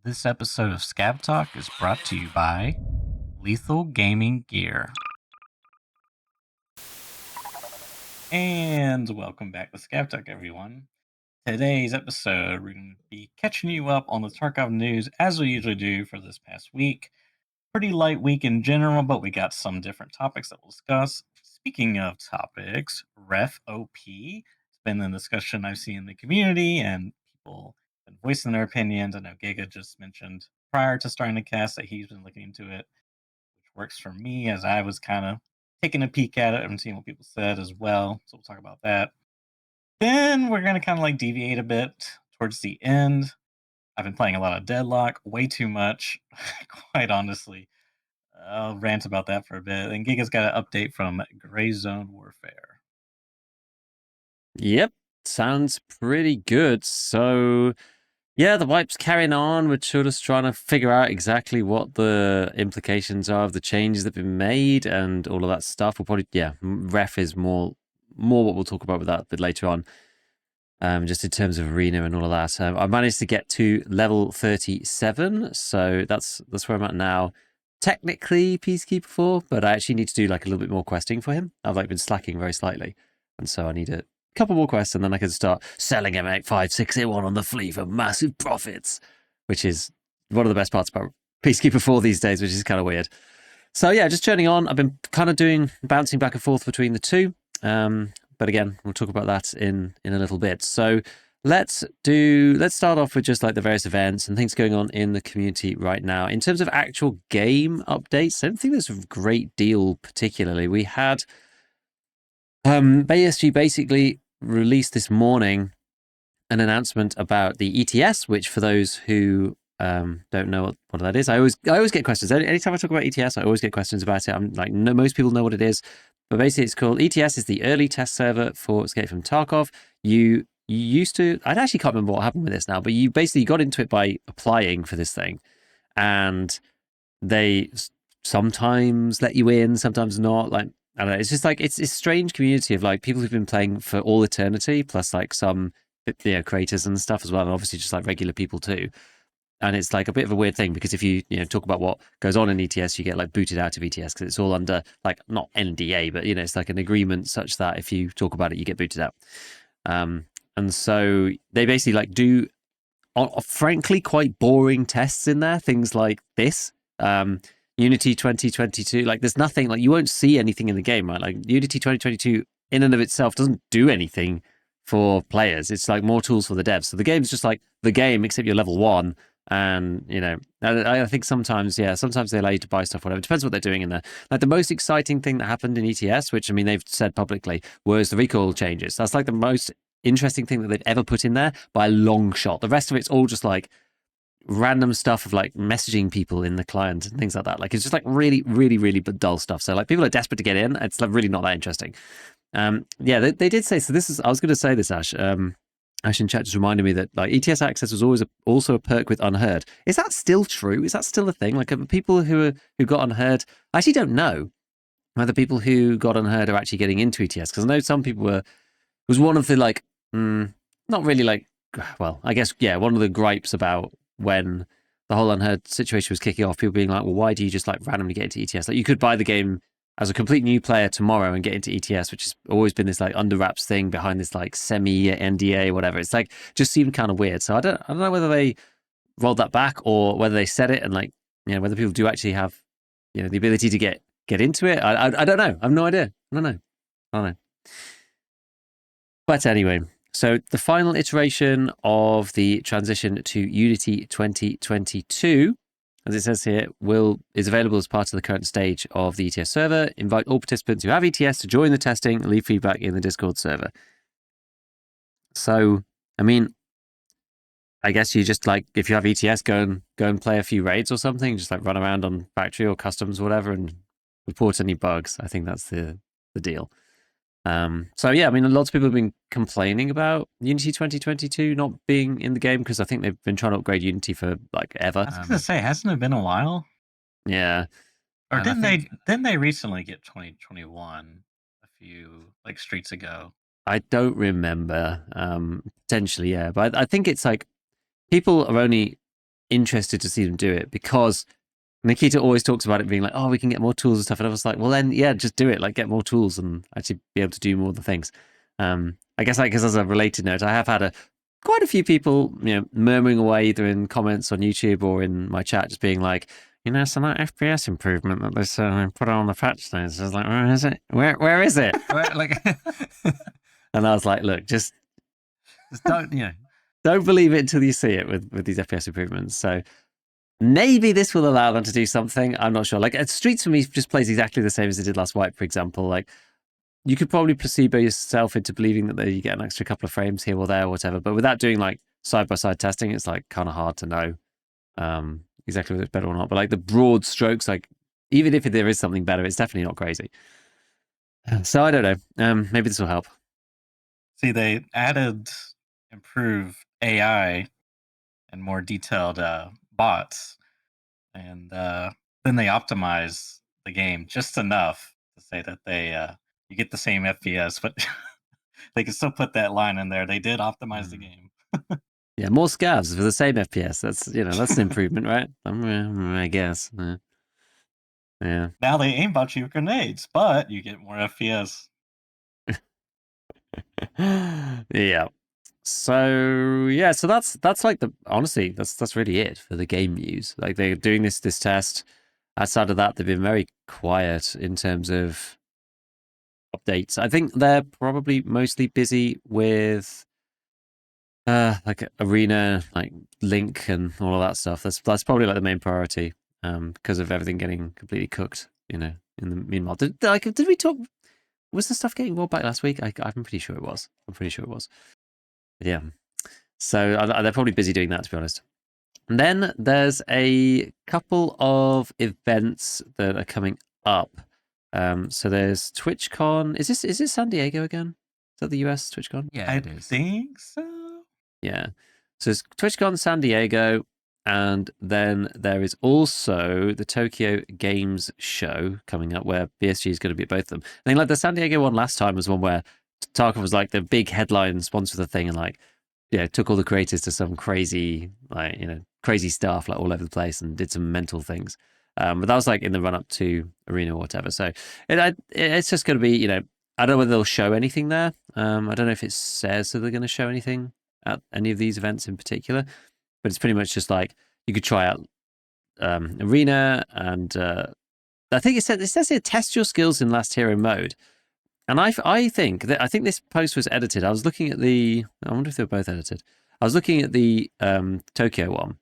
This episode of Scab Talk is brought to you by Lethal Gaming Gear. And welcome back to Scab Talk, everyone. Today's episode, we're going to be catching you up on the Tarkov news as we usually do for this past week. Pretty light week in general, but we got some different topics that we'll discuss. Speaking of topics, Ref OP. It's been a discussion I've seen in the community, and people have been voicing their opinions. I know Giga just mentioned prior to starting the cast that he's been looking into it, which works for me as I was kind of taking a peek at it and seeing what people said as well. So we'll talk about that. Then we're going to kind of like deviate a bit towards the end. I've been playing a lot of DeadLock, way too much, quite honestly. I'll rant about that for a bit. And Giga's got an update from GrayZone Warefare. Yep, sounds pretty good. So, yeah, the wipe's carrying on. We're sort of trying to figure out exactly what the implications are of the changes that have been made and all of that stuff. We'll probably, ref is more what we'll talk about with that a bit later on. Just in terms of arena and all of that. I managed to get to level 37, so that's where I'm at now. Technically Peacekeeper 4, but I actually need to do like a little bit more questing for him. I've like been slacking very slightly, and so I need a couple more quests, and then I can start selling M856A1 on the fleet for massive profits, which is one of the best parts about Peacekeeper 4 these days, which is kind of weird. So yeah, just churning on. I've been kind of bouncing back and forth between the two. But again, we'll talk about that in a little bit. So let's start off with just like the various events and things going on in the community right now. In terms of actual game updates, I don't think there's a great deal particularly. We had BSG basically released this morning an announcement about the ETS, which for those who don't know what that is, I always get questions. Anytime I talk about ETS, I always get questions about it. I'm like, no, most people know what it is. But basically, it's called ETS is the early test server for Escape from Tarkov. You used to, I actually can't remember what happened with this now, but you basically got into it by applying for this thing. And they sometimes let you in, sometimes not. Like, I don't know, it's just like, it's a strange community of like people who've been playing for all eternity, plus like some creators and stuff as well. And obviously just like regular people too. And it's like a bit of a weird thing because if you talk about what goes on in ETS, you get like booted out of ETS because it's all under like not NDA, but it's like an agreement such that if you talk about it, you get booted out. And so they basically like do, frankly, quite boring tests in there. Things like this, Unity 2022. Like there's nothing, like you won't see anything in the game, right? Like Unity 2022 in and of itself doesn't do anything for players. It's like more tools for the devs. So the game's just like the game, except you're level 1. And I think sometimes they allow you to buy stuff, whatever. It depends what they're doing in there. Like the most exciting thing that happened in ETS, which I mean they've said publicly, was the recoil changes. That's like the most interesting thing that they've ever put in there by a long shot. The rest of it's all just like random stuff of like messaging people in the client and things like that. Like it's just like really, really, really dull stuff. So like people are desperate to get in. It's like really not that interesting. They did say, so this is, I was going to say this, Ash. Ash in chat just reminded me that like ETS access was always also a perk with Unheard. Is that still true? Is that still a thing? Like people who got Unheard, I actually don't know whether people who got Unheard are actually getting into ETS, because I know some people was one of the like, not really like, well, I guess, yeah, one of the gripes about when the whole Unheard situation was kicking off, people being like, well, why do you just like randomly get into ETS? Like you could buy the game as a complete new player tomorrow and get into ETS, which has always been this like under wraps thing behind this like semi NDA, whatever. It's like just seemed kind of weird. So I don't know whether they rolled that back or whether they said it and like whether people do actually have the ability to get into it. I don't know. I have no idea. I don't know. But anyway, so the final iteration of the transition to Unity 2022, as it says here, is available as part of the current stage of the ETS server. Invite all participants who have ETS to join the testing and leave feedback in the Discord server. So, I mean, I guess you just like, if you have ETS, go and play a few raids or something, just like run around on factory or customs or whatever and report any bugs. I think that's the deal. So yeah, I mean, lots of people have been complaining about Unity 2022 not being in the game because I think they've been trying to upgrade Unity for like ever. I was going to say, hasn't it been a while? Yeah. Or didn't they recently get 2021 a few like streets ago? I don't remember. Potentially, yeah. But I think it's like people are only interested to see them do it because Nikita always talks about it being like, oh, we can get more tools and stuff. And I was like, well, then, yeah, just do it. Like, get more tools and actually be able to do more of the things. I guess, like, because as a related note, I have had quite a few people, murmuring away either in comments on YouTube or in my chat, just being like, so that FPS improvement that they put on the patch notes is like, where is it? Where is it? And I was like, look, just don't, don't believe it until you see it with these FPS improvements. So maybe this will allow them to do something. I'm not sure. Like, Streets for me just plays exactly the same as it did last Wipe, for example. Like, you could probably placebo yourself into believing that you get an extra couple of frames here or there or whatever. But without doing like side-by-side testing, it's like kind of hard to know exactly whether it's better or not. But like the broad strokes, like even if there is something better, it's definitely not crazy. So I don't know. Maybe this will help. See, they improved AI and more detailed bots, and then they optimize the game just enough to say that you get the same FPS, but they can still put that line in there. They did optimize the game. Yeah, more scavs for the same FPS. That's an improvement, right? I guess. Yeah. Now they aimbot you with grenades, but you get more FPS. Yeah. So that's like honestly, that's really it for the game news. Like they're doing this test. Outside of that, they've been very quiet in terms of updates. I think they're probably mostly busy with like Arena, like Link and all of that stuff. That's probably like the main priority because of everything getting completely cooked, in the meanwhile. Did we talk, was the stuff getting rolled back last week? I'm pretty sure it was. But yeah. So they're probably busy doing that, to be honest. And then there's a couple of events that are coming up. So there's TwitchCon. Is this San Diego again? Is that the US TwitchCon? Yeah, it is. I think so. Yeah. So it's TwitchCon San Diego, and then there is also the Tokyo Games Show coming up, where BSG is going to be at both of them. I think like the San Diego one last time was one where Tarkov was like the big headline sponsor of the thing, and like took all the creators to some crazy crazy stuff like all over the place and did some mental things. But that was like in the run up to Arena or whatever. So it's just going to be I don't know whether they'll show anything there. I don't know if it says that they're going to show anything at any of these events in particular, but it's pretty much just like you could try out Arena, and I think it says here test your skills in Last Hero mode. And I think this post was edited. I was looking at I wonder if they were both edited. I was looking at the Tokyo one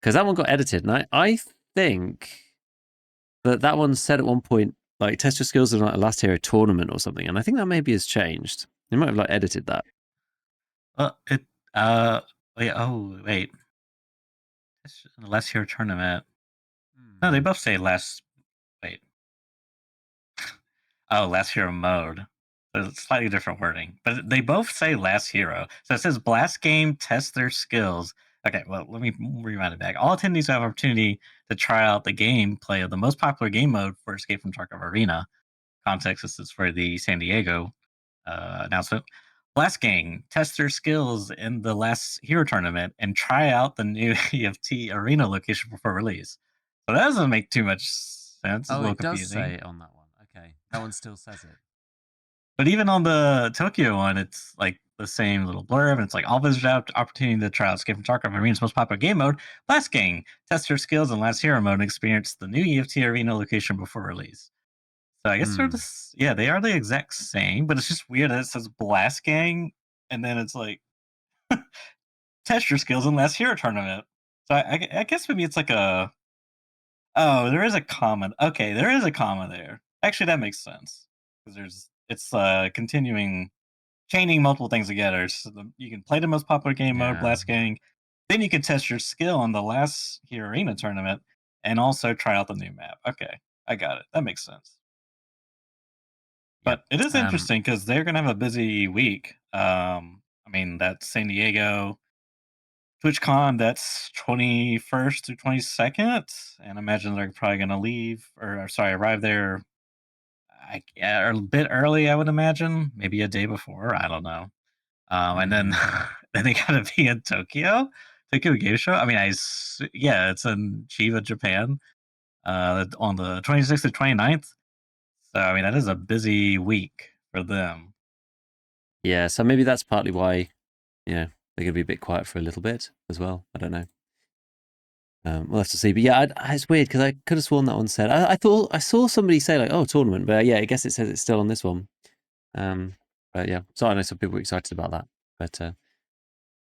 because that one got edited, and I think that one said at one point like test your skills in like a Last Hero tournament or something, and I think that maybe has changed. They might have like edited that. Wait. It's Last Hero tournament. No, they both say last. Wait. Last Hero mode. There's slightly different wording, but they both say Last Hero. So it says Blast Game test their skills. Okay, well, let me rewind it back. All attendees have opportunity to try out the gameplay of the most popular game mode for Escape from Tarkov Arena. Context: this is for the San Diego announcement. Blast Gang test their skills in the Last Hero tournament and try out the new EFT Arena location before release. So that doesn't make too much sense. It's a little confusing. Does say on that one. Okay, that one still says it. But even on the Tokyo one, it's like the same little blurb, and it's like all visitors have opportunity to try out Escape from Tarkov Arena's most popular game mode, Blast Gang. Test your skills in Last Hero mode and experience the new EFT Arena location before release. So I guess they are the exact same, but it's just weird that it says Blast Gang, and then it's like test your skills in Last Hero tournament. So I guess maybe it's like there is a comma. Okay, there is a comma there. Actually, that makes sense because it's continuing, chaining multiple things together. So you can play the most popular game mode, Blast Gang. Then you can test your skill in the Last Hero Arena tournament, and also try out the new map. Okay, I got it. That makes sense. But it is interesting because they're going to have a busy week. I mean, that's San Diego TwitchCon, that's 21st through 22nd. And I imagine they're probably going to arrive there a bit early, I would imagine. Maybe a day before. I don't know. And then, then they got to be in Tokyo Tokyo Game Show. I mean, yeah, it's in Chiba, Japan, on the 26th to 29th. So I mean, that is a busy week for them. Yeah, so maybe that's partly why, they're going to be a bit quiet for a little bit as well. I don't know. We'll have to see. But yeah, it's weird because I could have sworn that one said. I thought I saw somebody say like, "Oh, tournament," but yeah, I guess it says it's still on this one. But yeah, so I know some people were excited about that. But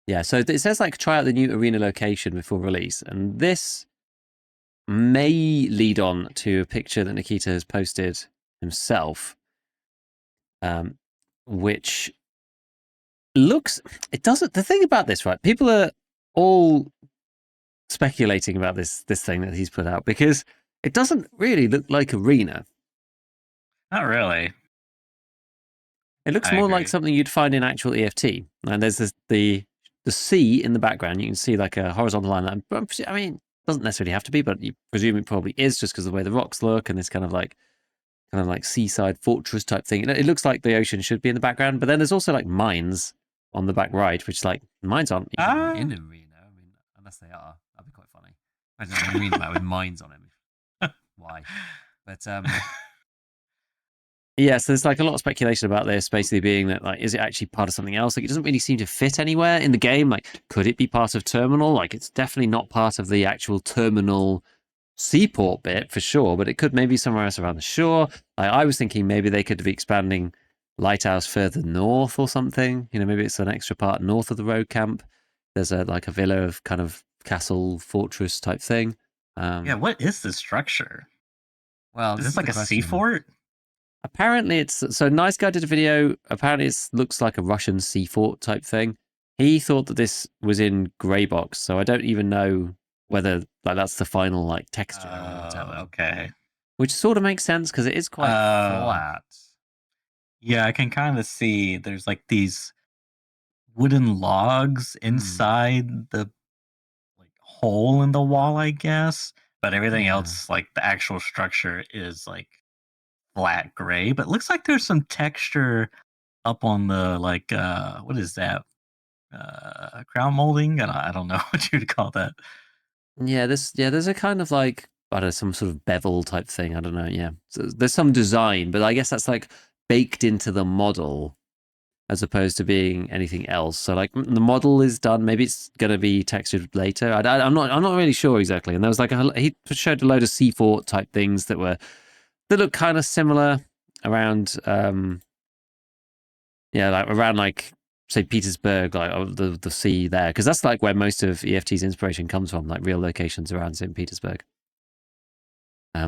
yeah, so it says like try out the new arena location before release, and this may lead on to a picture that Nikita has posted himself, which looks. It doesn't. The thing about this, right? People are all speculating about this thing that he's put out because it doesn't really look like arena. Not really. It looks I more like agree. something you'd find in actual EFT. And there's the sea in the background. You can see like a horizontal line. I mean, it doesn't necessarily have to be, but you presume it probably is just because of the way the rocks look and this kind of like seaside fortress type thing. It looks like the ocean should be in the background, but then there's also like mines on the back right, which like mines aren't even in arena. I mean, unless they are, that'd be quite funny. Imagine an arena map with mines on it. Why? But yeah, so there's like a lot of speculation about this, basically being that like, is it actually part of something else? Like, it doesn't really seem to fit anywhere in the game. Like, could it be part of Terminal? Like, it's definitely not part of the actual Terminal seaport bit for sure, but it could maybe somewhere else around the shore. Like, I was thinking maybe they could be expanding Lighthouse further north or something. You know, maybe it's an extra part north of the road camp. There's a villa of kind of castle fortress type thing. Yeah, what is this structure? Well, Is this like a sea fort? Apparently, it's so Nice Guy did a video. Apparently, it looks like a Russian sea fort type thing. He thought that this was in Grey Box, so I don't even know whether like that's the final like texture or whatever. Okay. Which sort of makes sense because it is quite flat. Yeah, I can kind of see there's like these wooden logs inside the like hole in the wall, I guess. But everything else, like the actual structure, is like flat gray. But it looks like there's some texture up on the like what is that? Crown molding? I don't know what you'd call that. Yeah, there's a kind of like I don't know, some sort of bevel type thing. I don't know. Yeah, so there's some design, but I guess that's like baked into the model as opposed to being anything else. So like the model is done. Maybe it's going to be textured later. I'm not really sure exactly. And there was like he showed a load of C4 type things that look kind of similar around like around like say Petersburg, like the sea there, because that's like where most of EFT's inspiration comes from, like real locations around St. Petersburg.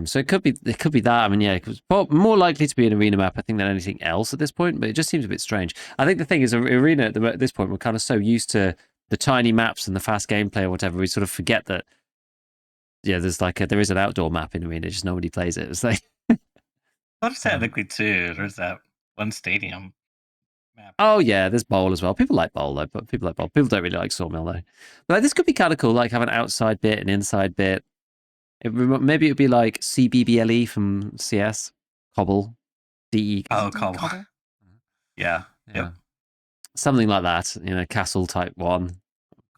So it could be that. I mean, yeah, it's more likely to be an arena map, I think, than anything else at this point. But it just seems a bit strange. I think the thing is, arena at this point, we're kind of so used to the tiny maps and the fast gameplay or whatever, we sort of forget that. Yeah, there is an outdoor map in arena, just nobody plays it. It's like, But technically, too, there's that one stadium map. oh yeah, there's bowl as well. People like bowl though, but people like bowl. People don't really like sawmill though. But like, this could be kind of cool, like have an outside bit, an inside bit. Maybe it would be like CBBLE from CS, Cobble, DE. Oh, Cobble. Yeah. Yep. Something like that, castle type one.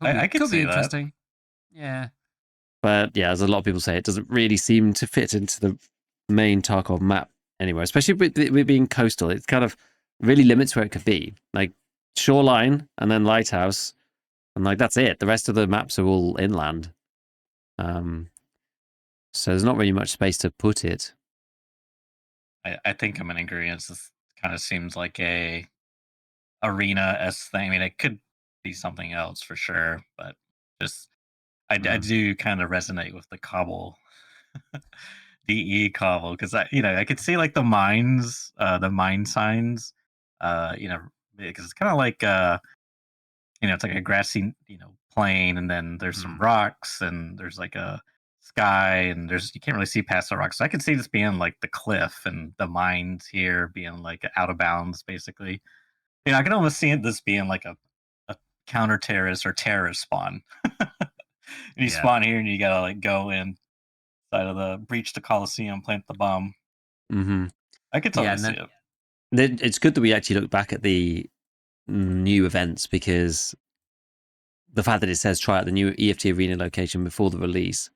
I could see be that. interesting. Yeah. But yeah, as a lot of people say, it doesn't really seem to fit into the main Tarkov map anywhere, especially with being coastal. It kind of really limits where it could be. Like shoreline and then lighthouse, and like that's it. The rest of the maps are all inland. So there's not really much space to put it. I think I'm in agreement. This kind of seems like a arena-esque thing. I mean, it could be something else for sure, but just I do kind of resonate with the Cobble, DE Cobble, because I could see like the mine signs, because it's kind of like it's like a grassy plain, and then there's some rocks, and there's like a sky, and you can't really see past the rocks. So I could see this being like the cliff, and the mines here being like out of bounds, basically. I can almost see this being like a counter terrorist or terrorist spawn. You spawn here, and you gotta like go inside of breach the Coliseum, plant the bomb. Mm-hmm. I could totally see it. It's good that we actually look back at the new events because the fact that it says try out the new EFT Arena location before the release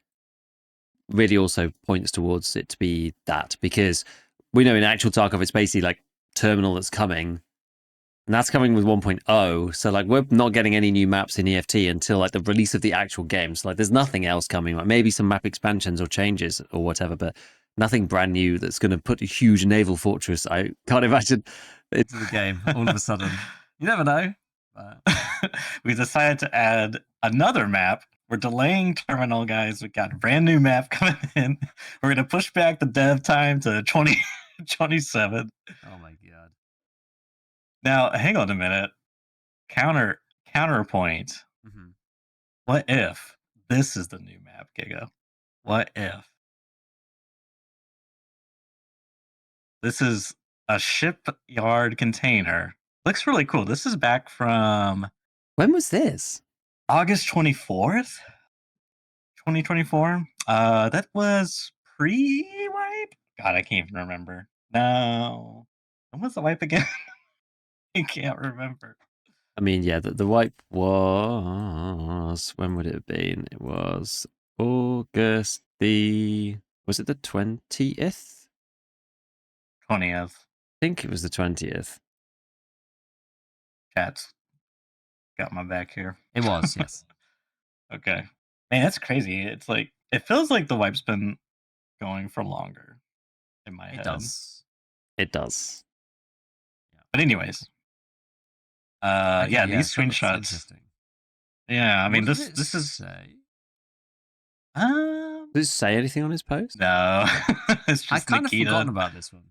really also points towards it to be that, because we know in actual Tarkov it's basically like terminal that's coming, and that's coming with 1.0. So like we're not getting any new maps in EFT until like the release of the actual game. So like there's nothing else coming. Like maybe some map expansions or changes or whatever, but nothing brand new that's going to put a huge naval fortress, I can't imagine, into the game all of a sudden. You never know. We decided to add another map. We're delaying terminal, guys. We got a brand new map coming in. We're going to push back the dev time to 2027. Oh my god. Now, hang on a minute. Counterpoint. Mm-hmm. What if this is the new map, Giga? What if this is a shipyard container? Looks really cool. This is back from When was this? August 24th, 2024. That was pre-wipe? God, I can't even remember. No. When was the wipe again? I can't remember. I mean, yeah, the wipe was, when would it have been? It was August was it the 20th? 20th. I think it was the 20th. Chat's got my back here. It was, yes. Okay. Man, that's crazy. It's like, it feels like the wipe's been going for longer in my head. It does. It does. But anyways. Okay, yeah, yeah, these so that's screenshots. interesting. Yeah, I mean What this does it is say? um Does it say anything on his post? no. It's I just kind of Nikita. forgotten about this one.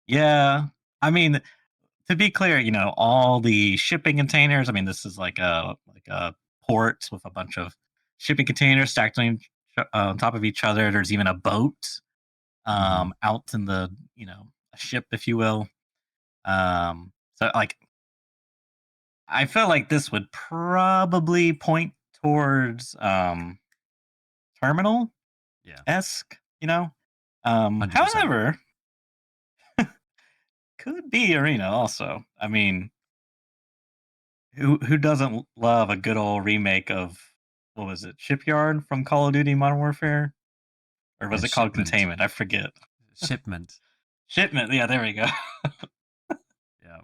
Yeah. I mean, to be clear, you know, all the shipping containers, I mean, this is like a port with a bunch of shipping containers stacked on top of each other. There's even a boat out in the, you know, a ship, if you will. So like I feel like this would probably point towards terminal esque, you know. 100%. However, could be arena also. I mean, who doesn't love a good old remake of what was it, Shipyard from Call of Duty Modern Warfare, or was it called Shipment. Containment? I forget. Shipment. Shipment. Yeah, there we go. Yeah.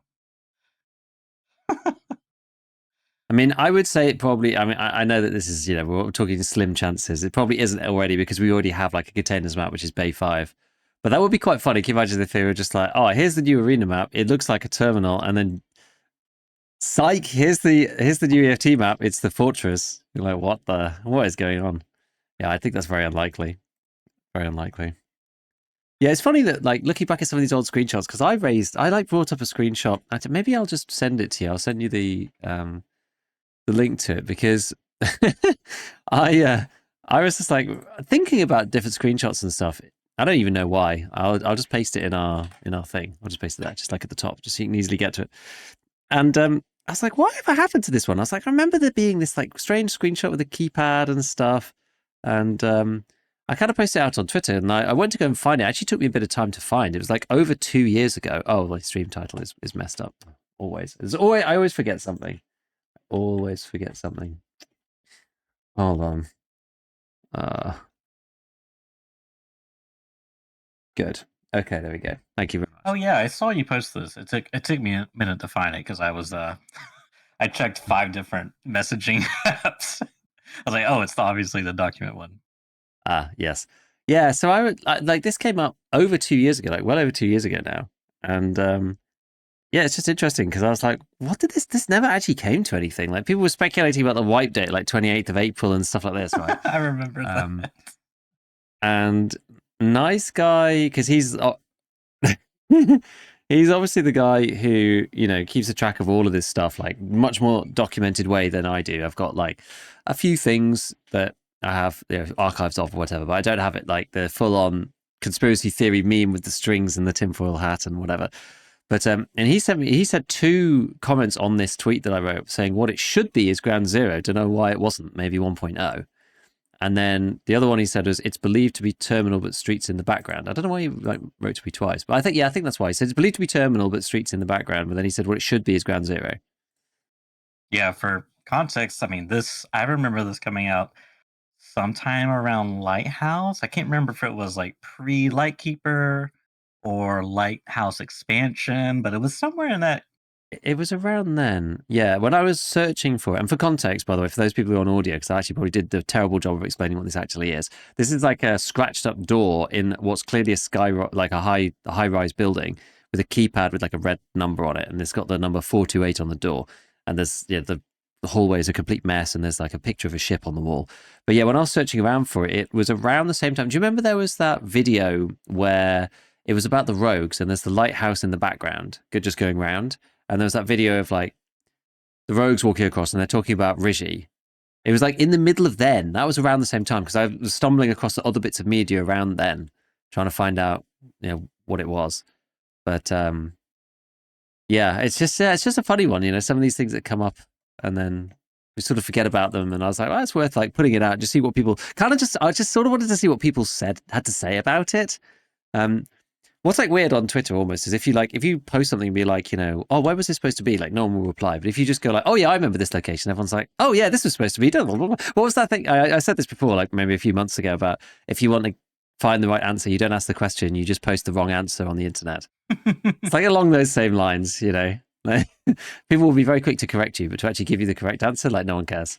I mean, I would say it probably, I mean, I know that this is, you know, we're talking slim chances. It probably isn't already because we already have like a containers map, which is Bay 5. But that would be quite funny. Can you imagine if they were just like, oh, here's the new arena map. It looks like a terminal. And then, psych, here's the new EFT map. It's the fortress. You're like, what is going on? Yeah, I think that's very unlikely. Very unlikely. Yeah, it's funny that, like, looking back at some of these old screenshots, because I brought up a screenshot. Maybe I'll just send it to you. I'll send you the link to it, because I was just like thinking about different screenshots and stuff. I don't even know why. I'll just paste it in our thing. I'll just paste it there, just like at the top, just so you can easily get to it. And I was like, whatever happened to this one? I was like, I remember there being this like strange screenshot with a keypad and stuff. And I kind of posted it out on Twitter, and I went to go and find it. It actually took me a bit of time to find. It was like over 2 years ago. Oh, my stream title is messed up. Always. I always forget something. Always forget something. Hold on. Good. Okay, there we go. Thank you very much. Oh yeah, I saw you post this. It took me a minute to find it because I was I checked 5 different messaging apps. I was like, oh, it's obviously the document one. Yes. Yeah, so I would like this came up over 2 years ago, like well over 2 years ago now. And yeah, it's just interesting because I was like, what did this never actually came to anything. Like people were speculating about the wipe date, like 28th of April and stuff like this, right? I remember that. And nice guy, because he's he's obviously the guy who, you know, keeps a track of all of this stuff, like much more documented way than I do. I've got like a few things that I have, you know, archives of or whatever, but I don't have it like the full on conspiracy theory meme with the strings and the tinfoil hat and whatever. But and he said 2 comments on this tweet that I wrote saying what it should be is ground zero. Don't know why it wasn't, maybe 1.0. And then the other one he said was it's believed to be terminal but streets in the background. I don't know why he like wrote to me twice, but I think that's why he said it's believed to be terminal but streets in the background. But then he said what it should be is ground zero. Yeah, for context, I mean, I remember this coming out sometime around Lighthouse. I can't remember if it was like pre Lightkeeper or Lighthouse expansion, but it was somewhere in that. It was around then. Yeah, when I was searching for it, and for context, by the way, for those people who are on audio, because I actually probably did the terrible job of explaining what this actually is. This is like a scratched up door in what's clearly like a high rise building with a keypad with like a red number on it, and it's got the number 428 on the door. And there's the hallway is a complete mess, and there's like a picture of a ship on the wall. But yeah, when I was searching around for it, it was around the same time. Do you remember there was that video where it was about the rogues, and there's the lighthouse in the background, just going round? And there was that video of like the rogues walking across and they're talking about Rigi. It was like in the middle of then. That was around the same time because I was stumbling across the other bits of media around then, trying to find out, what it was. But yeah, it's just a funny one, some of these things that come up and then we sort of forget about them. And I was like, well, it's worth like putting it out, just see what people I just sort of wanted to see what people had to say about it. What's like weird on Twitter almost is if you post something and be like, oh, where was this supposed to be? Like no one will reply. But if you just go like, oh yeah, I remember this location, everyone's like, oh yeah, this was supposed to be done. What was that thing? I said this before, like maybe a few months ago, about if you want to find the right answer, you don't ask the question, you just post the wrong answer on the internet. It's like along those same lines, People will be very quick to correct you, but to actually give you the correct answer, like no one cares.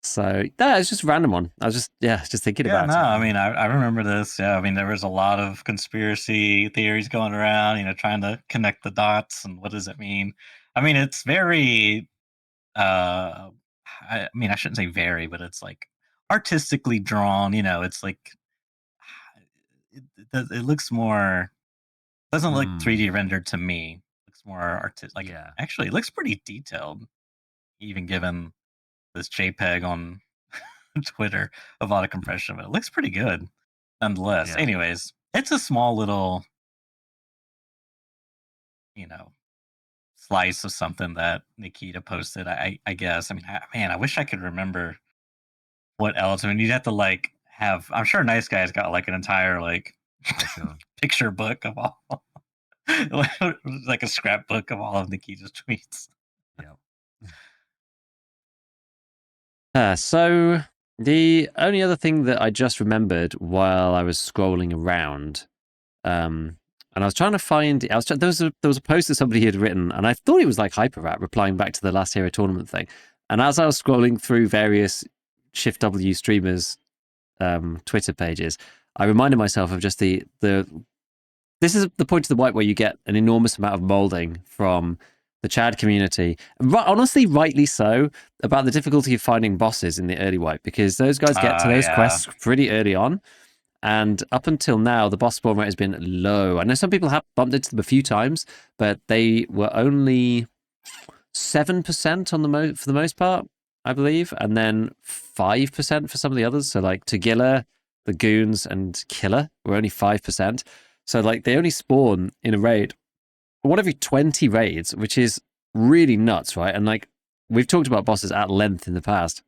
So yeah, it's just a random one. I was just thinking about it. I mean, I remember this. Yeah, I mean, there was a lot of conspiracy theories going around, trying to connect the dots and what does it mean? I mean, it's very, I mean, I shouldn't say very, but it's like artistically drawn, it's like, it looks more, doesn't look 3D rendered to me. It looks more artistic. Like, actually, it looks pretty detailed, even given this JPEG on Twitter of auto compression, but it looks pretty good nonetheless. Yeah. Anyways, it's a small little, slice of something that Nikita posted. I guess. I mean, I wish I could remember what else. I mean, you'd have to like have. I'm sure Nice Guy's got like an entire like picture book of all, like a scrapbook of all of Nikita's tweets. Yeah. So the only other thing that I just remembered while I was scrolling around, and I was trying to find, there was a post that somebody had written, and I thought it was like HyperRat replying back to the Last Hero tournament thing. And as I was scrolling through various Shift W streamers' Twitter pages, I reminded myself of just this is the point of the wipe where you get an enormous amount of molding from the Chad community, and honestly, rightly so, about the difficulty of finding bosses in the early wipe, because those guys get to those quests pretty early on. And up until now, the boss spawn rate has been low. I know some people have bumped into them a few times, but they were only 7% for the most part, I believe, and then 5% for some of the others. So like Tagilla, the Goons, and Killer were only 5%. So like they only spawn in a raid, one every 20 raids, which is really nuts, right? And like we've talked about bosses at length in the past.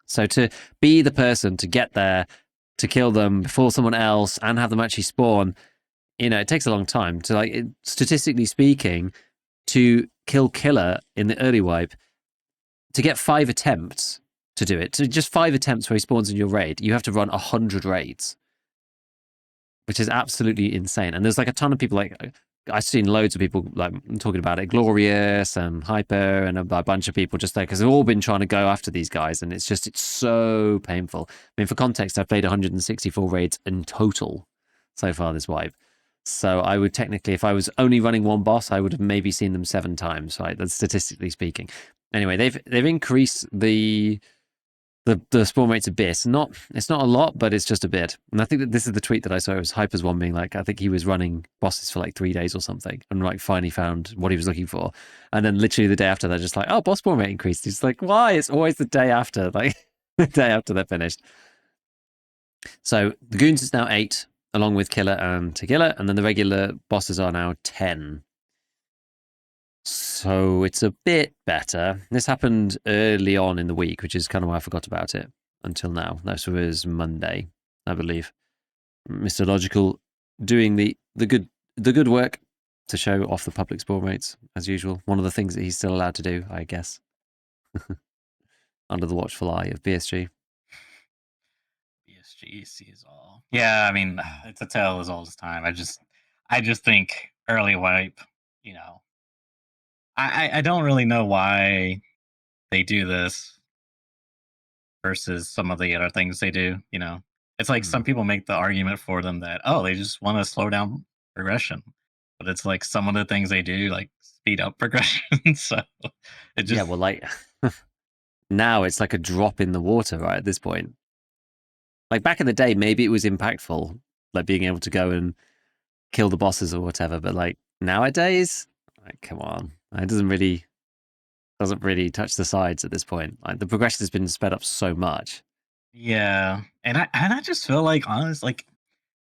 So to be the person to get there, to kill them before someone else and have them actually spawn, it takes a long time. To like, statistically speaking, to kill Killer in the early wipe, to get 5 attempts to do it, to just 5 attempts where he spawns in your raid, you have to run 100 raids, which is absolutely insane. And there's like a ton of people, like I've seen loads of people like talking about it, Glorious and Hyper and a bunch of people just there because they've all been trying to go after these guys, and it's so painful. I mean, for context, I've played 164 raids in total so far this wipe. So I would technically, if I was only running one boss, I would have maybe seen them 7 times, right? That's statistically speaking. Anyway, they've increased the spawn rate's a bit. It's not a lot, but it's just a bit. And I think that this is the tweet that I saw. It was Hyper's one being like, I think he was running bosses for like 3 days or something, and like finally found what he was looking for. And then literally the day after, they're just like, oh, boss spawn rate increased. He's like, why? It's always the day after, like the day after they're finished. So the Goons is now 8, along with Killer and Tagilla, and then the regular bosses are now 10. So it's a bit better. This happened early on in the week, which is kind of why I forgot about it until now. This was Monday, I believe. Mr. Logical doing the good work to show off the public spawn rates as usual. One of the things that he's still allowed to do, I guess, under the watchful eye of BSG. BSG sees all. Yeah, I mean, it's a tale as old as time. I just think early wipe. You know, I don't really know why they do this versus some of the other things they do. You know, it's like some people make the argument for them that they just want to slow down progression, but it's like some of the things they do like speed up progression. So it just well, like now it's like a drop in the water, right? At this point, like back in the day, maybe it was impactful, like being able to go and kill the bosses or whatever. But like nowadays, like come on, it doesn't really touch the sides at this point. Like the progression has been sped up so much. Yeah, and I just feel like honest, like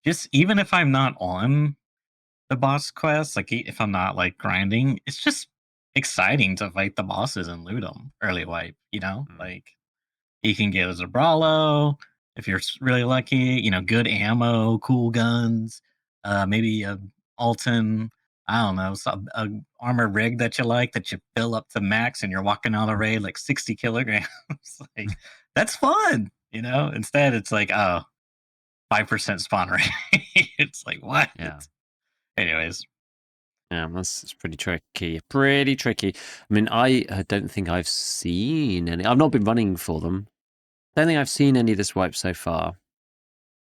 just even if I'm not on the boss quest, like if I'm not like grinding, it's just exciting to fight the bosses and loot them early wipe. You know, like you can get a Zabralo if you're really lucky. You know, good ammo, cool guns, maybe a Alton. I don't know, a armor rig that you like that you fill up to max and you're walking out of raid like 60 kilograms. Like that's fun, you know. Instead, it's like 5% spawn rate. It's like what? Yeah. Anyways, yeah, that's pretty tricky. Pretty tricky. I mean, I don't think I've seen any. I've not been running for them. Don't think I've seen any of this wipe so far.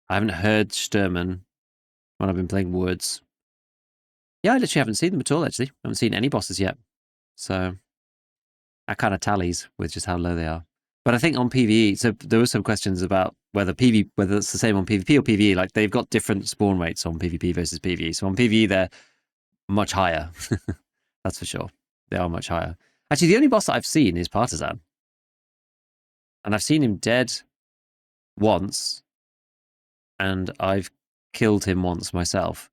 I haven't heard Sturman when I've been playing Woods. Yeah, I literally haven't seen them at all, actually. I haven't seen any bosses yet. So that kind of tallies with just how low they are. But I think on PvE, so there were some questions about whether it's the same on PvP or PvE. Like they've got different spawn rates on PvP versus PvE. So on PvE, they're much higher. That's for sure. They are much higher. Actually, the only boss that I've seen is Partisan. And I've seen him dead once. And I've killed him once myself.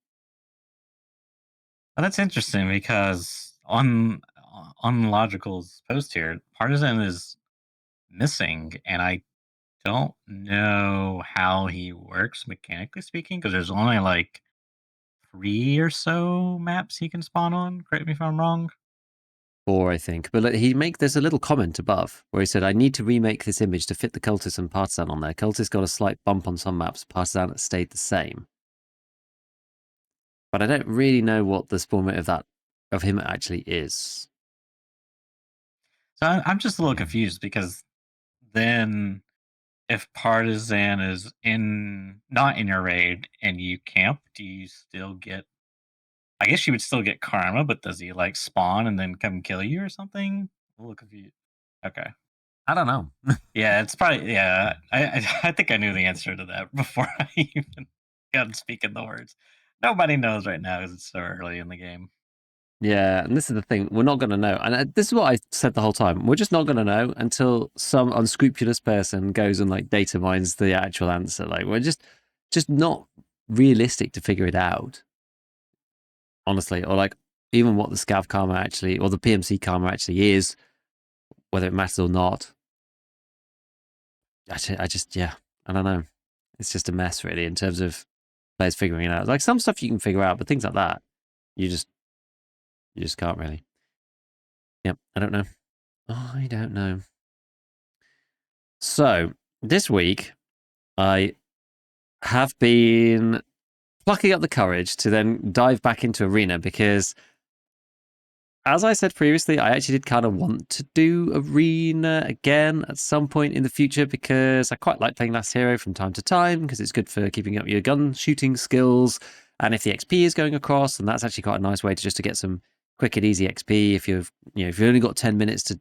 well, that's interesting because on Logical's post here, Partisan is missing, and I don't know how he works mechanically speaking because there's only like 3 or so maps he can spawn on. Correct me if I'm wrong. 4, I think. But there's a little comment above where he said, I need to remake this image to fit the Cultist and Partisan on there. Cultist got a slight bump on some maps. Partisan stayed the same. But I don't really know what the spawn rate of him actually is. So I'm just a little confused because then if Partisan is not in your raid and you camp, do you still get? I guess you would still get karma, but does he like spawn and then come kill you or something? A little confused. Okay. I don't know. Yeah, it's probably I think I knew the answer to that before I even got speaking the words. Nobody knows right now because it's so early in the game. Yeah, and this is the thing. We're not going to know. And this is what I said the whole time. We're just not going to know until some unscrupulous person goes and like data mines the actual answer. Like we're just not realistic to figure it out. Honestly, or like even what the scav karma actually, or the PMC karma actually is, whether it matters or not. I don't know. It's just a mess really in terms of players figuring it out. Like some stuff you can figure out, but things like that, you just can't really. Yep, I don't know. I don't know. So this week, I have been plucking up the courage to then dive back into Arena because, as I said previously, I actually did kind of want to do Arena again at some point in the future because I quite like playing Last Hero from time to time because it's good for keeping up your gun shooting skills. And if the XP is going across, then that's actually quite a nice way to get some quick and easy XP. If you've only got 10 minutes to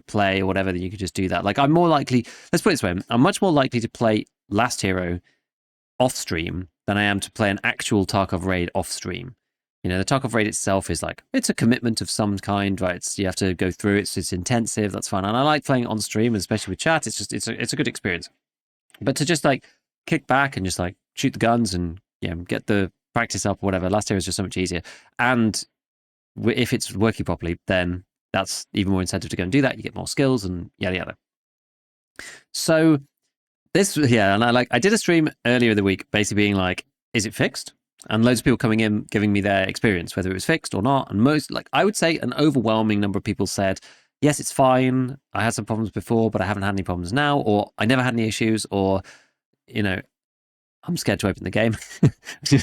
play or whatever, then you could just do that. Like I'm more likely, let's put it this way, I'm much more likely to play Last Hero off stream than I am to play an actual Tarkov raid off stream. You know, the Tarkov raid itself is like, it's a commitment of some kind, right? You have to go through it. It's intensive. That's fun. And I like playing on stream, especially with chat. It's a good experience. But to just like kick back and just like shoot the guns and get the practice up or whatever, Last Hero is just so much easier. And if it's working properly, then that's even more incentive to go and do that. You get more skills and yada yada. So and I did a stream earlier in the week, basically being like, is it fixed? and loads of people coming in giving me their experience, whether it was fixed or not. And most, like, I would say an overwhelming number of people said, yes, it's fine. I had some problems before, but I haven't had any problems now, or I never had any issues, or, you know, I'm scared to open the game.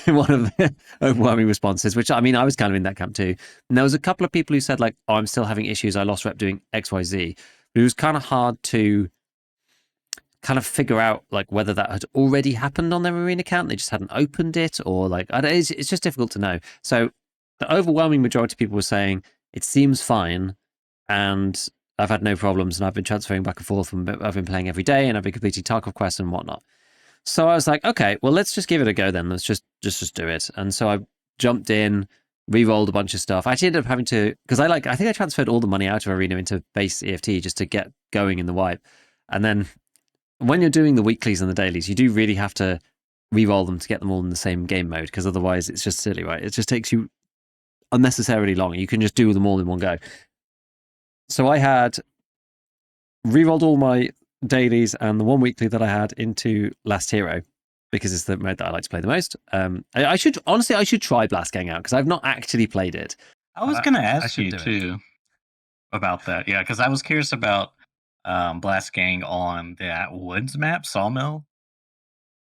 One of the overwhelming responses, which, I mean, I was kind of in that camp too. And there was a couple of people who said, like, oh, I'm still having issues. I lost rep doing XYZ. But it was kind of hard to kind of figure out like whether that had already happened on their Marine account. They just hadn't opened it, or like, it's just difficult to know. So the overwhelming majority of people were saying it seems fine, and I've had no problems, and I've been transferring back and forth, and I've been playing every day, and I've been completing Tarkov quests and whatnot. So I was like, okay, well, let's just give it a go then. Let's just do it. And so I jumped in, re-rolled a bunch of stuff. I actually ended up having to, because I think I transferred all the money out of Arena into base EFT just to get going in the wipe. And then when you're doing the weeklies and the dailies, you do really have to re-roll them to get them all in the same game mode, because otherwise it's just silly, right? It just takes you unnecessarily long. You can just do them all in one go. So I had re-rolled all my dailies and the one weekly that I had into Last Hero, because it's the mode that I like to play the most. I should try Blast Gang out, because I've not actually played it. I was going to ask you too about that. Yeah, because I was curious about Blast Gang on that Woods map, Sawmill.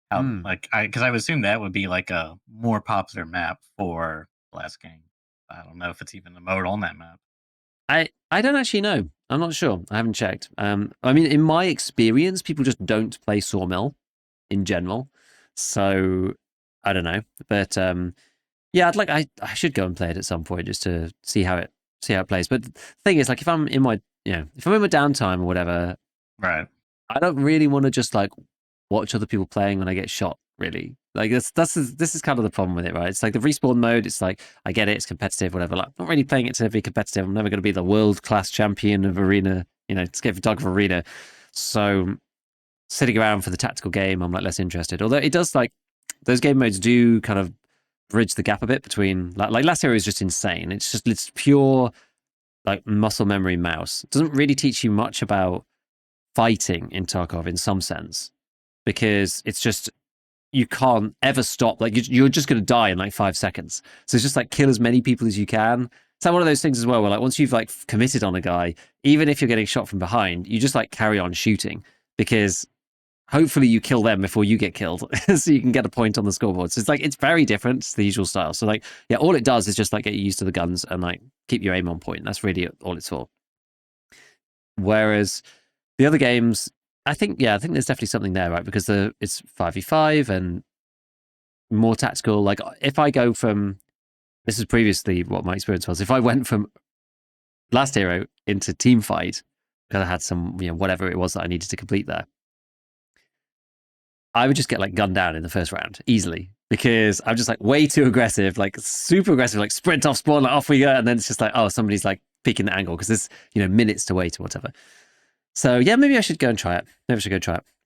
Because I would assume that would be like a more popular map for Blast Gang. I don't know if it's even a mode on that map. I don't actually know. I'm not sure. I haven't checked. I mean, in my experience, people just don't play Sawmill in general. So I don't know. But yeah, I should go and play it at some point just to see how it plays. But the thing is, like, if I'm in my downtime or whatever, right, I don't really want to just like watch other people playing when I get shot, really. Like this is kind of the problem with it, right? It's like the respawn mode. It's like, I get it, it's competitive, whatever. Like, I'm not really playing it to be competitive. I'm never going to be the world-class champion of Arena, Escape Photographer Arena. So sitting around for the tactical game, I'm like less interested. Although it does, like, those game modes do kind of bridge the gap a bit between, like Last Hero is just insane. It's pure like muscle memory mouse. It doesn't really teach you much about fighting in Tarkov in some sense, because it's just, you can't ever stop. Like, you're just going to die in like 5 seconds. So it's just like, kill as many people as you can. It's like one of those things as well, where like once you've like committed on a guy, even if you're getting shot from behind, you just like carry on shooting, because hopefully you kill them before you get killed, so you can get a point on the scoreboard. So it's like, it's very different to the usual style. So like, yeah, all it does is just like get you used to the guns and like keep your aim on point. That's really all it's for. Whereas the other games, I think there's definitely something there, right? Because it's 5v5 and more tactical. Like, if I go from, this is previously what my experience was, if I went from Last Hero into team fight, because I had some, whatever it was that I needed to complete there, I would just get like gunned down in the first round easily, because I'm just like way too aggressive, like super aggressive, like sprint off spawn, like off we go. And then it's just like, oh, somebody's like peeking the angle, because there's, minutes to wait or whatever. So yeah, maybe I should go and try it. But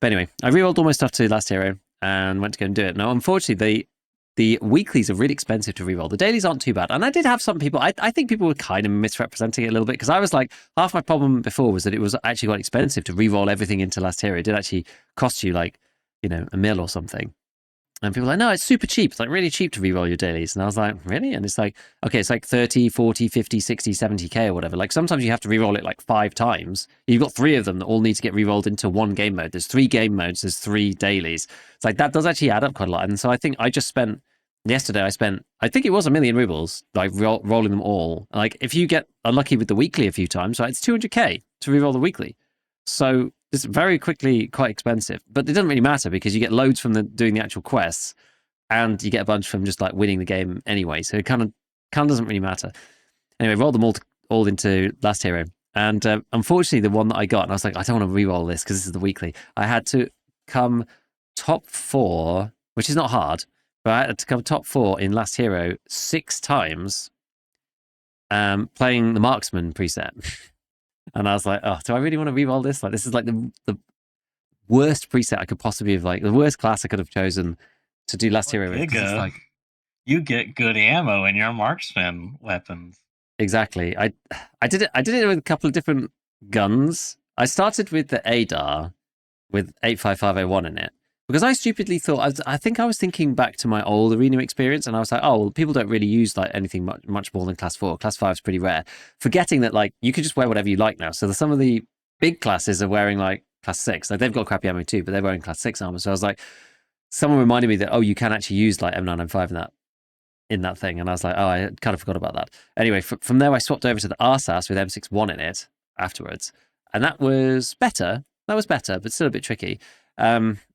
anyway, I rerolled all my stuff to Last Hero and went to go and do it. Now, unfortunately, the weeklies are really expensive to reroll. The dailies aren't too bad. And I did have some people, I think people were kind of misrepresenting it a little bit, because I was like, half my problem before was that it was actually quite expensive to reroll everything into Last Hero. It did actually cost you like, a mil or something. And people were like, no, it's super cheap. It's like really cheap to reroll your dailies. And I was like, really? And it's like, okay, it's like 30, 40, 50, 60, 70K or whatever. Like, sometimes you have to reroll it like 5 times. You've got 3 of them that all need to get rerolled into one game mode. There's 3 game modes. There's 3 dailies. It's like, that does actually add up quite a lot. And so I think I think it was 1 million rubles, like rolling them all. Like, if you get unlucky with the weekly a few times, right, it's 200K to reroll the weekly. So it's very quickly quite expensive, but it doesn't really matter, because you get loads from doing the actual quests, and you get a bunch from just like winning the game anyway. So it kind of doesn't really matter. Anyway, rolled them all into Last Hero, and unfortunately, the one that I got, and I was like, I don't want to re-roll this because this is the weekly. I had to come top 4, which is not hard, but I had to come top 4 in Last Hero 6 times, playing the marksman preset. And I was like, oh, do I really want to re-roll this? Like, this is like the worst preset I could possibly have, like the worst class I could have chosen to do Last Hero with. It's like, you get good ammo in your marksman weapons. Exactly. I did it with a couple of different guns. I started with the ADAR with 85501 in it, Because I stupidly thought, I think I was thinking back to my old arena experience, and I was like, oh, well, people don't really use like anything much more than class 4. Class 5 is pretty rare. Forgetting that like you could just wear whatever you like now. So some of the big classes are wearing like class 6. Like they've got crappy ammo too, but they're wearing class 6 armor. So I was like, someone reminded me that, oh, you can actually use like M995 in that thing. And I was like, oh, I kind of forgot about that. Anyway, from there, I swapped over to the RSAS with M61 in it afterwards. And that was better. But still a bit tricky.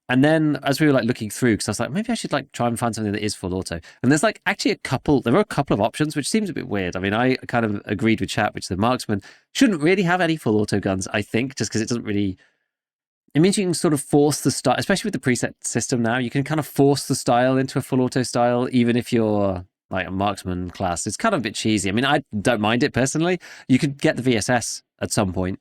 And then as we were like looking through, because I was like, maybe I should like try and find something that is full auto. And there's like actually there were a couple of options, which seems a bit weird. I mean, I kind of agreed with chat, which the marksman shouldn't really have any full auto guns, I think, just because it doesn't really. It means you can sort of force the style, especially with the preset system now, you can kind of force the style into a full auto style, even if you're like a marksman class. It's kind of a bit cheesy. I mean, I don't mind it personally. You could get the VSS at some point.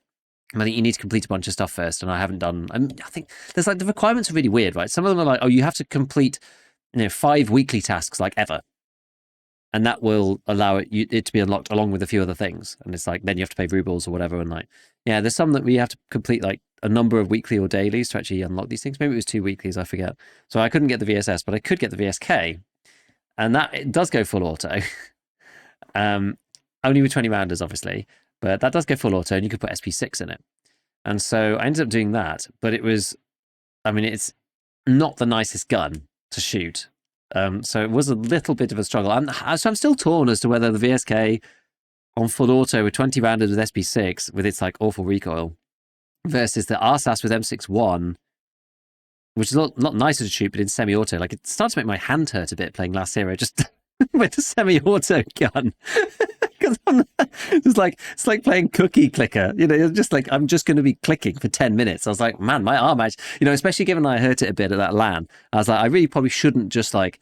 I think you need to complete a bunch of stuff first, and I haven't done. I think there's like the requirements are really weird, right? Some of them are like, oh, you have to complete, 5 weekly tasks like ever, and that will allow it to be unlocked along with a few other things. And it's like then you have to pay rubles or whatever, and like there's some that we have to complete like a number of weekly or dailies to actually unlock these things. Maybe it was 2 weeklies, I forget. So I couldn't get the VSS, but I could get the VSK, and that it does go full auto. Only with 20 rounders, obviously. But that does go full auto, and you could put SP6 in it. And so I ended up doing that, but it's not the nicest gun to shoot. So it was a little bit of a struggle. So I'm still torn as to whether the VSK on full auto with 20 rounders with SP6, with its like awful recoil, versus the RSAS with M61, which is not nicer to shoot, but in semi-auto. Like it starts to make my hand hurt a bit playing Last Hero just with a semi-auto gun. It's like playing cookie clicker, it's just like I'm just going to be clicking for 10 minutes. I was like, man, my arm actually, especially given I hurt it a bit at that LAN, I was like, I really probably shouldn't just like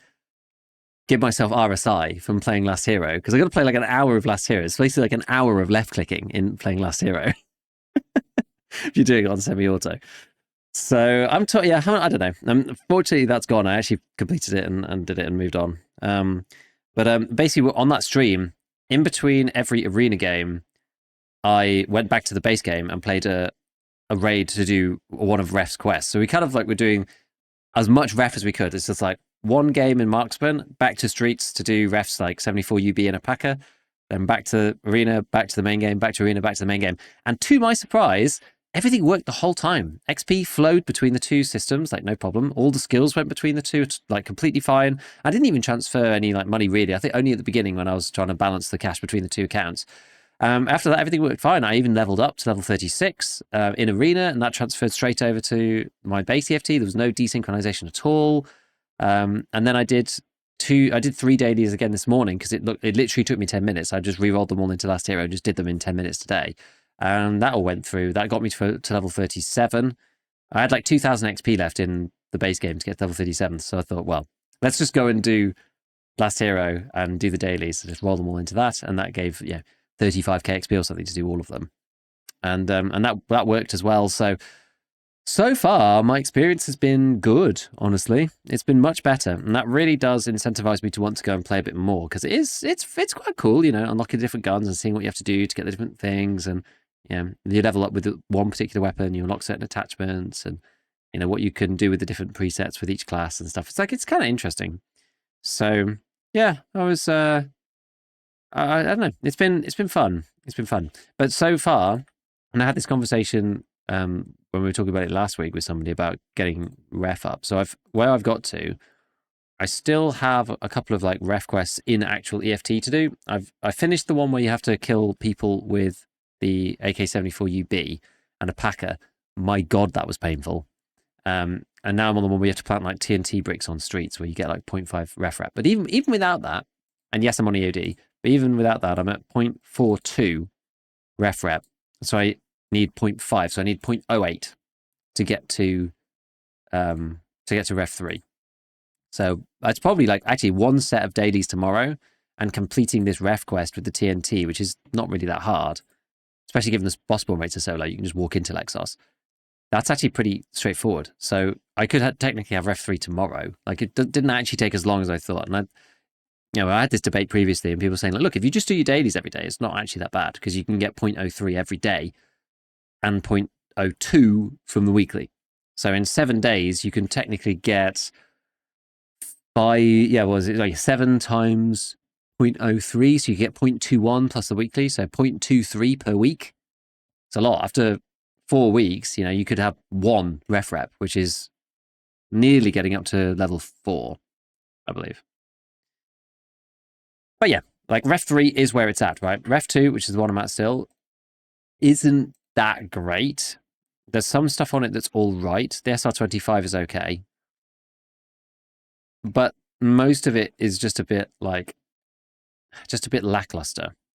give myself RSI from playing Last Hero, because I got to play like an hour of Last Hero. It's basically like an hour of left clicking in playing Last Hero if you're doing it on semi-auto. So I don't know. Fortunately, that's gone. I actually completed it and did it and moved on. But basically on that stream, in between every arena game, I went back to the base game and played a raid to do one of Ref's quests. So we kind of like were doing as much Ref as we could. It's just like one game in Marksman, back to Streets to do Ref's like 74 UB and a Packer, then back to arena, back to the main game, back to arena, back to the main game. And to my surprise, everything worked the whole time. XP flowed between the two systems, like no problem. All the skills went between the two, like completely fine. I didn't even transfer any like money really. I think only at the beginning when I was trying to balance the cash between the two accounts. After that, everything worked fine. I even leveled up to level 36 in arena, and that transferred straight over to my base EFT. There was no desynchronization at all. And then I did 3 dailies again this morning because it literally took me 10 minutes. I just re-rolled them all into Last Hero and just did them in 10 minutes today. And that all went through. That got me to level 37. I had like 2,000 XP left in the base game to get to level 37. So I thought, well, let's just go and do Last Hero and do the dailies. Just roll them all into that. And that gave 35k XP or something to do all of them. And that worked as well. So far, my experience has been good, honestly. It's been much better. And that really does incentivize me to want to go and play a bit more, because it's quite cool, unlocking different guns and seeing what you have to do to get the different things. And you level up with one particular weapon, you unlock certain attachments, and what you can do with the different presets with each class and stuff. It's kind of interesting. So yeah, I was I don't know. It's been fun. It's been fun. But so far, and I had this conversation when we were talking about it last week with somebody about getting ref up. So where I've got to, I still have a couple of like ref quests in actual EFT to do. I finished the one where you have to kill people with the AK-74 UB and a Packer. My God, that was painful. And now I'm on the one where you have to plant like TNT bricks on streets where you get like 0.5 ref rep. But even without that, and yes, I'm on EOD, but even without that, I'm at 0.42 ref rep. So I need 0.5. So I need 0.08 to get to ref 3. So it's probably like actually one set of dailies tomorrow and completing this ref quest with the TNT, which is not really that hard, especially given the boss spawn rates are so low. You can just walk into Lexos. That's actually pretty straightforward. So I could technically have ref 3 tomorrow. Like it didn't actually take as long as I thought. And I had this debate previously, and people were saying, like, look, if you just do your dailies every day, it's not actually that bad, because you can get 0.03 every day and 0.02 from the weekly. So in 7 days, you can technically get was it like 7 times 0.03? So you get 0.21 plus the weekly, so 0.23 per week. It's a lot. After 4 weeks, you could have 1 rep, which is nearly getting up to level 4, I believe. But yeah, like Ref 3 is where it's at, right? Ref 2, which is the one I'm at still, isn't that great. There's some stuff on it that's all right. The SR25 is okay. But most of it is just a bit lackluster.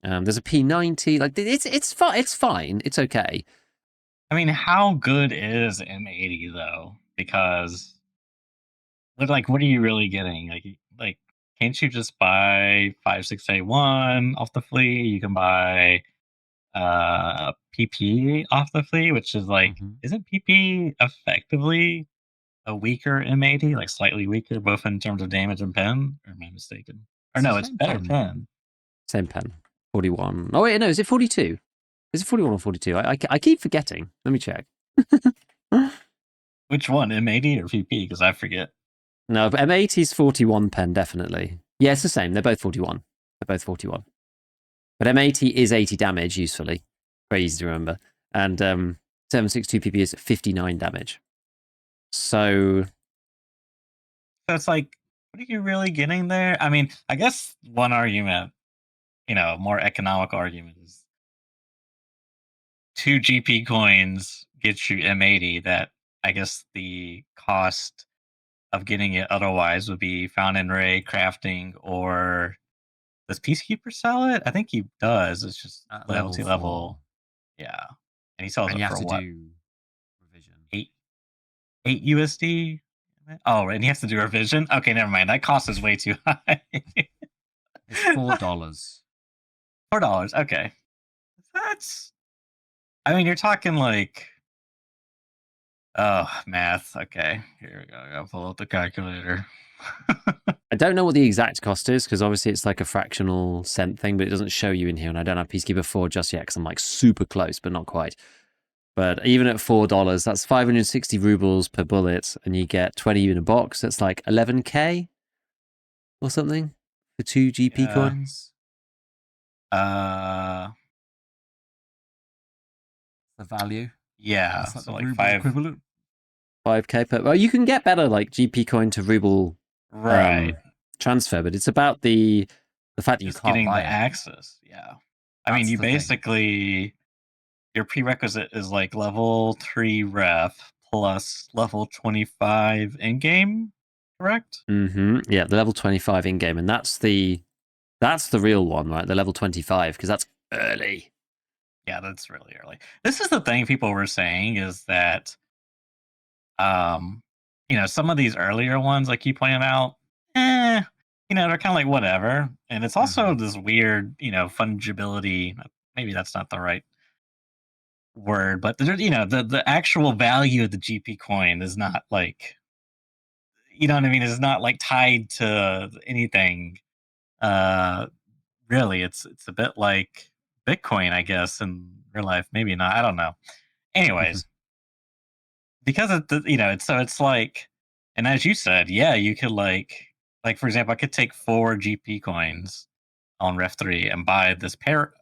There's a P90, like it's fine. It's okay. I mean, how good is M80 though? Because like, what are you really getting? Like, can't you just buy 5681 off the flea? You can buy PP off the flea, which is like, isn't PP effectively a weaker M80, like slightly weaker, both in terms of damage and pen? Or am I mistaken? Or no, it's better pen. Same pen. 41. Oh wait, no, is it 42? Is it 41 or 42? I keep forgetting. Let me check. Which one, M80 or PP? Because I forget. No, but M80's 41 pen, definitely. Yeah, it's the same. They're both 41. They're both 41. But M80 is 80 damage, usefully. Very easy to remember. And 762 PP is 59 damage. So it's like, what are you really getting there? I mean, I guess one argument, more economical argument is 2 GP coins get you M80 that I guess the cost of getting it otherwise would be found in Ray, crafting, or does Peacekeeper sell it? I think he does. It's just loyalty level. Yeah. And he sells it for what? Revision. 8 USD? Oh, and he has to do revision? Okay, never mind. That cost is way too high. It's $4. $4, okay. I mean, you're talking like, oh, math. Okay, here we go. I gotta pull out the calculator. I don't know what the exact cost is, because obviously it's like a fractional cent thing, but it doesn't show you in here, and I don't have Peacekeeper 4 just yet, because I'm like super close, but not quite. But even at $4, that's 560 rubles per bullet, and you get 20 in a box. That's like 11k or something for 2 GP coins. The value. Yeah, that's like so the like ruble 5 equivalent. 5k per. Well, you can get better like GP coin to ruble transfer, but it's about the fact that you just can't getting buy the it. access. Yeah, I mean, you basically your prerequisite is like level 3 ref plus level 25 in game, correct? Yeah, the level 25 in game, and that's the real one, right? The level 25, because that's early. Yeah, that's really early. This is the thing people were saying is that, some of these earlier ones, like you pointed out, they're kind of like whatever. And it's also this weird, fungibility. Maybe that's not the right word, but the actual value of the GP coin is not like, you know what I mean? It's not like tied to anything. Really, it's a bit like Bitcoin, I guess, in real life. Maybe not. I don't know. Anyways, because it's like, and as you said, yeah, you could like for example, I could take 4 GP coins on Ref 3 and buy this power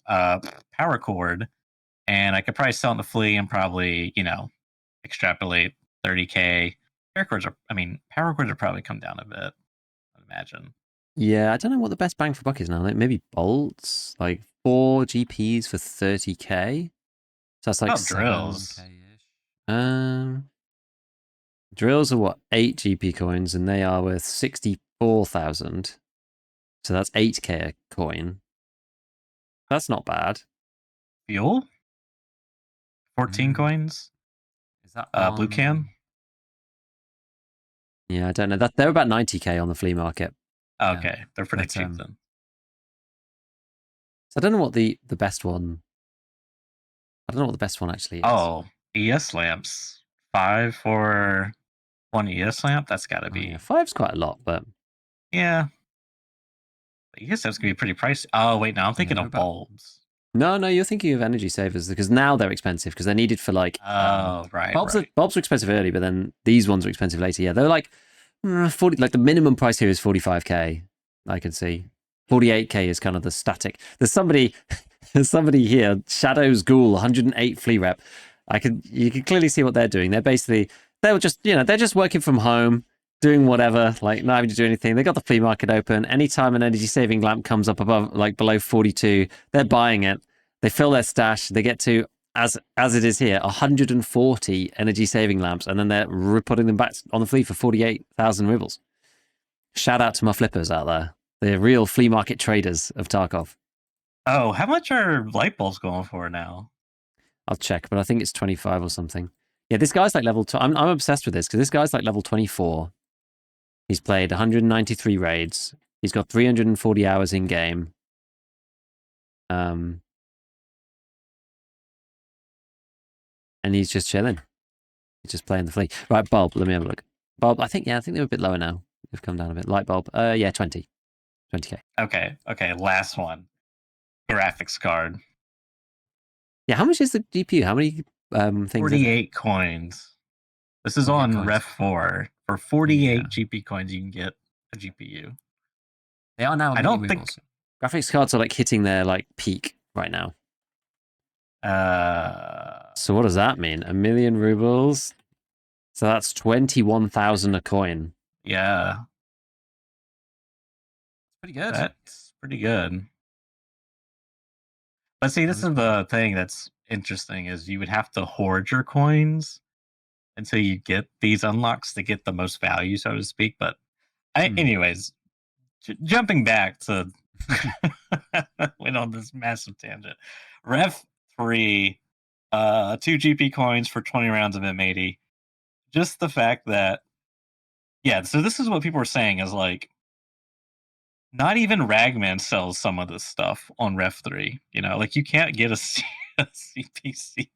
cord, and I could probably sell it in the flea and probably extrapolate 30k. Power cords are probably come down a bit, I'd imagine. Yeah, I don't know what the best bang for buck is now. Like maybe bolts, like 4 GPs for 30k. So that's like drills. Drills are what, 8 GP coins, and they are worth 64,000. So that's 8k a coin. That's not bad. Fuel? 14 coins? Is that blue can? Yeah, I don't know. They're about 90k on the flea market. Okay, yeah. They're pretty cheap then. So I don't know what the best one. I don't know what the best one actually is. Oh, ES lamps. 5 for 1 ES lamp? That's gotta be. Yeah, 5's quite a lot, but. Yeah. ES lamps can be pretty pricey. Oh, wait, now I'm thinking of bulbs. No, you're thinking of energy savers because now they're expensive because they're needed for like Oh, right, bulbs. right. Bulbs were expensive early, but then these ones are expensive later. Yeah, they're like 40. Like the minimum price here is 45k. I can see 48k is kind of the static. There's somebody, there's somebody here. Shadows Ghoul 108 flea rep. You can clearly see what they're doing. They're just they're just working from home, doing whatever, like not having to do anything. They got the flea market open. Anytime an energy saving lamp comes up above, like below 42, they're buying it. They fill their stash. They get to, as it is here, 140 energy saving lamps, and then they're putting them back on the flea for 48,000 rubles. Shout out to my flippers out there, the real flea market traders of Tarkov. Oh, how much are light bulbs going for now? I'll check, but I think it's 25 or something. Yeah, this guy's like level 2. I'm obsessed with this because this guy's like level 24. He's played 193 raids. He's got 340 hours in game. And he's just chilling. He's just playing the flea. Right, bulb. Let me have a look. Bulb. I think they're a bit lower now. They've come down a bit. Light bulb. 20. 20k. Okay. Last one. Graphics card. Yeah, how much is the GPU? How many things? 48 coins. This is on Ref 4. For 48 GP coins, you can get a GPU. They are now. I don't think graphics cards are like hitting their like peak right now. So what does that mean? 1 million rubles. So that's 21,000 a coin. Yeah. Pretty good. That's pretty good. But see, this is the thing that's interesting is you would have to hoard your coins until you get these unlocks to get the most value, so to speak. But anyways, jumping back to went on this massive tangent. Ref 3, 2 GP coins for 20 rounds of M80. Just the fact that, yeah, so this is what people are saying is like, not even Ragman sells some of this stuff on Ref 3. Like you can't get a CPC.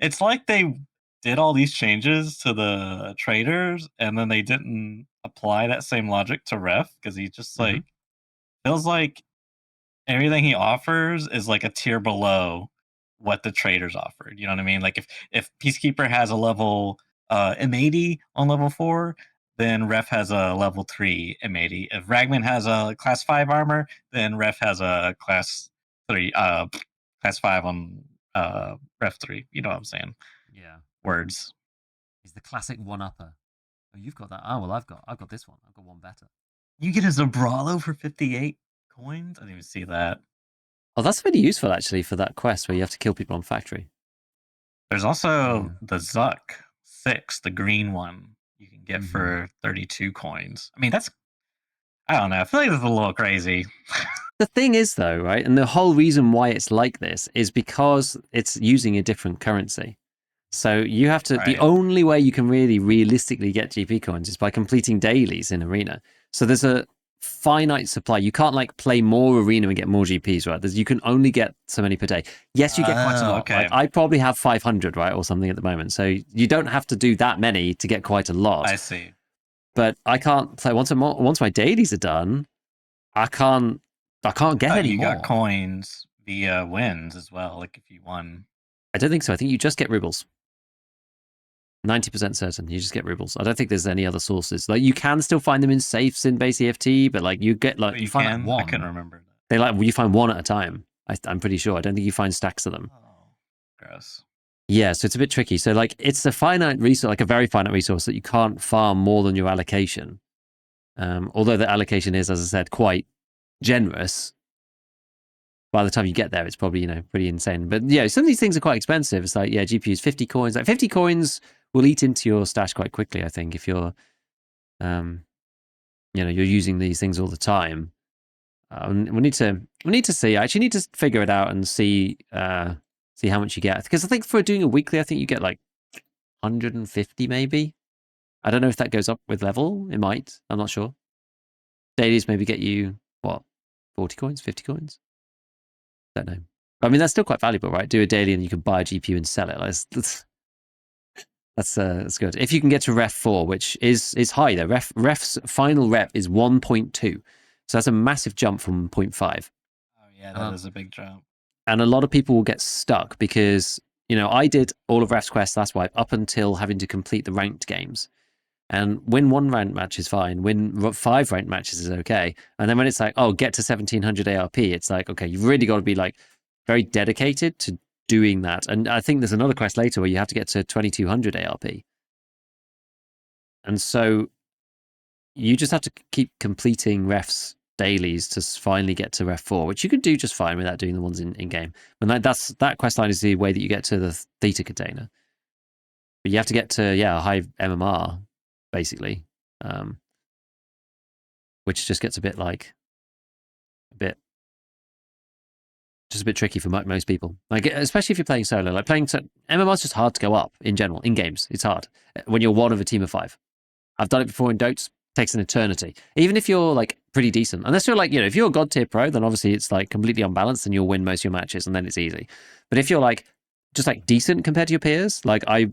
It's like they did all these changes to the traders and then they didn't apply that same logic to Ref because he just like feels like everything he offers is like a tier below what the traders offered. You know what I mean? Like if Peacekeeper has a level M80 on level 4, then Ref has a level 3 M80. If Ragman has a class 5 armor, then Ref has a class 5 on Ref 3. You know what I'm saying? Yeah. Words. He's the classic one-upper. Oh, you've got that. Oh, well, I've got this one. I've got one better. You get a Zabralo for 58 coins? I didn't even see that. Oh, that's really useful, actually, for that quest where you have to kill people on factory. There's also the Zuck 6, the green one, you can get for 32 coins. I mean, I don't know. I feel like that's a little crazy. The thing is, though, right, and the whole reason why it's like this is because it's using a different currency. So you have to, the only way you can really realistically get GP coins is by completing dailies in Arena. So there's a finite supply. You can't like play more Arena and get more GPs, right? You can only get so many per day. Yes, you get quite a lot. Okay. Like, I probably have 500, right, or something at the moment. So you don't have to do that many to get quite a lot. I see. But I can't play, once my dailies are done, I can't get any you more. You got coins via wins as well, like if you won. I don't think so. I think you just get rubles. 90% certain you just get rubles. I don't think there's any other sources. Like you can still find them in safes in base EFT, but like you get like you find like one. I couldn't remember that. They you find one at a time. I'm pretty sure. I don't think you find stacks of them. Oh, gross. Yeah, so it's a bit tricky. So like it's a finite resource, like a very finite resource that you can't farm more than your allocation. Although the allocation is, as I said, quite generous. By the time you get there, it's probably pretty insane. But yeah, some of these things are quite expensive. It's like GPUs 50 coins. Like 50 coins will eat into your stash quite quickly, I think, if you're you're using these things all the time. We need to see. I actually need to figure it out and see how much you get, because I think for doing a weekly, I think you get like 150 maybe. I don't know if that goes up with level. It might. I'm not sure. Dailies maybe get you what, 40 coins, 50 coins. Don't know. I mean, that's still quite valuable, right? Do a daily and you can buy a GPU and sell it. That's good. If you can get to Ref 4, which is high though. Ref's final rep is 1.2. So that's a massive jump from 0.5. Oh yeah, that is a big jump. And a lot of people will get stuck because, I did all of Ref's Quest last wipe up until having to complete the ranked games. And win 1 ranked match is fine. Win 5 ranked matches is okay. And then when it's like, oh, get to 1700 ARP, it's like, okay, you've really got to be like very dedicated to doing that. And I think there's another quest later where you have to get to 2200 ARP. And so you just have to keep completing refs dailies to finally get to ref 4, which you could do just fine without doing the ones in game. And that quest line is the way that you get to the theta container. But you have to get to a high MMR basically, which just gets a bit tricky for most people. Like, especially if you're playing solo. Like MMR is just hard to go up in general in games. It's hard when you're one of a team of 5. I've done it before in Dotes. Takes an eternity. Even if you're like pretty decent, unless you're like, if you're a god tier pro, then obviously it's like completely unbalanced and you'll win most of your matches and then it's easy. But if you're like just like decent compared to your peers, like I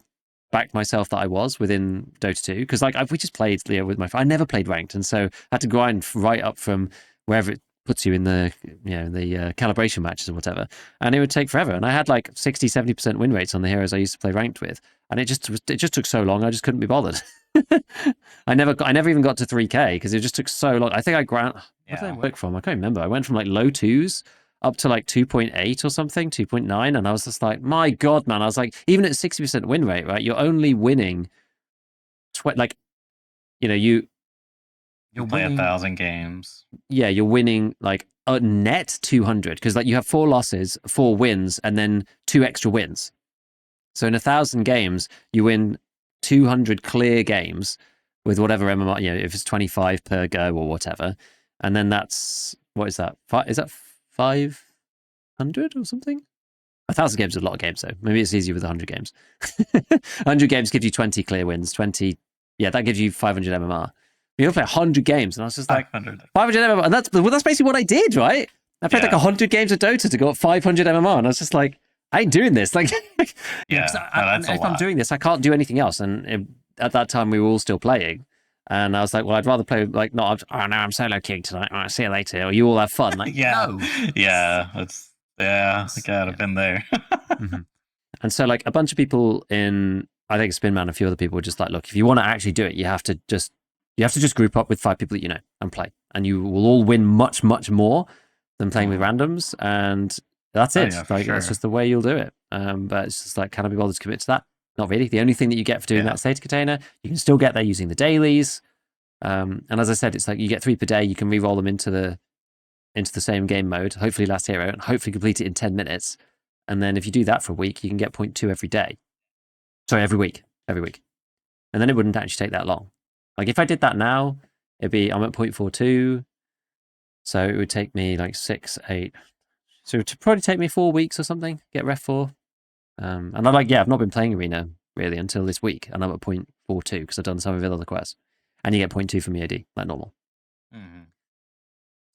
backed myself that I was within Dota 2 because like we just played with my friend. I never played ranked, and so I had to grind right up from wherever it puts you in the the calibration matches or whatever, and it would take forever. And I had like 60-70% win rates on the heroes I used to play ranked with, and it just took so long. I just couldn't be bothered. I never even got to 3K because it just took so long. I think what did I work from? I can't remember. I went from like low 2s up to like 2.8 or something, 2.9, and I was just like, my god, man! I was like, even at 60% win rate, right? You're only winning, you'll play 1,000 games. Yeah, you're winning like a net 200 because like you have 4 losses, 4 wins, and then 2 extra wins. So in 1,000 games, you win 200 clear games with whatever MMR, if it's 25 per go or whatever. And then that's, what is that? Is that 500 or something? 1,000 games is a lot of games, though. Maybe it's easier with 100 games. 100 games gives you 20 clear wins, 20, that gives you 500 MMR. You'll play 100 games, and I was just like, 500 MMR. And that's basically what I did, right? I played like 100 games of Dota to go up 500 MMR, and I was just like, I ain't doing this. Like, that's if I'm doing this, I can't do anything else. And at that time, we were all still playing. And I was like, well, I'd rather play like not. Oh no, I'm solo king tonight. All right, see you later. Or you all have fun. Like, no. I gotta been there. Mm-hmm. And so, like, a bunch of people I think Spinman, a few other people were just like, look, if you want to actually do it, you have to just group up with 5 people that you know and play, and you will all win much, much more than playing with randoms. And that's it. That's just the way you'll do it. But it's just like, can I be bothered to commit to that? Not really. The only thing that you get for doing that state container, you can still get there using the dailies. And as I said, it's like you get 3 per day. You can re-roll them into the same game mode, hopefully last hero, and hopefully complete it in 10 minutes. And then if you do that for a week, you can get 0.2 every day. Sorry, every week. And then it wouldn't actually take that long. Like if I did that now, I'm at 0.42. So it would take me like 6, 8. So it would probably take me 4 weeks or something, get ref 4. And I'm like, I've not been playing Arena really until this week. And I'm at 0.42 because I've done some of the other quests. And you get 0.2 from EAD, like normal. Mm-hmm.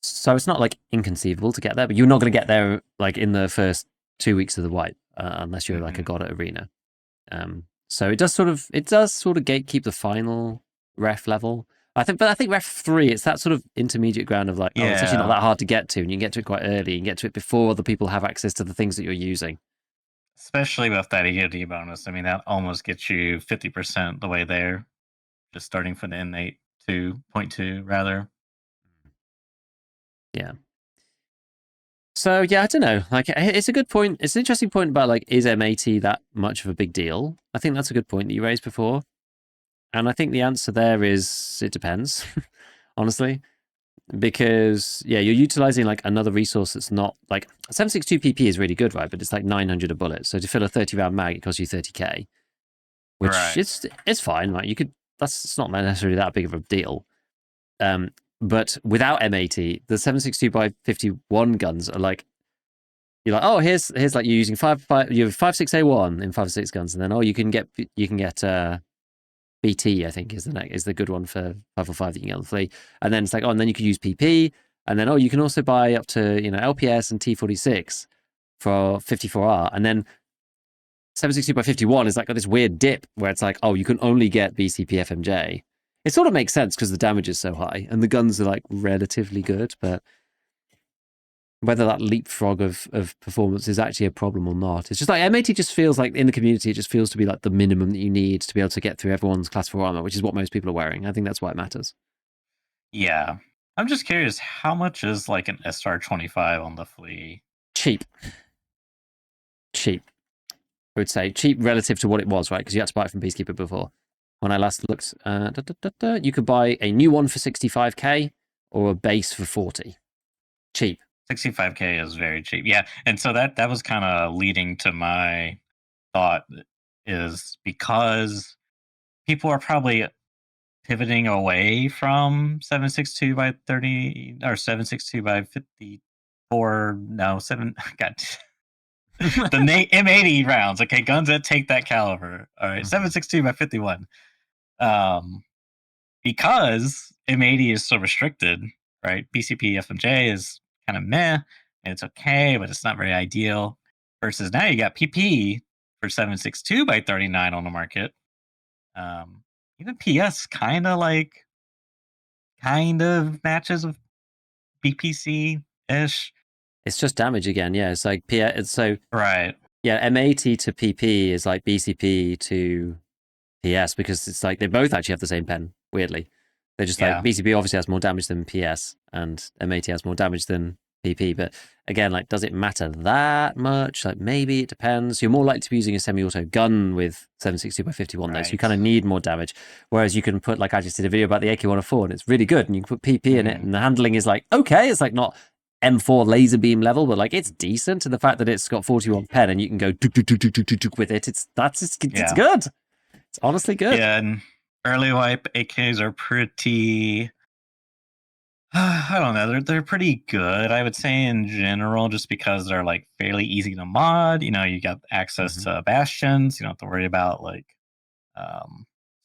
So it's not like inconceivable to get there, but you're not going to get there like in the first 2 weeks of the wipe unless you're like a god at Arena. So it does sort of gatekeep the final ref level. I think ref 3, it's that sort of intermediate ground of like, it's actually not that hard to get to, and you can get to it quite early. You can get to it before other people have access to the things that you're using. Especially with that EOD bonus. I mean, that almost gets you 50% the way there, just starting from the innate 2.2 rather. Yeah. So I don't know. Like, it's a good point. It's an interesting point about like, is M80 that much of a big deal? I think that's a good point that you raised before. And I think the answer there is it depends, honestly, because you're utilizing like another resource that's not like 762 PP is really good, right? But it's like 900 a bullet. So to fill a 30 round mag, it costs you 30k, which it's fine. Like it's not necessarily that big of a deal. But without M80, the 762 by 51 guns are like, you're like, oh, here's like you're using you have 5.6A1 in 5.6 guns, and then you can get BT, I think is the good one for 545 that you can get on the flea. And then it's like, and then you can use PP, and then you can also buy up to LPS and T46 for 54R, and then 760 by 51 is like got this weird dip where it's like, you can only get BCP FMJ. It sort of makes sense because the damage is so high and the guns are like relatively good, but whether that leapfrog of performance is actually a problem or not. It's just like M80 just feels like in the community, it just feels to be like the minimum that you need to be able to get through everyone's class 4 armor, which is what most people are wearing. I think that's why it matters. Yeah. I'm just curious, how much is like an SR25 on the flea? Cheap. I would say cheap relative to what it was, right? Because you had to buy it from Peacekeeper before. When I last looked, you could buy a new one for 65k or a base for 40. Cheap. 65k is very cheap. Yeah. And so that was kind of leading to my thought, is because people are probably pivoting away from 762 by 30 or 762 by 54. No, 7. God. The M80 rounds. Okay, guns that take that caliber. All right, 762 by 51. Um, because M80 is so restricted, right? BCP FMJ is kind of meh, and it's okay, but it's not very ideal. Versus now you got PP for 762 by 39 on the market. Even PS kind of matches with BPC ish. It's just damage again. Yeah, it's like it's so Right. yeah. M80 to PP is like BCP to PS because it's like they both actually have the same pen. Weirdly, they're just like Yeah. BCP obviously has more damage than PS, and M80 has more damage than PP. But again, like, does it matter that much? Like, maybe it depends. You're more likely to be using a semi-auto gun with 762 by 51 though, so you Right. kind of need more damage. Whereas you can put, like, I just did a video about the AK-104, and it's really good, and you can put PP in it, and the handling is like okay. It's like not M4 laser beam level, but like it's decent. And the fact that it's got 41 pen and you can go with it, it's Yeah. good. It's honestly good. Yeah, and early wipe AKs are pretty. I don't know. They're pretty good, I would say, in general, just because they're like fairly easy to mod. You know, you got access to bastions. You don't have to worry about like,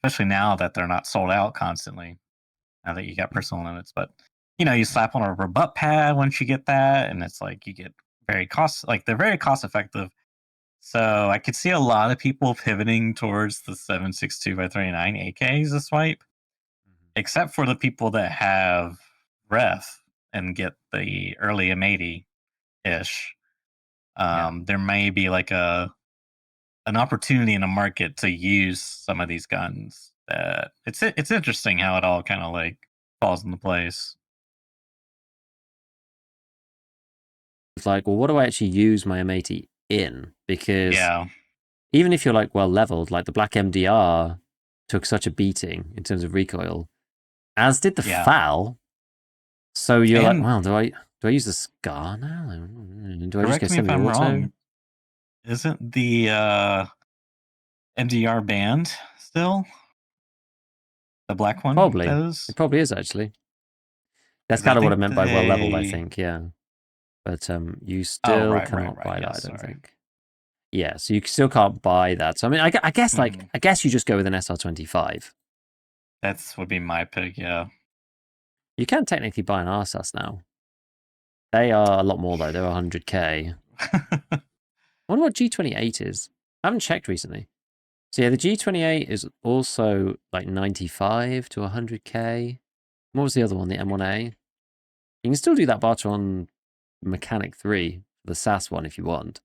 especially now that they're not sold out constantly. Now that you got personal limits, but you know, you slap on a rebut pad once you get that, and it's like you get they're very cost effective. So I could see a lot of people pivoting towards the 762 by 39 AKs this swipe, except for the people that have ref and get the early M80 ish. Yeah. There may be like an opportunity in the market to use some of these guns. That it's interesting how it all kind of like falls into place. It's like, well, what do I actually use my M80 in? Because Yeah, even if you're like well leveled, like the Black MDR took such a beating in terms of recoil, as did the yeah, FAL. So you're like, and well, do I use the Scar now? Do I just go correct me if I'm semi-auto? wrong. Isn't the MDR banned still? The black one, that Probably. is? It probably is actually. That's Because I kind of what I think meant by well leveled, I they. think, yeah. But you Oh, still right, right, cannot right. buy that, Yeah, I don't sorry. think. Yeah, so you still can't buy that. So I mean, I guess Hmm. I guess you just go with an SR25. That's would be my pick. Yeah. You can technically buy an RSAS now. They are a lot more though. They're 100k. I wonder what G28 is. I haven't checked recently. So yeah, the G28 is also like 95 to 100k. What was the other one? The M1A. You can still do that barter on Mechanic 3, the SAS one, if you want.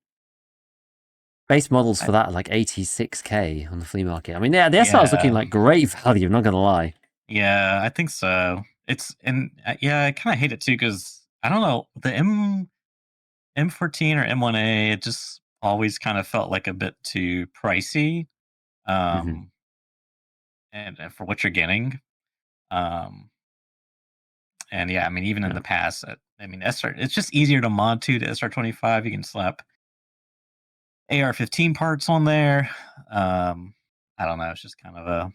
Base models for I, that are like 86k on the flea market. I mean, yeah, the SR is looking yeah, like great value. I'm not gonna lie. yeah. I think so. It's and yeah, I kind of hate it too because I don't know the M14 or M1A. It just always kind of felt like a bit too pricey. Mm-hmm. Um, and for what you're getting. Um, and yeah, I mean, even in Yeah. the past, I mean, SR, it's just easier to mod to SR25. You can slap AR-15 parts on there. I don't know. It's just kind of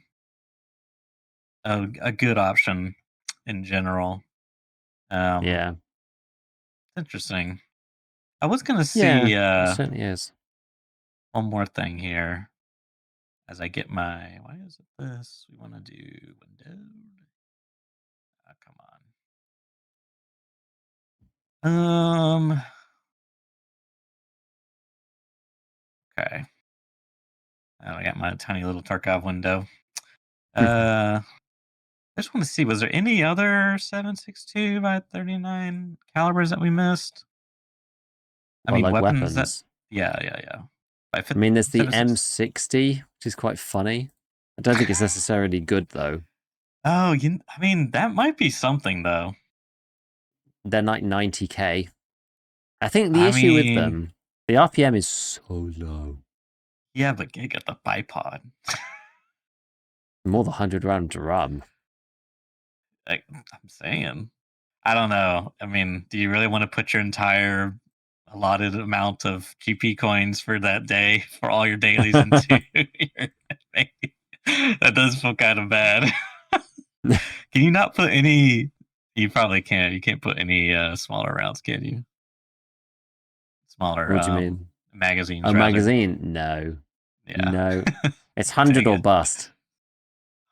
a good option in general. Yeah. Interesting. I was gonna Yeah. see It certainly is. one more thing here as I get my. Why is it this? We want to do window. Come on. Okay. I got my tiny little Tarkov window. I just want to see, was there any other 762 by 39 calibers that we missed? I Or mean, like weapons that. weapons. Yeah. I I mean, there's the 76. M60, which is quite funny. I don't think it's necessarily good though. Oh, I mean, that might be something though. They're like 90k. I think the I issue with mean, them, the RPM is so low. yeah, but you got the bipod. More than 100 round drum. Like, I'm saying. I don't know. I mean, do you really want to put your entire allotted amount of GP coins for that day for all your dailies into your that does feel kind of bad. Can you not put any? You probably can't. You can't put any smaller rounds, can you? Smaller What do you mean? magazines, A rather. magazine? No. Yeah. No. It's Dang 100 or it. bust.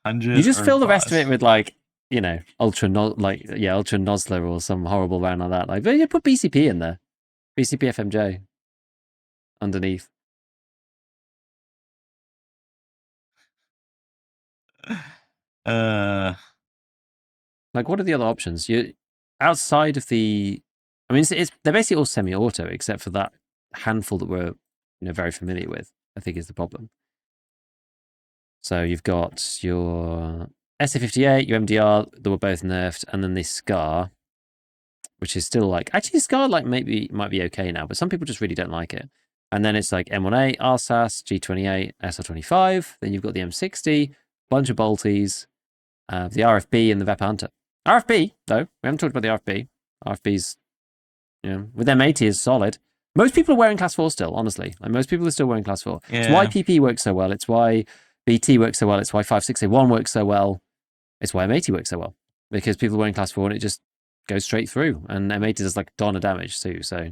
You 100 just or fill the rest of it bust. with like, ultra ultra Nosler or some horrible round like that. Like, but you put BCP in there. BCP FMJ underneath. uh, Like, what are the other options? You outside of the, I mean, they're basically all semi-auto except for that handful that we're very familiar with. I think is the problem. So you've got your SA58, your MDR that were both nerfed, and then this Scar, which is still like actually Scar like maybe might be okay now, but some people just really don't like it. And then it's like M18, RSAS, G28, SR25. Then you've got the M60, bunch of bolties, the RFB, and the Vep Hunter. RFB though, we haven't talked about the RFB. RFB's with M80 is solid. Most people are wearing class 4 still, honestly. Like most people are still wearing class 4. It's why yeah. PP works so well. It's why BT works so well. It's why 56A1 works so well. It's why M80 works so well. Because people are wearing class 4 and it just goes straight through. And M80 does like a ton of damage too. So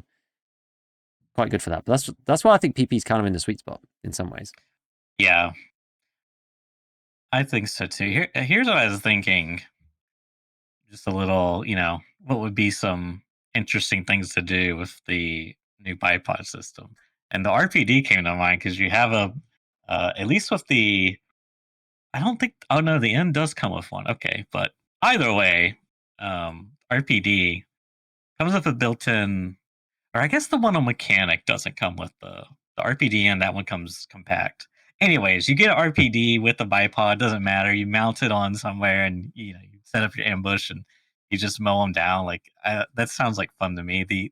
quite good for that. But that's why I think PP is kind of in the sweet spot in some ways. Yeah. I think so too. Here's what I was thinking. Just a little, what would be some interesting things to do with the new bipod system? And the RPD came to mind because you have at least with the, I don't think, oh no, the N does come with one. Okay. But either way, RPD comes with a built in, or I guess the one on mechanic doesn't come with the RPD, and that one comes compact. Anyways, you get an RPD with the bipod, doesn't matter. You mount it on somewhere, and you set up your ambush, and you just mow them down. Like that sounds like fun to me.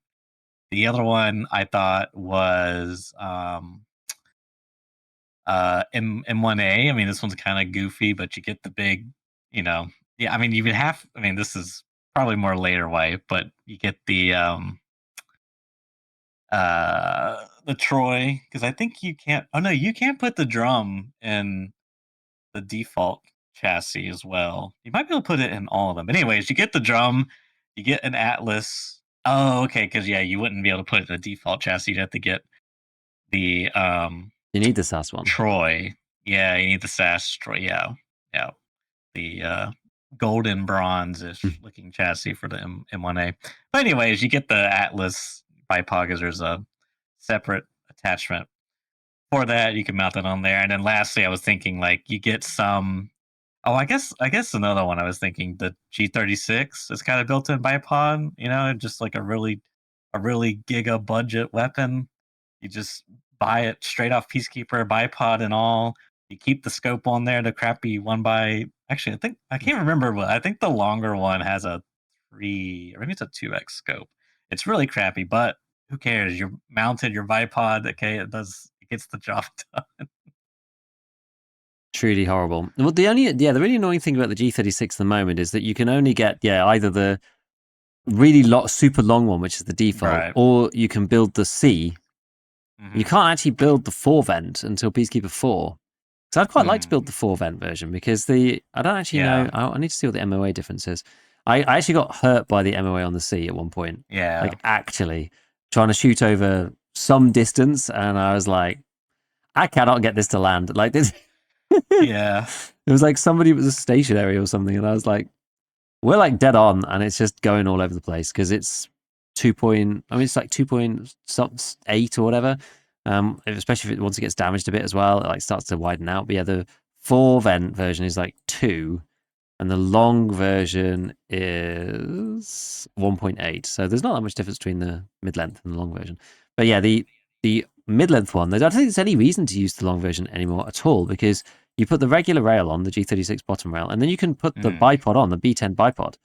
The other one I thought was M1A. I mean, this one's kind of goofy, but you get the big, yeah. I mean, you would have. I mean, this is probably more later wipe, but you get the Troy, because I think you can't. Oh no, you can't put the drum in the default chassis as well. You might be able to put it in all of them. But anyways, you get the drum, you get an Atlas. Oh, okay, because yeah, you wouldn't be able to put it in the default chassis. You'd have to get the You need the SAS one. Troy. Yeah, you need the SAS Troy. Yeah, the golden bronze-ish looking chassis for the M1A. But anyways, you get the Atlas bipod because there's a separate attachment for that. You can mount it on there. And then lastly, I was thinking like you get some. Oh, I guess another one I was thinking the G36 is kind of built in bipod. Just like a really giga budget weapon. You just buy it straight off Peacekeeper, bipod and all. You keep the scope on there, the crappy one by. Actually, I can't remember, but I think the longer one has a 3, or maybe it's a 2x scope. It's really crappy, but who cares? You're mounted your bipod. Okay, it gets the job done. Truly horrible. Well, the really annoying thing about the G36 at the moment is that you can only get either the really super long one, which is the default, Right. or you can build the C. Mm-hmm. You can't actually build the 4 vent until Peacekeeper 4. So I'd quite like to Mm. build the 4 vent version because I don't actually know. Yeah. I need to see what the MOA difference is. I actually got hurt by the MOA on the C at one point. Yeah. Like actually trying to shoot over some distance, and I was like, I cannot get this to land. Like this. Yeah. It was like somebody was stationary or something, and I was like, we're like dead on, and it's just going all over the place because it's 2. I mean, it's like 2.8 or whatever. Especially if once it gets damaged a bit as well, it like starts to widen out. But yeah, the 4 vent version is like 2, and the long version is 1.8. So there's not that much difference between the mid length and the long version. But yeah, the mid-length one, I don't think there's any reason to use the long version anymore at all, because you put the regular rail on, the G36 bottom rail, and then you can put the bipod on, the B10 bipod,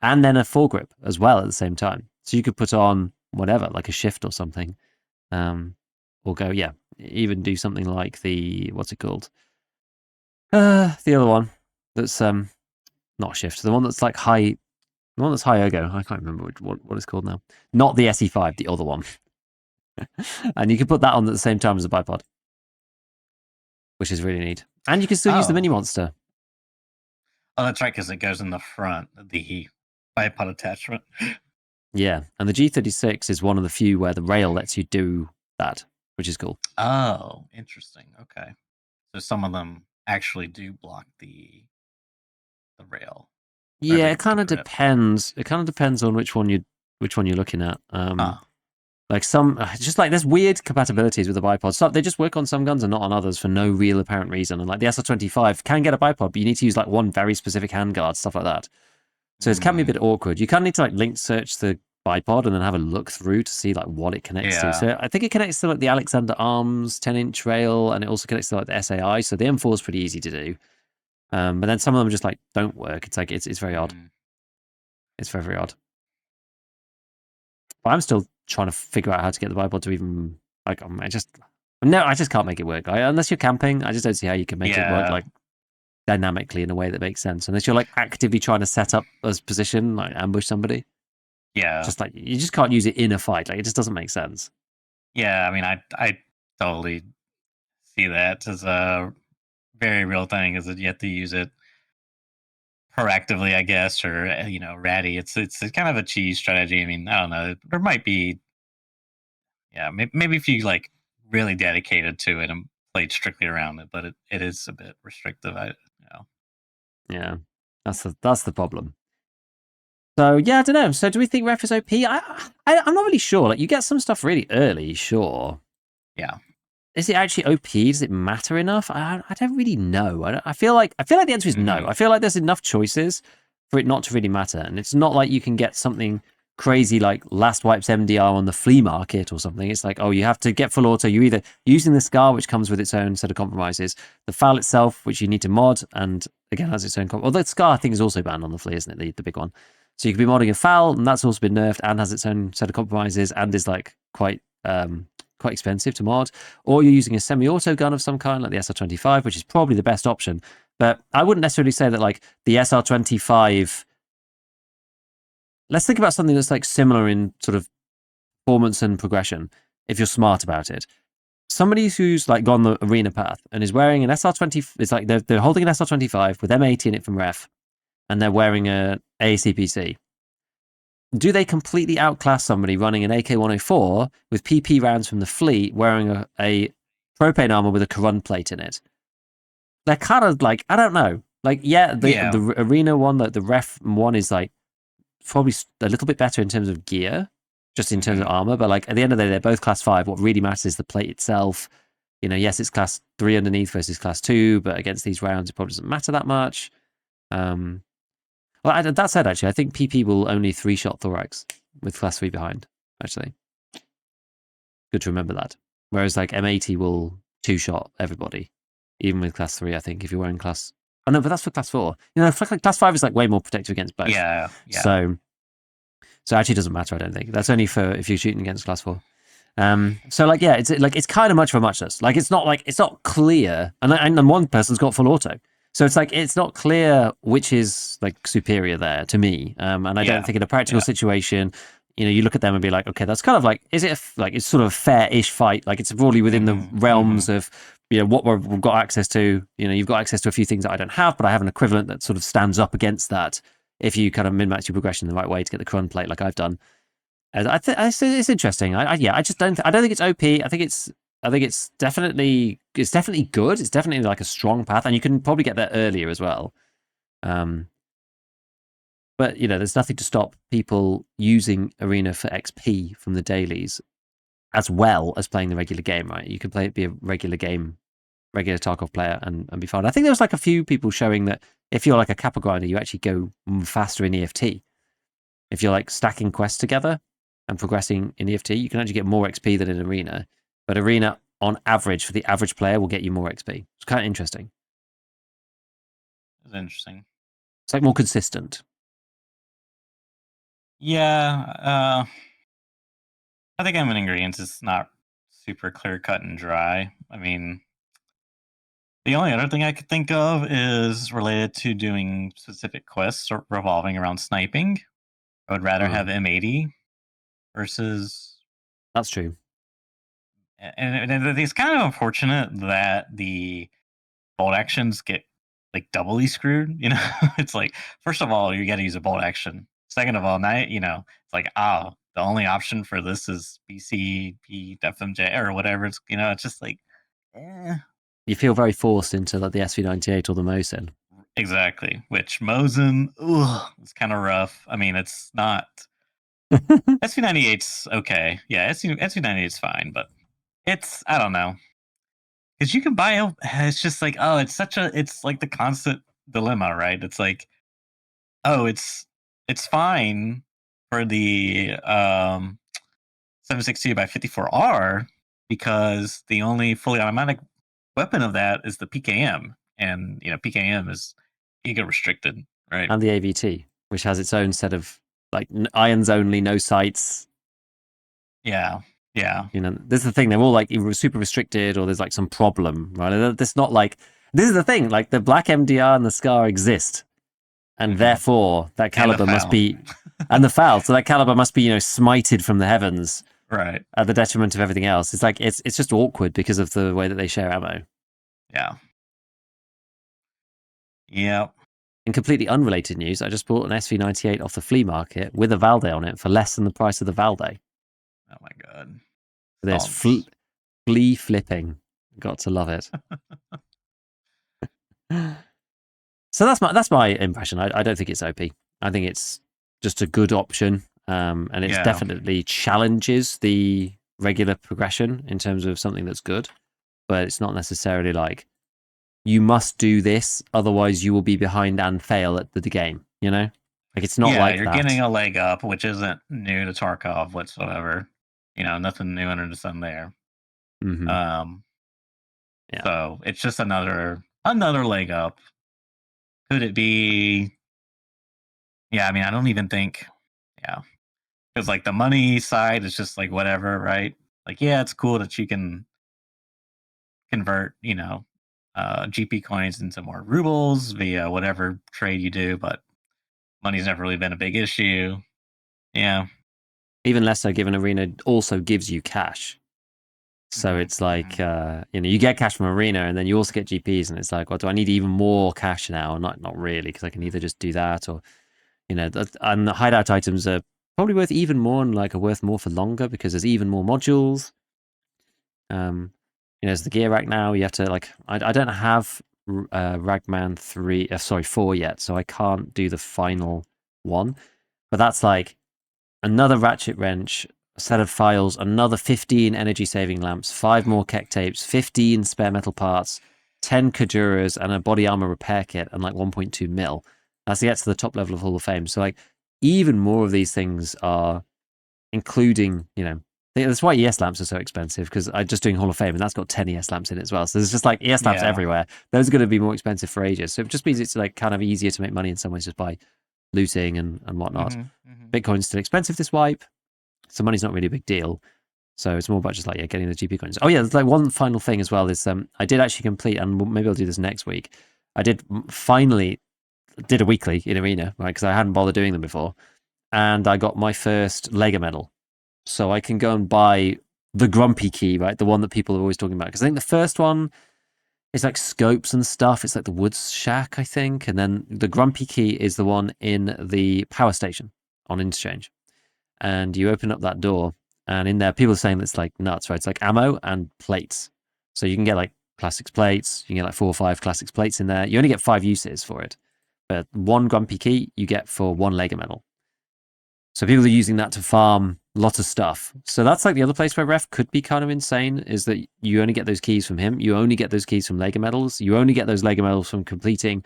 and then a foregrip as well at the same time. So you could put on whatever, like a shift or something, or go, yeah, even do something like the, what's it called? The other one that's not shift, the one that's like high, the one that's high ergo. I can't remember what it's called now. Not the SE5, the other one. And you can put that on at the same time as the bipod, which is really neat. And you can still use the mini monster. Oh, that's right, because it goes in the front, the bipod attachment. Yeah, and the G36 is one of the few where the rail lets you do that, which is cool. Oh, interesting. Okay. So some of them actually do block the rail. Yeah, it kind of depends. It kind of depends on which one you're looking at. Like some, just like there's weird compatibilities with the bipods. So they just work on some guns and not on others for no real apparent reason. And like the SR25 can get a bipod, but you need to use like one very specific handguard, stuff like that. So it can be a bit awkward. You kind of need to like link search the bipod and then have a look through to see like what it connects to. So I think it connects to like the Alexander Arms 10-inch rail, and it also connects to like the SAI. So the M4 is pretty easy to do. But then some of them just like don't work. It's like it's very odd. It's very, very odd. But I'm still trying to figure out how to get the bipod to even like I just can't make it work. Unless you're camping, I just don't see how you can make it work like dynamically in a way that makes sense. Unless you're like actively trying to set up a position, like ambush somebody. Yeah. Just like you just can't use it in a fight. Like it just doesn't make sense. Yeah, I mean, I totally see that as a very real thing. Is that you have to use it proactively, I guess, or ratty. It's kind of a cheese strategy. I mean, I don't know. There might be, maybe if you like really dedicated to it and played strictly around it, but it is a bit restrictive. Yeah, that's the problem. So yeah, I don't know. So do we think ref is OP? I'm not really sure. Like you get some stuff really early, sure. Yeah. Is it actually OP? Does it matter enough? I don't really know. I feel like the answer is no. I feel like there's enough choices for it not to really matter, and it's not like you can get something crazy like Last Wipes MDR on the flea market or something. It's like, oh, you have to get full auto. You're either using the SCAR, which comes with its own set of compromises, the FAL itself, which you need to mod, and again has its own. Although the SCAR I think is also banned on the flea, isn't it? The big one. So you could be modding a FAL, and that's also been nerfed and has its own set of compromises and is like quite expensive to mod, or you're using a semi-auto gun of some kind like the SR25, which is probably the best option. But I wouldn't necessarily say that like the SR25. Let's think about something that's like similar in sort of performance and progression, if you're smart about it. Somebody who's like gone the arena path and is wearing an SR20, it's like they're holding an SR25 with M80 in it from ref, and they're wearing a ACPC. Do they completely outclass somebody running an AK-104 with PP rounds from the fleet wearing a propane armor with a Corund plate in it? They're kind of like, I don't know. Like, the arena one, the ref one is like probably a little bit better in terms of gear, just in terms of armor. But like at the end of the day, they're both class 5. What really matters is the plate itself. Yes, it's class 3 underneath versus class 2, but against these rounds, it probably doesn't matter that much. Well, that said, actually, I think PP will only 3-shot thorax with class 3 behind, actually. Good to remember that. Whereas like M80 will 2-shot everybody, even with class 3, I think, if you're wearing class... Oh, no, but that's for class 4. Class 5 is like way more protective against both. Yeah. So it actually doesn't matter, I don't think. That's only for if you're shooting against class 4. So like, yeah, it's kind of much for muchness. Like, it's not clear. And one person's got full auto. So it's like, it's not clear which is like superior there to me. And I don't think in a practical situation, you look at them and be like, okay, that's kind of like, it's sort of a fair-ish fight. Like it's broadly within the realms of, what we've got access to. You've got access to a few things that I don't have, but I have an equivalent that sort of stands up against that if you kind of min-max your progression in the right way to get the Corund plate like I've done. It's interesting. I just don't think it's OP. I think it's definitely good. It's definitely like a strong path, and you can probably get there earlier as well. But there's nothing to stop people using Arena for XP from the dailies, as well as playing the regular game. Right? You can be a regular Tarkov player and be fine. I think there was like a few people showing that if you're like a Kappa grinder, you actually go faster in EFT. If you're like stacking quests together, and progressing in EFT, you can actually get more XP than in Arena. But Arena, on average, for the average player, will get you more XP. It's kind of interesting. It's interesting. It's like more consistent. Yeah, I think I'm in agreement. It's not super clear cut and dry. I mean, the only other thing I could think of is related to doing specific quests revolving around sniping. I would rather have M80 versus. That's true. And it's kind of unfortunate that the bolt actions get like doubly screwed. You know, it's like, first of all, you got to use a bolt action. Second of all, it's like, the only option for this is BCP, FMJ, or whatever. It's, it's just like, You feel very forced into like the SV98 or the Mosin. Exactly. Which Mosin, it's kind of rough. I mean, it's not. SV98's okay. Yeah, SV98's fine, but I don't know. Because you can buy, it's just like, it's like the constant dilemma, right? It's like, it's fine for the 762 by 54R because the only fully automatic weapon of that is the PKM, and PKM is giga restricted, right? And the AVT, which has its own set of like irons only, no sights. Yeah. This is the thing. They're all like either super restricted or there's like some problem, right? It's not like this is the thing. Like the black MDR and the SCAR exist, and therefore that caliber must be, and the foul. So that caliber must be smited from the heavens, right? At the detriment of everything else. It's like it's just awkward because of the way that they share ammo. Yeah. Yep. In completely unrelated news, I just bought an SV98 off the flea market with a Valde on it for less than the price of the Valde. Oh my god! There's flea flipping. Got to love it. So that's my impression. I don't think it's OP. I think it's just a good option, and it definitely challenges the regular progression in terms of something that's good. But it's not necessarily like you must do this, otherwise you will be behind and fail at the game. Like it's not like you're getting a leg up, which isn't new to Tarkov whatsoever. Nothing new under the sun there. Mm-hmm. So it's just another leg up. Could it be? Yeah, I mean, I don't even think. Yeah, because like the money side is just like whatever, right? Like, yeah, it's cool that you can convert, GP coins into more rubles via whatever trade you do, but money's never really been a big issue. Yeah. Even less so given Arena also gives you cash. So it's like, you get cash from Arena and then you also get GPs, and it's like, well, do I need even more cash now? Not really, because I can either just do that or, and the hideout items are probably worth even more and like are worth more for longer because there's even more modules. There's the gear rack now. You have to like, I don't have Ragman 4 yet, so I can't do the final one. But that's like another ratchet wrench, a set of files, another 15 energy saving lamps, 5 more Keck tapes, 15 spare metal parts, 10 Kajuras, and a body armor repair kit, and like 1.2 mil. That's to get to the top level of Hall of Fame. So like even more of these things are including, that's why ES lamps are so expensive, because I'm just doing Hall of Fame and that's got 10 ES lamps in it as well. So there's just like ES lamps everywhere. Those are going to be more expensive for ages. So it just means it's like kind of easier to make money in some ways just by looting and whatnot. Bitcoin's still expensive this wipe, so money's not really a big deal. So it's more about just like getting the GP coins. Oh yeah, there's like one final thing as well is I did actually complete, and maybe I'll do this next week. I finally did a weekly in Arena, right? Because I hadn't bothered doing them before, and I got my first Lega medal. So I can go and buy the Grumpy key, right? The one that people are always talking about. Because I think the first one is like scopes and stuff. It's like the Woods Shack, I think. And then the Grumpy key is the one in the power station on Interchange. And you open up that door, and in there, people are saying it's like nuts, right? It's like ammo and plates. So you can get like classics plates. You can get like 4 or 5 classics plates in there. You only get 5 uses for it. But 1 Grumpy key you get for 1 Lega medal. So people are using that to farm a lot of stuff. So that's like the other place where Ref could be kind of insane, is that you only get those keys from him. You only get those keys from Lega medals. You only get those Lega medals from completing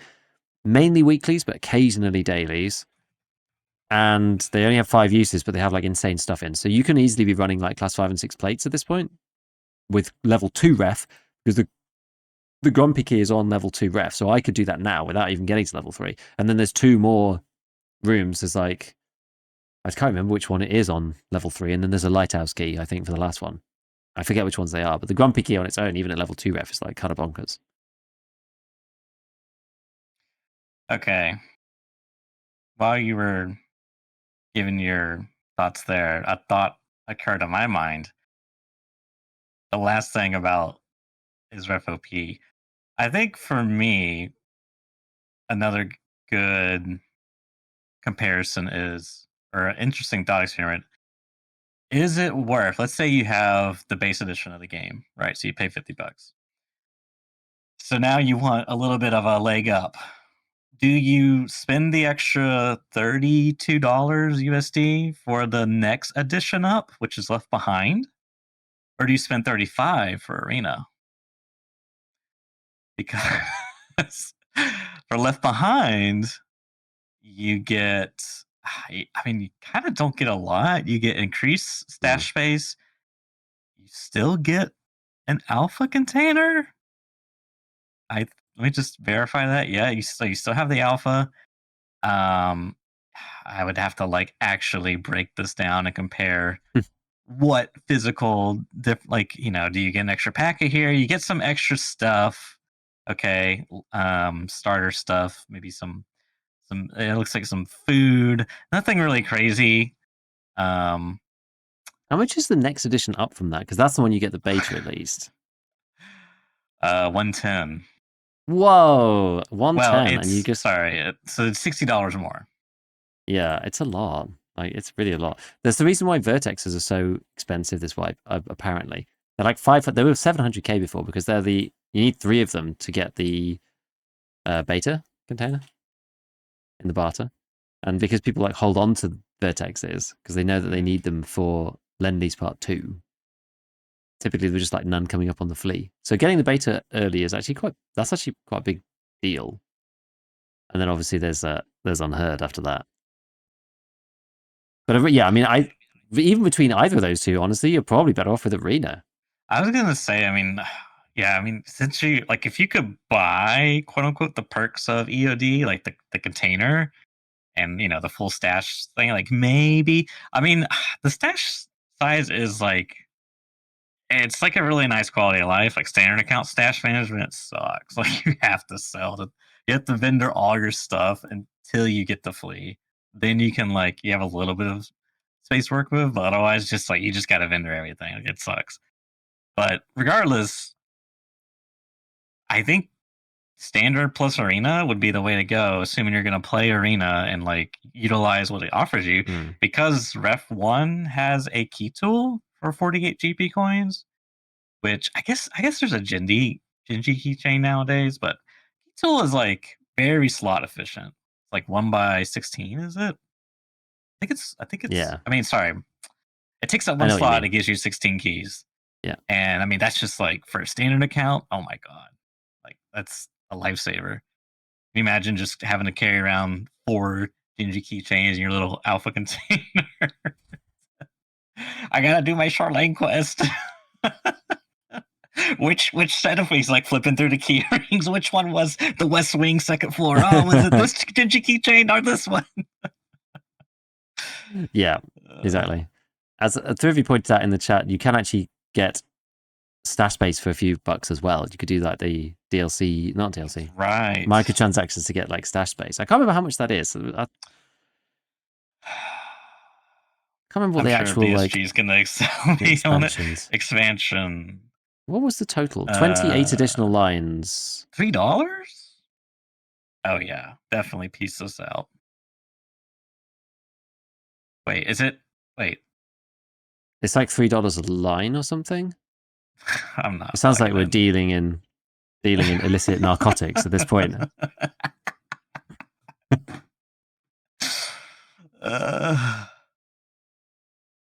mainly weeklies, but occasionally dailies. and they only have 5 uses, but they have like insane stuff in. So you can easily be running like class 5 and 6 plates at this point with level 2 ref, because the Grumpy key is on level 2 ref. So I could do that now without even getting to level 3. And then there's 2 more rooms. There's like, I can't remember which one it is on level 3. And then there's a Lighthouse key, I think, for the last one. I forget which ones they are, but the Grumpy key on its own, even at level 2 ref, is like kind of bonkers. Okay. While you were giving your thoughts there, a thought occurred in my mind. The last thing about is Ref OP. I think for me, another good comparison is, or an interesting thought experiment, is it worth, let's say you have the base edition of the game, right? So you pay $50. So now you want a little bit of a leg up. Do you spend the extra $32 USD for the next edition up, which is Left Behind? Or do you spend 35 for Arena? Because for Left Behind, you get, I mean, you kind of don't get a lot. You get increased stash space. You still get an alpha container. Let me just verify that. Yeah, you still have the alpha. I would have to like actually break this down and compare what physical like, you know, do you get an extra packet here? You get some extra stuff. Okay. Starter stuff, maybe some it looks like some food. Nothing really crazy. How much is the next edition up from that? Because that's the one you get the beta at least. 110. Whoa, Well, 110, it's and you just sorry, so it's $60 more. Yeah, it's a lot. Like it's really a lot. There's the reason why vertexes are so expensive this wipe. Apparently, they're like they were 700k before because they're you need 3 of them to get the beta container in the barter, and because people like hold on to vertexes because they know that they need them for Lend-Lease Part 2. Typically, they're just like none coming up on the flea. So getting the beta early is actually quite a big deal. And then obviously there's Unheard after that. But yeah, I mean, even between either of those two, honestly, you're probably better off with Arena. I was gonna say, I mean, yeah, I mean, since you like, if you could buy quote unquote the perks of EOD, like the container and, you know, the full stash thing, like maybe, I mean, the stash size is like, it's like a really nice quality of life. Like standard account stash management sucks. Like you have to you have to vendor all your stuff until you get the flea. Then you can like, you have a little bit of space to work with, but otherwise just like, you just got to vendor everything. Like, it sucks. But regardless, I think standard plus arena would be the way to go, assuming you're going to play arena and like utilize what it offers you. Because Ref 1 has a key tool for 48 GP coins, which I guess there's a Genji keychain nowadays, but key tool is like very slot efficient. It's like 1/16, is it? I think it's Yeah. I mean, sorry. It takes up one slot, it gives you 16 keys. Yeah. And I mean, that's just like for a standard account. Oh my God. Like that's a lifesaver. Can you imagine just having to carry around 4 Genji keychains in your little alpha container? I gotta do my Charlene quest. Which set of wings, like flipping through the key rings? Which one was the West Wing second floor? Oh, was it this Genji keychain or this one? Yeah, exactly. As 3 of you pointed out in the chat, you can actually get stash space for a few bucks as well. You could do like the DLC, not DLC, right? Microtransactions to get like stash space. I can't remember how much that is. I can't remember what I'm the sure actual like BSG is gonna excel me on it. Expansion. What was the total? 28 additional lines. $3? Oh yeah, definitely piece this out. Wait, is it? Wait, it's like $3 a line or something. I'm not. It sounds like we're dealing in illicit narcotics at this point.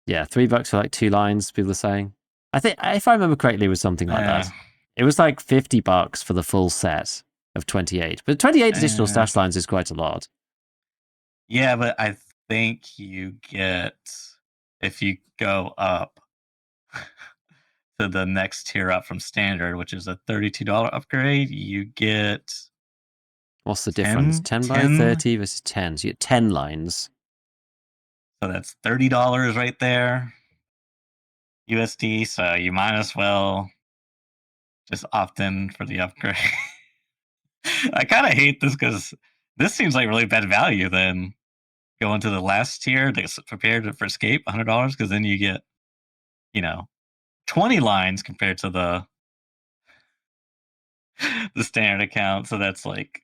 Yeah, $3 for like 2 lines. People are saying. I think if I remember correctly, it was something like that. It was like $50 for the full set of 28, but 28 additional stash lines is quite a lot. Yeah, but I think you get, if you go up to the next tier up from standard, which is a $32 upgrade, you get What's the difference? 10, 10 by 10. 30 versus 10. So you get 10 lines. So that's $30 right there, USD. So you might as well just opt in for the upgrade. I kind of hate this because this seems like really bad value. Then going to the last tier to prepare for escape, $100, because then you get, 20 lines compared to the standard account. So that's like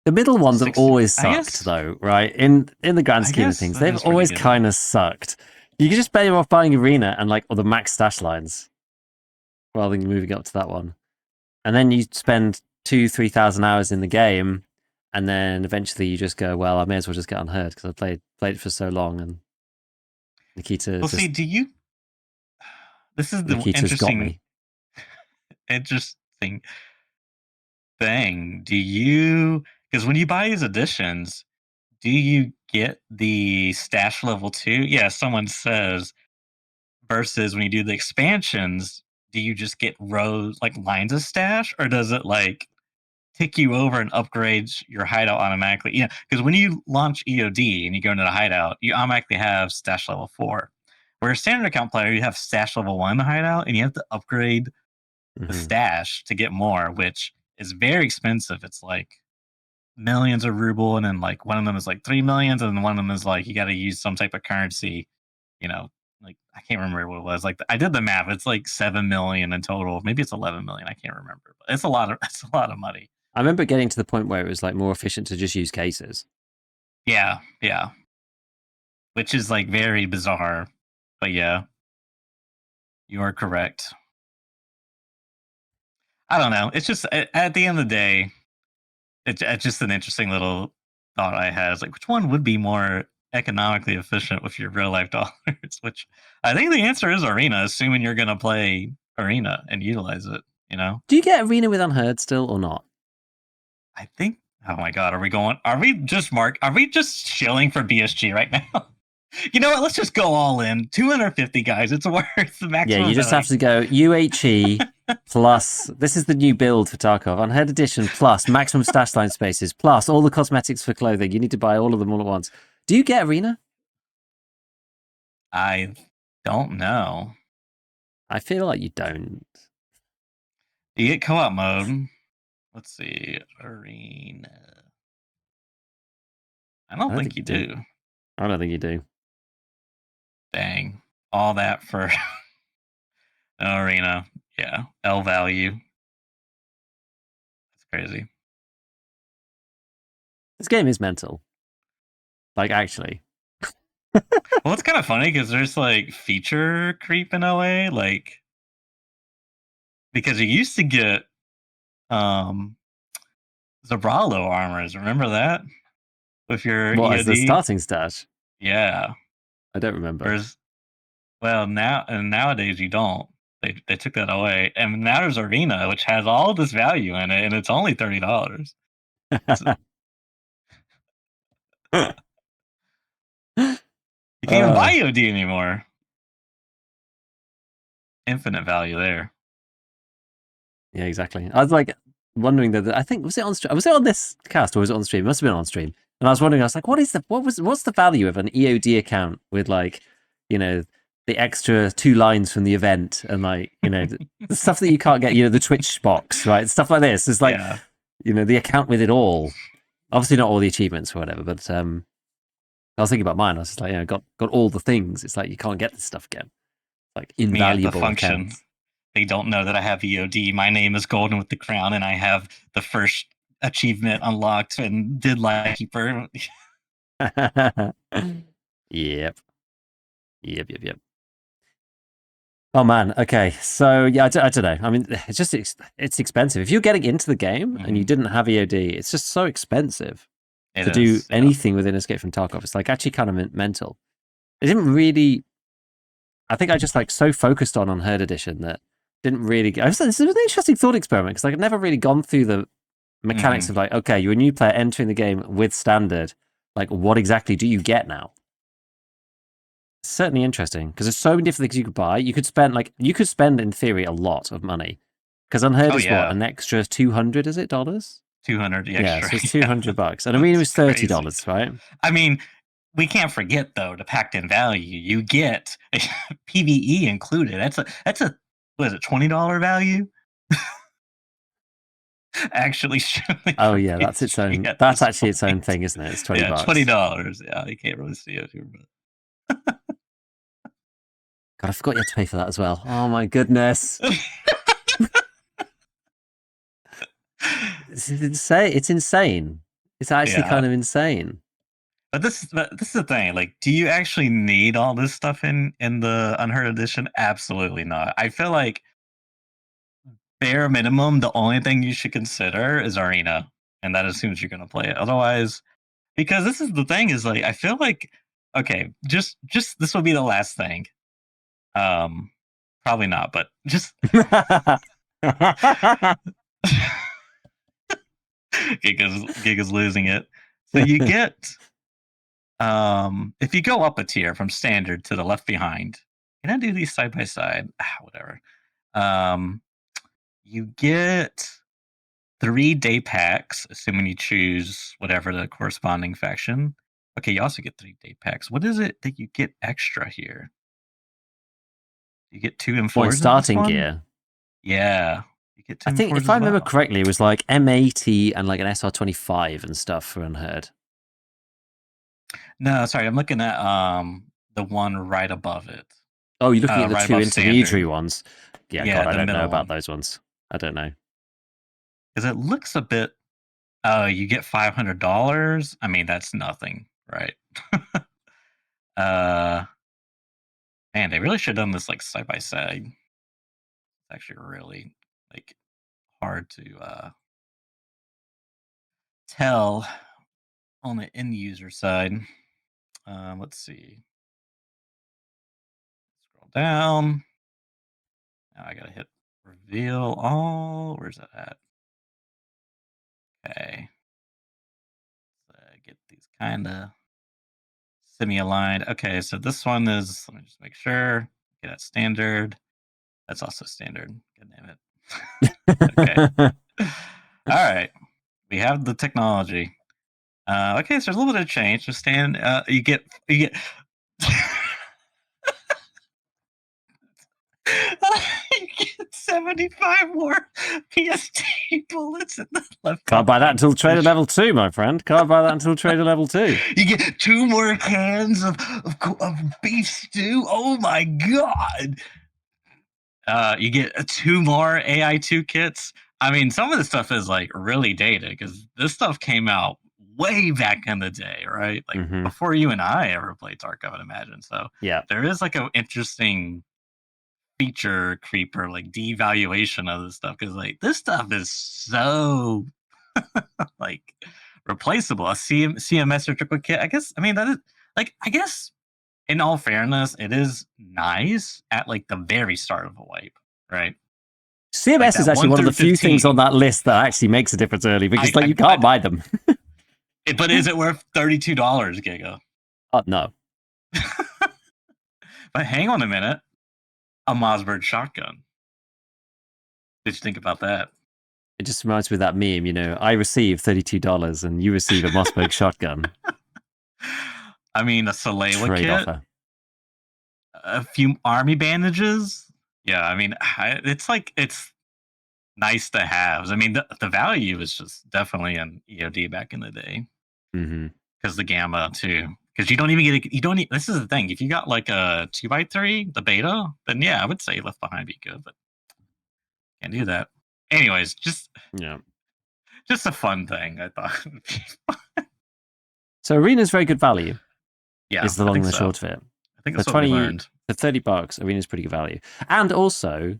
The middle ones have 60. always sucked, though, right? In the grand I scheme of guess things, that they've is pretty always good. kind of sucked. You can just pay off buying Arena and or the max stash lines rather than moving up to that one. And then you spend 2,000-3,000 hours in the game, and then eventually you just go, well, I may as well just get unheard because I played it for so long. And Nikita Well, see, this is the Nikita's got me. interesting thing. Because when you buy these editions, do you get the stash level too? Yeah, someone says, versus when you do the expansions, do you just get rows, like lines of stash, or does it like tick you over and upgrades your hideout automatically? Because when you launch EOD and you go into the hideout, you automatically have stash level 4. Where a standard account player, you have stash level 1 in the hideout, and you have to upgrade the stash to get more, which is very expensive. It's like millions of ruble, and then like one of them is like 3 millions, and then one of them is like you got to use some type of currency. Like I can't remember what it was. Like I did the math. It's like 7 million in total. Maybe it's 11 million. I can't remember, but it's a lot of money. I remember getting to the point where it was like more efficient to just use cases. Yeah, which is like very bizarre, but yeah, you are correct. I don't know. It's just at the end of the day, it's just an interesting little thought I had. It's like, which one would be more economically efficient with your real life dollars? Which I think the answer is Arena, assuming you're going to play Arena and utilize it. Do you get Arena with Unheard still or not? I think. Oh my God, are we just shilling for BSG right now? You know what? Let's just go all in. 250 guys. It's worth the maximum. Yeah, you just have to go UHE plus. This is the new build for Tarkov. Unheard Edition plus maximum stash line spaces plus all the cosmetics for clothing. You need to buy all of them all at once. Do you get Arena? I don't know. I feel like you don't. Do you get co-op mode? Let's see. Arena. I don't think you do. I don't think you do. Dang. All that for Arena. Yeah. L value. That's crazy. This game is mental. Like, actually. Well, it's kind of funny because there's like feature creep in a way. Like, because you used to get Zabralo armors. Remember that? With your What, EOD? as the starting stash? Yeah. I don't remember. Nowadays you don't. They took that away, and now there's Arena, which has all this value in it, and it's only $30. You can't even buy EOD anymore. Infinite value there. Yeah, exactly. I was like wondering that. I think was it on this cast or was it on stream? It must have been on stream. And I was wondering. I was like, what's the value of an EOD account with the extra 2 lines from the event and the stuff that you can't get. The Twitch box, right? Stuff like this. It's like the account with it all. Obviously, not all the achievements or whatever, but I was thinking about mine. I was just like, got all the things. It's like you can't get this stuff again. Like invaluable accounts. They don't know that I have EOD. My name is Golden with the Crown, and I have the first achievement unlocked and did Lightkeeper. Yep. Oh man. Okay. So yeah, I don't know. I mean, it's expensive. If you're getting into the game and you didn't have EOD, it's just so expensive to do anything within Escape from Tarkov. It's like actually kind of mental. It didn't really. I think I just so focused on Unheard Edition that didn't really. This was an interesting thought experiment because I'd never really gone through the mechanics of okay, you're a new player entering the game with standard. like, what exactly do you get now? It's certainly interesting because there's so many different things you could buy. You could spend in theory a lot of money because Unheard Oh is what, yeah, an extra 200, is it, dollars? 200 Yeah, extra. so it's Yeah, $200, and Arena that's was crazy. $30, right? I mean, we can't forget though the packed-in value. You get PVE included. That's a what is it, $20 value? Actually showing Oh for yeah, that's its PSG own. at That's this actually its own point. thing, isn't it? It's $20. Yeah, $20. Yeah, you can't really see it here, God, I forgot you had to pay for that as well. Oh my goodness. but It's insane. It's insane. It's actually yeah. kind of insane. But this is the thing. Like, do you actually need all this stuff in the Unheard Edition? Absolutely not. I feel like bare minimum, the only thing you should consider is Arena, and that assumes you're gonna play it. Otherwise, because this is the thing, is like I feel like okay, just this will be the last thing. Um, Probably not, but just Giga's losing it. So you get if you go up a tier from standard to the left behind, can I do these side by side? Whatever. Um, you get 3 day packs, assuming you choose whatever the corresponding faction. Okay, you also get 3 day packs. What is it that you get extra here? You get 2 My M4s in this starting one? gear. Yeah. You get 2 I think M4s if I as remember well. correctly, it was like M80 and like an SR25 and stuff for Unheard. No, sorry, I'm looking at the one right above it. Oh, you're looking at the Right two above intermediary standard. ones. Yeah, Yeah, God, I the don't know middle about one. those ones. I don't know. Because it looks a bit. Oh, you get $500. I mean, that's nothing, right? uh, Man, they really should have done this like side by side. It's actually really like hard to tell on the end user side. Let's see. Scroll down. Now I gotta hit reveal all. Where's that at? Okay. Let's get these kind of semi-aligned. Okay, so this one is. Let me just make sure. Get that standard. That's also standard. God damn it. Okay. All right. We have the technology. Okay, so there's a little bit of change. Just stand. You get you get 75 more PST bullets in the left Can't buy that behind until trader position. level 2, my friend. Can't buy that until trader level 2. You get 2 more cans of beef stew. Oh my god! You get 2 more AI2 kits. I mean, some of this stuff is like really dated because this stuff came out way back in the day, right? Like Mm-hmm. before you and I ever played Tarkov, I'd imagine. So Yeah. there is like an interesting feature creep or like devaluation of this stuff because like this stuff is so like replaceable. A CMS or triple kit, I guess. I mean, that is like, I guess in all fairness, it is nice at like the very start of a wipe, right? Like CMS is that actually 1 one of through the few things on 15. that list that actually makes a difference early because like you can't buy them. But is it worth $32, Giga? Oh, no. But hang on a minute. A Mossberg shotgun. What did you think about that? It just reminds me of that meme, you know, I receive $32 and you receive a Mossberg shotgun. I mean, a Salewa Trade kit, offer. a few army bandages. Yeah, I mean, it's nice to have. I mean, the value is just definitely an EOD back in the day Mm-hmm. because the gamma too. Because you don't even get you don't. This is the thing. If you got like a 2x3, the beta, then yeah, I would say Left Behind be good, but can't do that. Anyways, Yeah. just a fun thing. I thought. So Arena's very good value. Yeah, Is the I long think and the so. short of it. I think For that's what we learned. for $30, Arena's pretty good value. And also,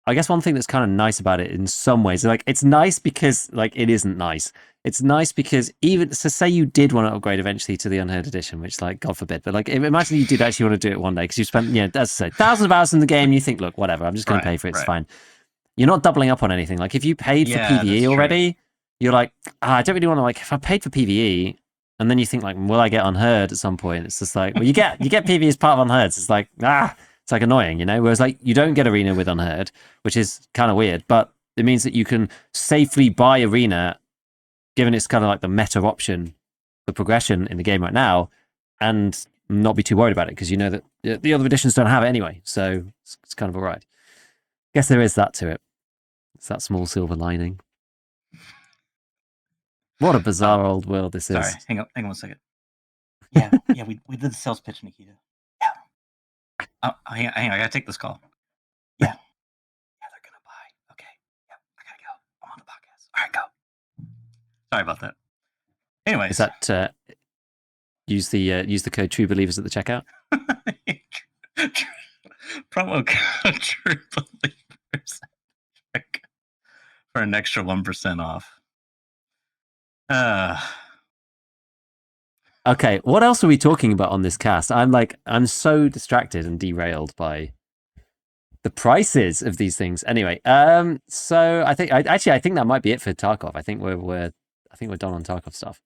I guess one thing that's kind of nice about it in some ways, like it's nice because like it isn't nice. It's nice because even so, say you did want to upgrade eventually to the Unheard Edition, which like God forbid, but like imagine you did actually want to do it one day because you spent as I say, thousands of hours in the game. You think, look, whatever, I'm just going to pay for it. It's fine. You're not doubling up on anything. Like if you paid for Yeah, that's PVE true. already, you're like, I don't really want to like. If I paid for PVE, And then you think like, will I get unheard at some point? It's just like, well, you get PV as part of unheard. It's like, it's like annoying, you know? Whereas like you don't get arena with unheard, which is kind of weird, but it means that you can safely buy arena, given it's kind of like the meta option for progression in the game right now, and not be too worried about it because you know that the other editions don't have it anyway. So it's kind of all right. Guess there is that to it. It's that small silver lining. What a bizarre old world this is. Sorry, hang on 1 second. Yeah, we did the sales pitch, Nikita. Yeah. Hang on, I gotta take this call. Yeah. Yeah, they're gonna buy. Okay. Yeah, I gotta go. I'm on the podcast. All right, go. Sorry about that. Anyways. Is that use the code True Believers at the checkout? Promo code True Believers for an extra 1% off. Okay, what else are we talking about on this cast? I'm so distracted and derailed by the prices of these things. Anyway, so I think that might be it for Tarkov. I think we're done on Tarkov stuff.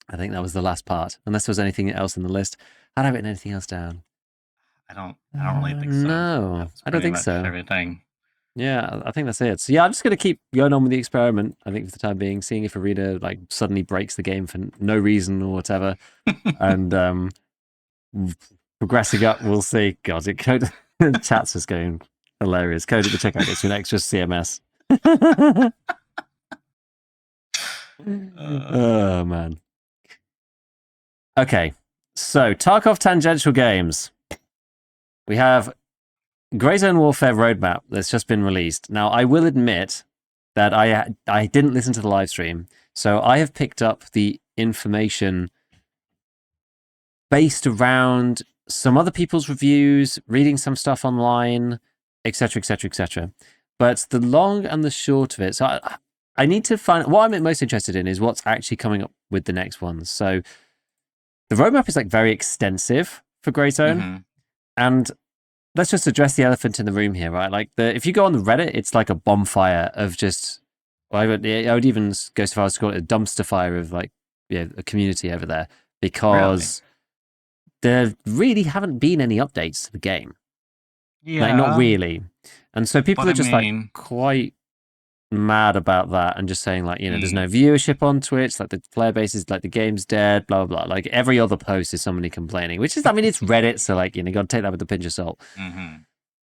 I think that was the last part. Unless there was anything else in the list. Had I written anything else down? I don't really think so. No, I don't think so. Everything. Yeah, I think that's it. So yeah, I'm just gonna keep going on with the experiment. I think for the time being, seeing if Arena like suddenly breaks the game for no reason or whatever, and progressing up, we'll see. God, code chat's just going hilarious. Code at the checkout gets you an extra CMS. Oh man. Okay, so Tarkov tangential games. We have GrayZone Warefare roadmap that's just been released. Now, I will admit that I didn't listen to the live stream, so I have picked up the information based around some other people's reviews, reading some stuff online, etc., etc., etc. But the long and the short of it, so I need to find what I'm most interested in is what's actually coming up with the next ones. So the roadmap is like very extensive for GrayZone, and let's just address the elephant in the room here, right? Like if you go on the Reddit, it's like a bonfire of just. Well, I would even go so far as to call it a dumpster fire of like a community over there because there really haven't been any updates to the game. Yeah, like not really, and so people are just like quite mad about that and just saying like there's no viewership on Twitch, like the player base is like the game's dead, blah blah blah. Like every other post is somebody complaining, which is it's Reddit, so like you got to take that with a pinch of salt.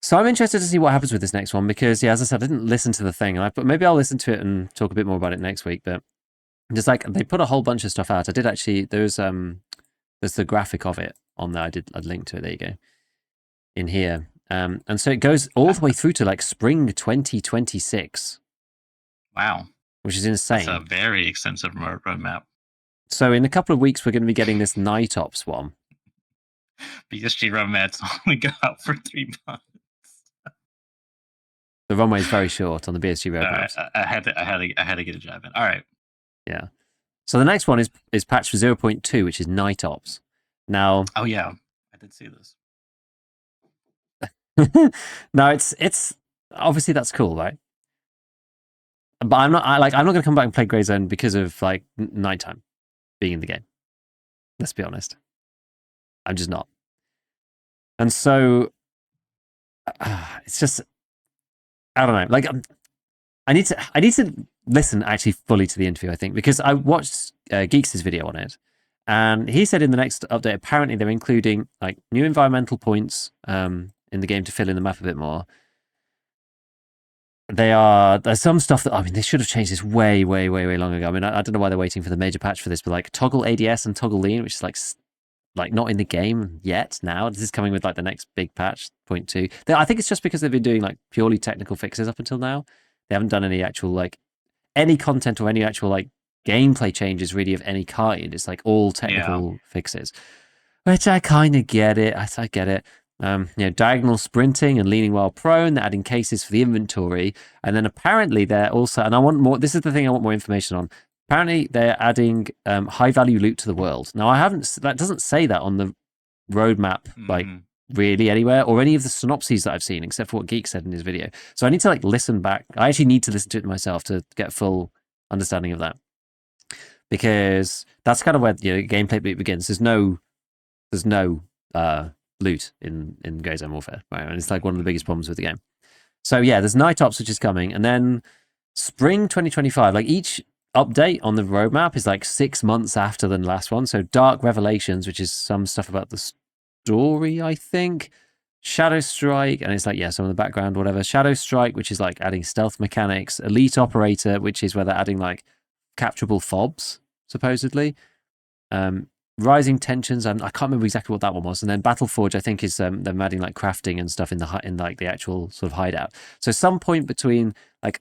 So I'm interested to see what happens with this next one because as I said, I didn't listen to the thing, and maybe I'll listen to it and talk a bit more about it next week. But just like they put a whole bunch of stuff out. I did actually. There's the graphic of it on there. I'd link to it. There you go. In here, and so it goes all the way through to like spring 2026. Wow. Which is insane. That's a very extensive roadmap. So in a couple of weeks, we're going to be getting this Night Ops one. BSG roadmap's only go out for 3 months. The runway is very short on the BSG roadmaps. I had to get a job in. All right. Yeah. So the next one is patch for 0.2, which is Night Ops. Now. Oh yeah, I did see this. Now it's obviously that's cool, right? But I'm not going to come back and play GrayZone because of like nighttime being in the game. Let's be honest. I'm just not. And so it's just I don't know. Like I need to listen actually fully to the interview, I think, because I watched Geeks' video on it, and he said in the next update apparently they're including like new environmental points in the game to fill in the map a bit more. There's some stuff that, they should have changed this way, way, way, way long ago. I mean, I don't know why they're waiting for the major patch for this, but like toggle ADS and toggle lean, which is like not in the game yet now. This is coming with like the next big patch, 0.2. I think it's just because they've been doing like purely technical fixes up until now. They haven't done any actual like any content or any actual like gameplay changes really of any kind. It's like all technical fixes, which I kind of get it. I get it. Diagonal sprinting and leaning while prone. They're adding cases for the inventory, and then apparently they're also. And I want more. This is the thing I want more information on. Apparently they're adding high value loot to the world. Now I haven't. That doesn't say that on the roadmap, like really anywhere, or any of the synopses that I've seen, except for what Geek said in his video. So I need to like listen back. I actually need to listen to it myself to get full understanding of that. because that's kind of where gameplay loop begins. There's no loot in GrayZone Warfare, right? And it's like one of the biggest problems with the game. So yeah, there's Night Ops, which is coming, and then spring 2025. Like each update on the roadmap is like 6 months after the last one. So Dark Revelations, which is some stuff about the story, I think. Shadow Strike, and it's like, yeah, some of the background, whatever. Shadow Strike, which is like adding stealth mechanics. Elite Operator, which is where they're adding like capturable fobs, supposedly. Rising Tensions, I can't remember exactly what that one was. And then Battle Forge, I think, is them adding like crafting and stuff in like the actual sort of hideout. So some point between like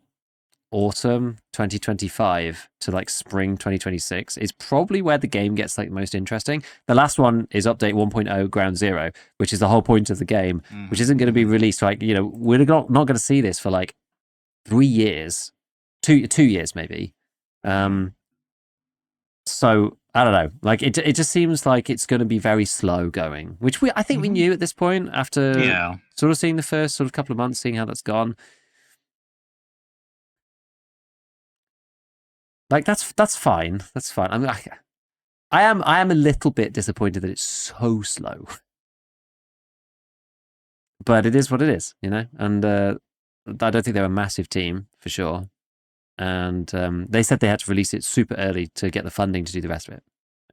autumn 2025 to like spring 2026 is probably where the game gets like most interesting. The last one is update 1.0 Ground Zero, which is the whole point of the game, which isn't going to be released. Like, we're not going to see this for like 3 years, two years maybe. So I don't know. Like it just seems like it's going to be very slow going, which I think we knew at this point after sort of seeing the first sort of couple of months, seeing how that's gone. Like that's fine. That's fine. I am a little bit disappointed that it's so slow, but it is what it is, And I don't think they're a massive team for sure. And they said they had to release it super early to get the funding to do the rest of it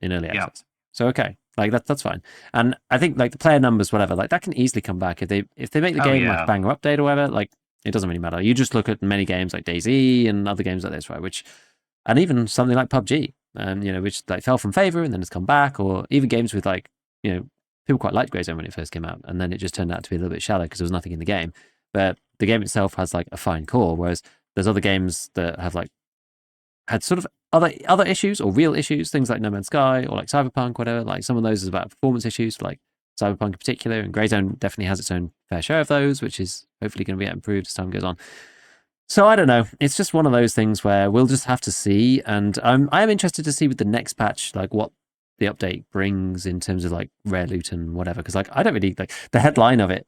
in early access. So okay, like that's fine. And I think like the player numbers, whatever, like that can easily come back if they make the game like a banger update or whatever. Like it doesn't really matter. You just look at many games like DayZ and other games like this, right? And even something like PUBG, which like fell from favor and then has come back, or even games with like people quite liked GrayZone when it first came out, and then it just turned out to be a little bit shallow because there was nothing in the game. But the game itself has like a fine core, whereas there's other games that have like had sort of other issues or real issues, things like No Man's Sky or like Cyberpunk, whatever. Like some of those is about performance issues for like Cyberpunk in particular, and GrayZone definitely has its own fair share of those, which is hopefully going to be improved as time goes on. So I don't know. It's just one of those things where we'll just have to see, and I am interested to see with the next patch, like what the update brings in terms of like rare loot and whatever. Because like I don't really like the headline of it,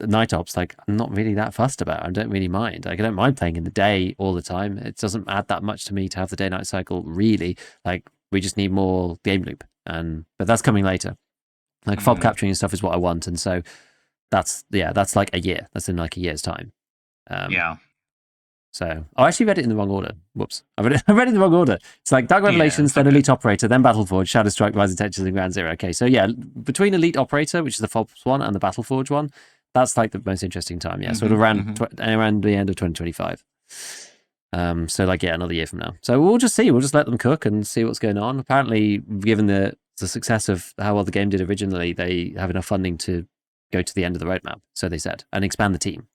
Night Ops. Like I'm not really that fussed about. I don't really mind. Like I don't mind playing in the day all the time. It doesn't add that much to me to have the day-night cycle. Really, like we just need more game loop, but that's coming later. Like fob capturing and stuff is what I want, and so that's like a year. That's in like a year's time. So I actually read it in the wrong order. Whoops. I read it in the wrong order. It's like Dark Revelations, then Elite Operator, then Battle Forge, Shadow Strike, Rising Tensions, and Ground Zero. Okay, so yeah, between Elite Operator, which is the FOBs one, and the Battle Forge one, that's like the most interesting time. Yeah, sort of around the end of 2025. So like another year from now. So we'll just see. We'll just let them cook and see what's going on. Apparently, given the success of how well the game did originally, they have enough funding to go to the end of the roadmap. So they said, and expand the team.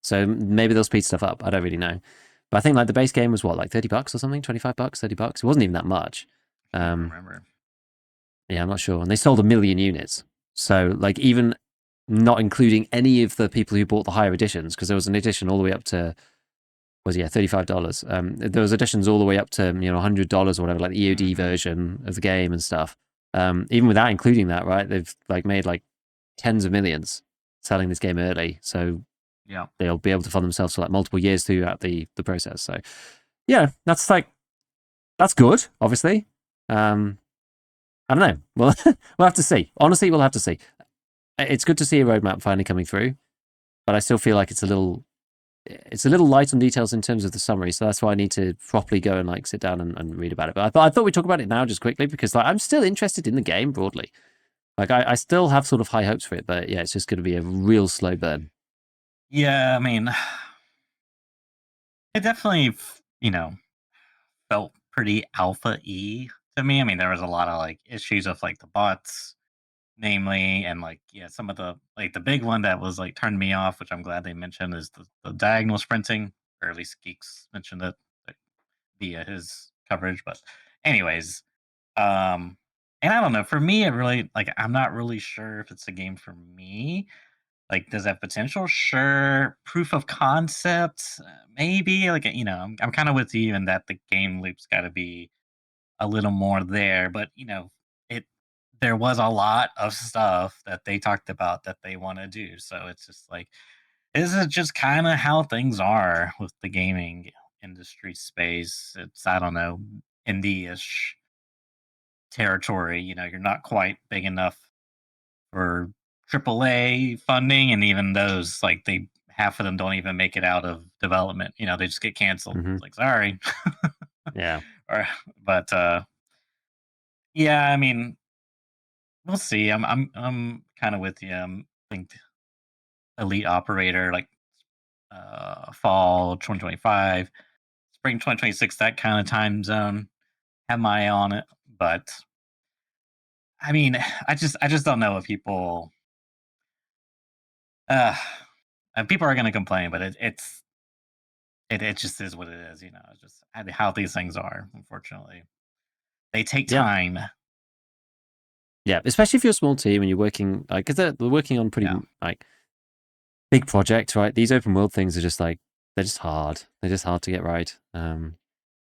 So maybe they'll speed stuff up. I don't really know. But I think like the base game was what, like $30 or something? $25, $30? It wasn't even that much. I remember. Yeah, I'm not sure. And they sold 1 million units. So like even not including any of the people who bought the higher editions, because there was an edition all the way up to $35. There was editions all the way up to $100 or whatever, like the EOD version of the game and stuff. Even without including that, right? They've like made like tens of millions selling this game early. So they'll be able to fund themselves for like multiple years throughout the process. So yeah, that's good, obviously. I don't know. Well, we'll have to see. Honestly, we'll have to see. It's good to see a roadmap finally coming through, but I still feel like it's a little light on details in terms of the summary. So that's why I need to properly go and like sit down and read about it. But I thought we'd talk about it now just quickly because like I'm still interested in the game broadly. Like I still have sort of high hopes for it, but yeah, it's just going to be a real slow burn. Yeah, I mean, it definitely, felt pretty alpha-y to me. I mean, there was a lot of like issues of like the bots, namely, and like some of the like the big one that was like turned me off, which I'm glad they mentioned, is the diagonal sprinting, or at least Geeks mentioned it like, via his coverage. But anyways, and I don't know. For me, it really like I'm not really sure if it's a game for me. Like, does that have potential? Sure. Proof of concept? Maybe. Like, I'm kind of with you in that the game loop's got to be a little more there. But it there was a lot of stuff that they talked about that they want to do. So it's just like, this is just kind of how things are with the gaming industry space. It's I don't know. indie-ish territory. You're not quite big enough for AAA funding, and even those, like, they half of them don't even make it out of development. They just get canceled. Hmm. It's like, sorry. Yeah. or, but yeah, I mean, we'll see. I'm kind of with you. I think Elite Operator, like fall 2025, spring 2026, that kind of time zone. Have my eye on it, but I mean, I just don't know if people. Uh, and people are going to complain, but it just is what it is. It's just how these things are. Unfortunately, they take Yeah. time. Yeah. Especially if you're a small team and you're working, like, because they're working on pretty, Yeah. like, big project, right? These open world things are just like, they're just hard. They're just hard to get right.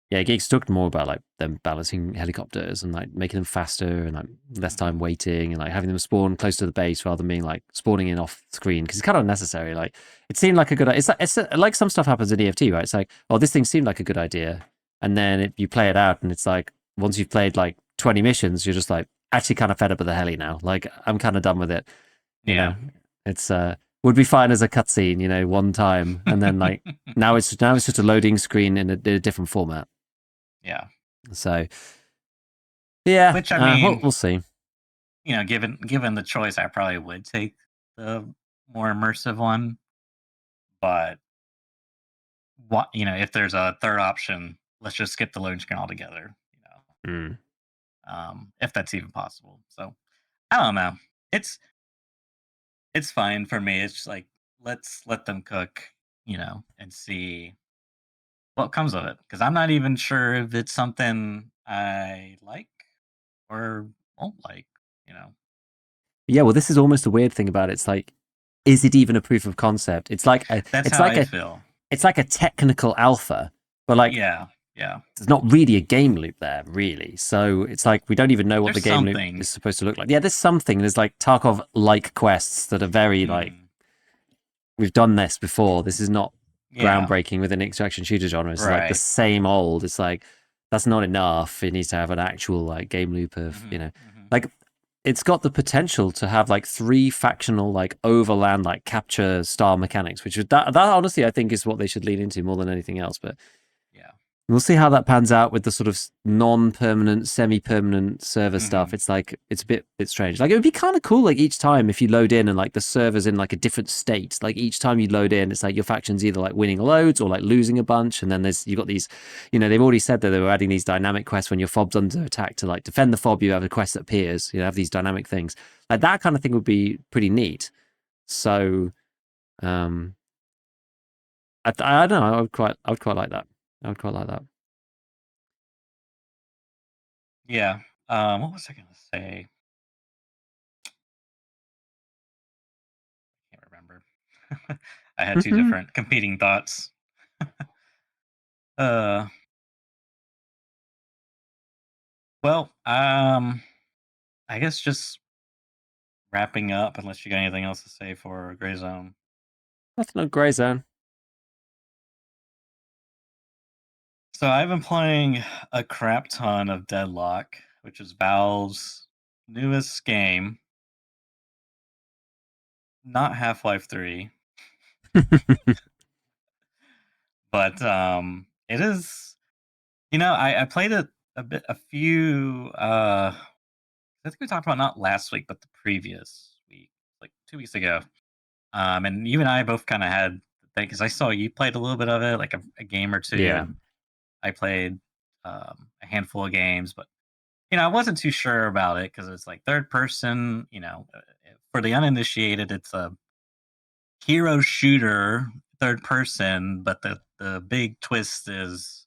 Yeah, Geeks talked more about like them balancing helicopters and like making them faster and like less time Mhm. waiting and like having them spawn close to the base rather than being like spawning in off screen because it's kind of unnecessary. Like it seemed like a good. It's like some stuff happens in EFT, right? It's like, oh, this thing seemed like a good idea, and then you play it out and it's like once you've played like 20 missions, you're just like actually kind of fed up with the heli now. Like I'm kind of done with it. You Yeah. know, it's would be fine as a cutscene, one time, and then like now it's just a loading screen in a different format. Yeah. So yeah, Which I we'll, mean, we'll see. given the choice, I probably would take the more immersive one. But what if there's a third option, let's just skip the loading screen altogether. Mm. If that's even possible. So I don't know. It's it's fine for me. It's just like let's let them cook, and see what comes of it. Because I'm not even sure if it's something I like or won't like. You know. Yeah, well, this is almost a weird thing about it. It's like, is it even a proof of concept? It's like a, That's it's how like I a, feel. it's like a technical alpha, but like Yeah. Yeah. there's not really a game loop there, really. So it's like we don't even know what the There's game loop something. is supposed to look like. Yeah, there's something. There's like Tarkov-like quests that are very like Hmm. we've done this before. This is not Yeah. groundbreaking within extraction shooter genre. It's like the Right. same old. It's like that's not enough. It needs to have an actual like game loop of Hmm. Hmm. like it's got the potential to have like 3 factional like overland like capture style mechanics, which is that honestly I think is what they should lean into more than anything else. But Yeah. we'll see how that pans out with the sort of non-permanent, semi-permanent server stuff. Hmm. It's like it's a bit strange. Like it would be kind of cool, like each time if you load in and like the server's in like a different state. Like each time you load in, it's like your faction's either like winning loads or like losing a bunch. And then you got these, they've already said that they were adding these dynamic quests when your fob's under attack to like defend the fob. You have a quest that appears. Have these dynamic things. Like that kind of thing would be pretty neat. So, I don't know. I would quite like that. I would quite like that. Yeah. What was I gonna say? Can't remember. I had two different competing thoughts. uh. Well. I guess just wrapping up. Unless you got anything else to say for Gray Zone. Nothing on GrayZone. So I've been playing a crap ton of DeadLock, which is Valve's newest game. Not Half-Life 3, but it is. I played it a few. I think we talked about not last week, but the previous week, like 2 weeks ago. And you and I both kind of had because I saw you played a little bit of it, like a game or two, Yeah. and I played a handful of games, but I wasn't too sure about it because it's like third person. For the uninitiated, it's a hero shooter, third person, but the big twist is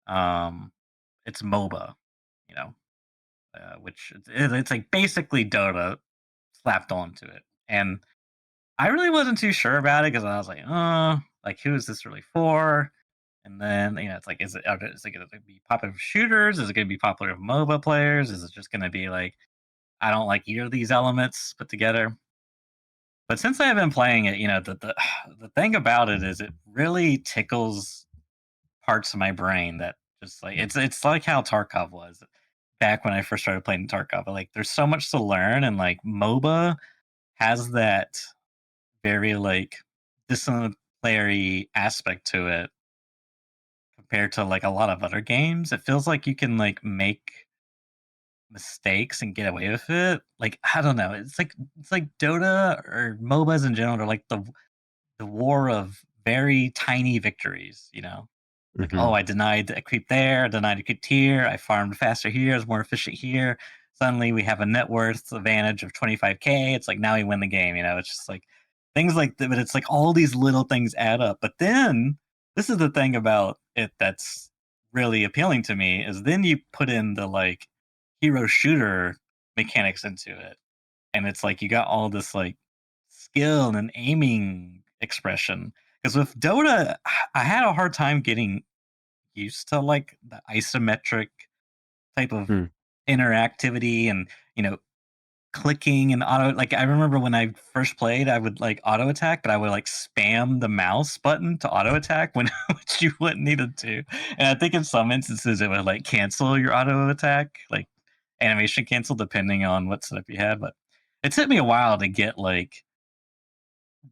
um, it's MOBA. You know, which it's like basically Dota slapped onto it, and I really wasn't too sure about it because I was like, like who is this really for? And then it's like, is it going to be popular with shooters? Is it going to be popular with MOBA players? Is it just going to be like I don't like either of these elements put together? But since I've been playing it, the thing about it is it really tickles parts of my brain that Just like it's like how Tarkov was back when I first started playing Tarkov. Like there's so much to learn, and like MOBA has that very like disciplinary aspect to it compared to like a lot of other games. It feels like you can like make mistakes and get away with it. Like I don't know. It's like Dota or MOBAs in general are like the war of very tiny victories, you know? Like, Hmm. oh, I denied a creep there, I denied a creep here, I farmed faster here, I was more efficient here. Suddenly we have a net worth advantage of 25K. It's like now we win the game, you know? It's just like things like that, but it's like all these little things add up. But then this is the thing about it that's really appealing to me is then you put in the like hero shooter mechanics into it. And it's like you got all this like skill and aiming expression. Because with Dota, I had a hard time getting used to like the isometric type of Hmm. interactivity and you know clicking and auto. Like I remember when I first played, I would like auto attack, but I would like spam the mouse button to auto attack when which you wouldn't need it to. And I think in some instances it would like cancel your auto attack, like animation cancel, depending on what setup you had. But it took me a while to get like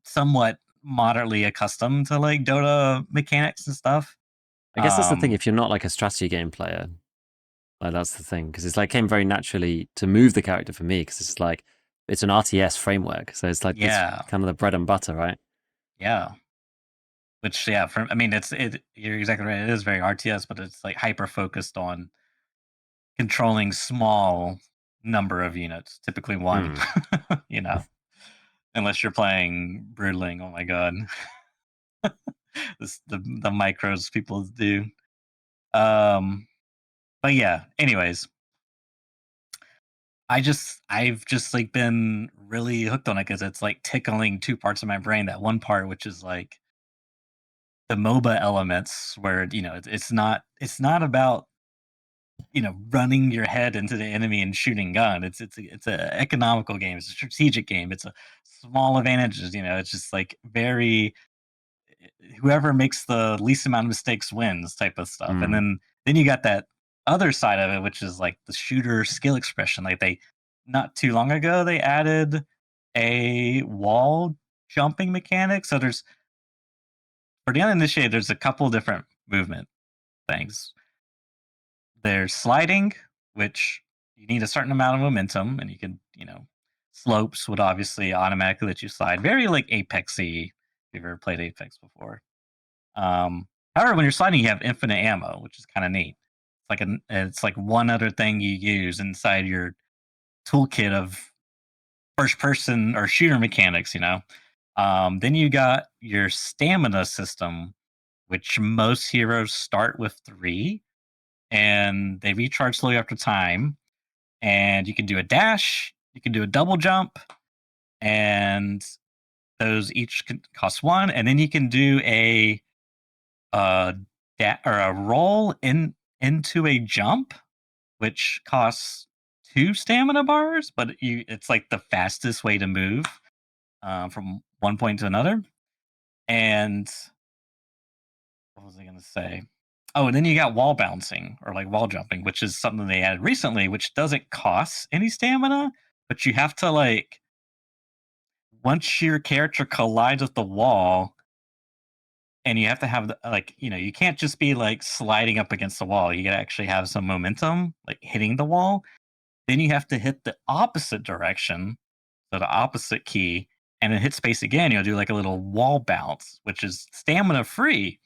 somewhat moderately accustomed to like Dota mechanics and stuff. I guess that's the thing. Um, If you're not like a strategy game player, like that's the thing, because it's like came very naturally to move the character for me, because it's like it's an RTS framework, so it's like it's yeah, kind of the bread and butter, right? yeah. Which yeah, for I mean, it. You're exactly right. It is very RTS, but it's like hyper focused on controlling small number of units, typically one. Mm. you know, unless you're playing Broodling. Oh my god, the micros people do. Um, but yeah. Anyways, I've just like been really hooked on it because it's like tickling two parts of my brain. That one part, which is like the MOBA elements, where you know it's not about running your head into the enemy and shooting gun. It's a economical game. It's a strategic game. It's a small advantages. It's just like very whoever makes the least amount of mistakes wins type of stuff. And Mm. then you got that other side of it, which is like the shooter skill expression. Like they not too long ago they added a wall jumping mechanic. So there's for the uninitiated, there's a couple different movement things. There's sliding, which you need a certain amount of momentum, and you can, slopes would obviously automatically let you slide. Very like Apexy, if you've ever played Apex before. However, when you're sliding, you have infinite ammo, which is kind of neat. It's like one other thing you use inside your toolkit of first person or shooter mechanics. Then you got your stamina system, which most heroes start with three, and they recharge slowly after time. And you can do a dash, you can do a double jump, and those each can cost one. And then you can do uh or a roll into a jump, which costs two stamina bars, but it's like the fastest way to move from one point to another. And what was I going to say? Oh, and then you got wall bouncing or like wall jumping, which is something they added recently, which doesn't cost any stamina, but you have to like once your character collides with the wall, and you have to have you can't just be like sliding up against the wall. You gotta actually have some momentum, like hitting the wall. Then you have to hit the opposite direction, so the opposite key, and then hit space again. You'll do like a little wall bounce, which is stamina free.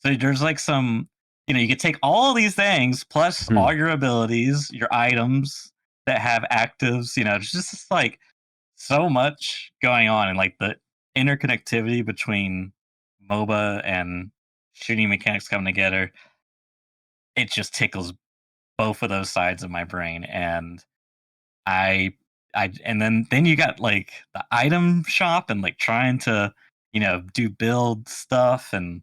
So there's like you could take all these things plus Hmm. all your abilities, your items that have actives. It's just like so much going on, and like the interconnectivity between MOBA and shooting mechanics coming together. It just tickles both of those sides of my brain, and I, and then you got like the item shop and like trying to do build stuff, and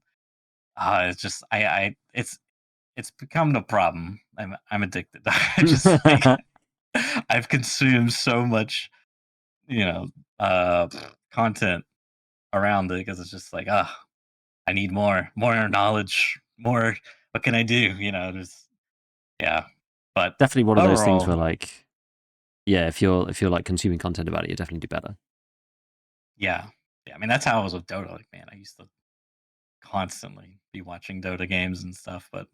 it's just it's become no problem. I'm addicted. I just like I've consumed so much you know uh content around it because it's just like I need more knowledge, more what can I do? Just yeah. But Definitely one of those things where overall, like, yeah, if you're like consuming content about it, you definitely do better. yeah, yeah. I mean, that's how I was with Dota. Like, man, I used to constantly be watching Dota games and stuff. But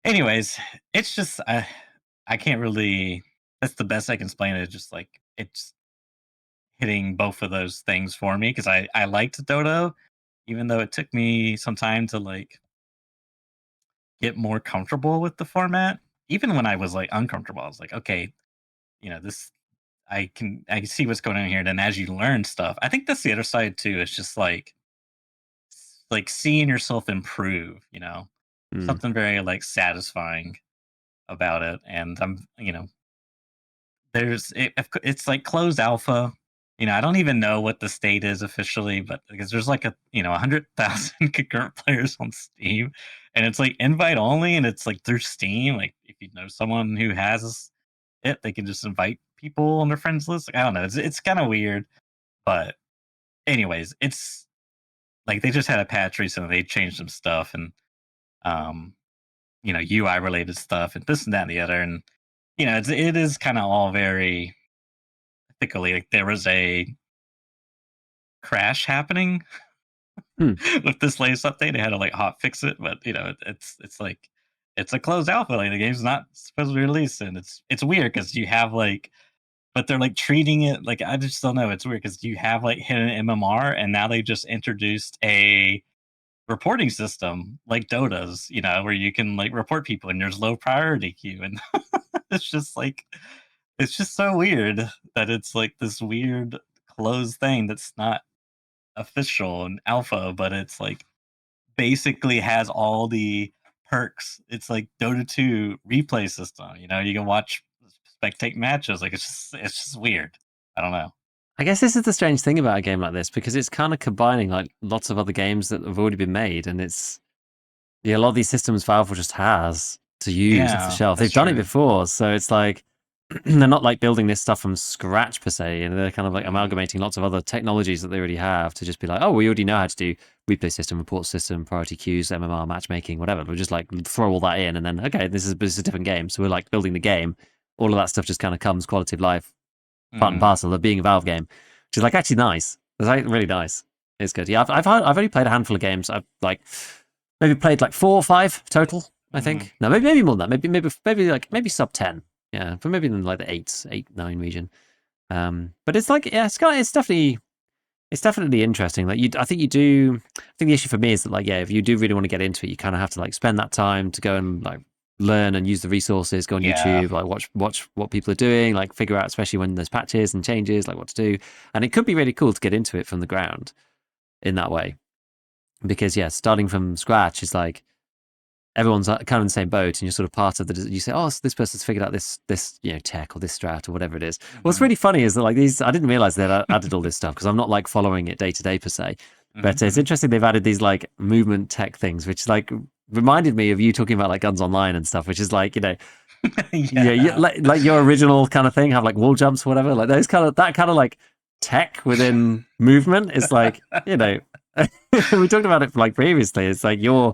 anyways, it's just I can't really. That's the best I can explain it. Just like it's hitting both of those things for me because I liked Dota, even though it took me some time to like get more comfortable with the format. Even when I was like uncomfortable, I was like, okay, this I can see what's going on here. And then as you learn stuff, I think that's the other side too. It's just like seeing yourself improve. Mm. Something very like satisfying about it. And it's like closed alpha. I don't even know what the state is officially, but because there's like 100,000 concurrent players on Steam, and it's like invite only, and it's like through Steam. Like if you know someone who has it, they can just invite people on their friends list. Like, I don't know. It's kind of weird, but anyways, it's like they just had a patch recently. They changed some stuff and um, UI related stuff and this and that and the other, and it is kind of all very thickly. Like there was a crash happening Hmm. with this latest update. They had to like hot fix it, but it's like it's a closed alpha. Like the game's not supposed to be released, and it's weird because you have like, but they're like treating it like I just don't know. It's weird because you have like hidden MMR, and now they just introduced a reporting system like Dota's, where you can like report people, and there's low priority queue, and it's just like it's just so weird that it's like this weird closed thing that's not official and alpha, but it's like basically has all the perks. It's like Dota 2 replay system. You can watch spectate matches. Like it's just weird. I don't know. I guess this is the strange thing about a game like this because it's kind of combining like lots of other games that have already been made, and it's a lot of these systems Valve just has to use off the Yeah, shelf. that's They've done it true. before, so it's like they're not like building this stuff from scratch per se, and they're kind of like Mhm. amalgamating lots of other technologies that they already have to just be like, oh, we already know how to do replay system, report system, priority queues, MMR, matchmaking, whatever. We'll just like throw all that in, and then okay, this is a different game. So we're like building the game. All of that stuff just kind of comes quality of life, part and Mhm. parcel of being a Valve game, which is like actually nice. It's like really nice. It's good. Yeah, I've only played a handful of games. I've like maybe played like 4 or 5 total. I Mhm. think no, maybe more than that. Maybe sub 10. Yeah, but maybe in like the 8, 9 region. But it's like yeah, it's definitely interesting. Like I think you do. I think the issue for me is that like yeah, if you do really want to get into it, you kind of have to like spend that time to go and like learn and use the resources. Go on Yeah. YouTube, like watch what people are doing, like figure out, especially when there's patches and changes, like what to do. And it could be really cool to get into it from the ground in that way because yeah, starting from scratch is like everyone's kind of in the same boat, and you're sort of part of the. You say, "Oh, so this person's figured out this tech or this strat or whatever it is." What's Mhm. really funny is that like these, I didn't realize they added all this stuff because I'm not like following it day to day per se. Mhm. But it's Mhm. interesting they've added these like movement tech things, which like reminded me of you talking about like guns online and stuff, which is like yeah, Yeah. like your original kind of thing, have like wall jumps or whatever, like those kind of that kind of like tech within movement is like we talked about it like previously. It's like your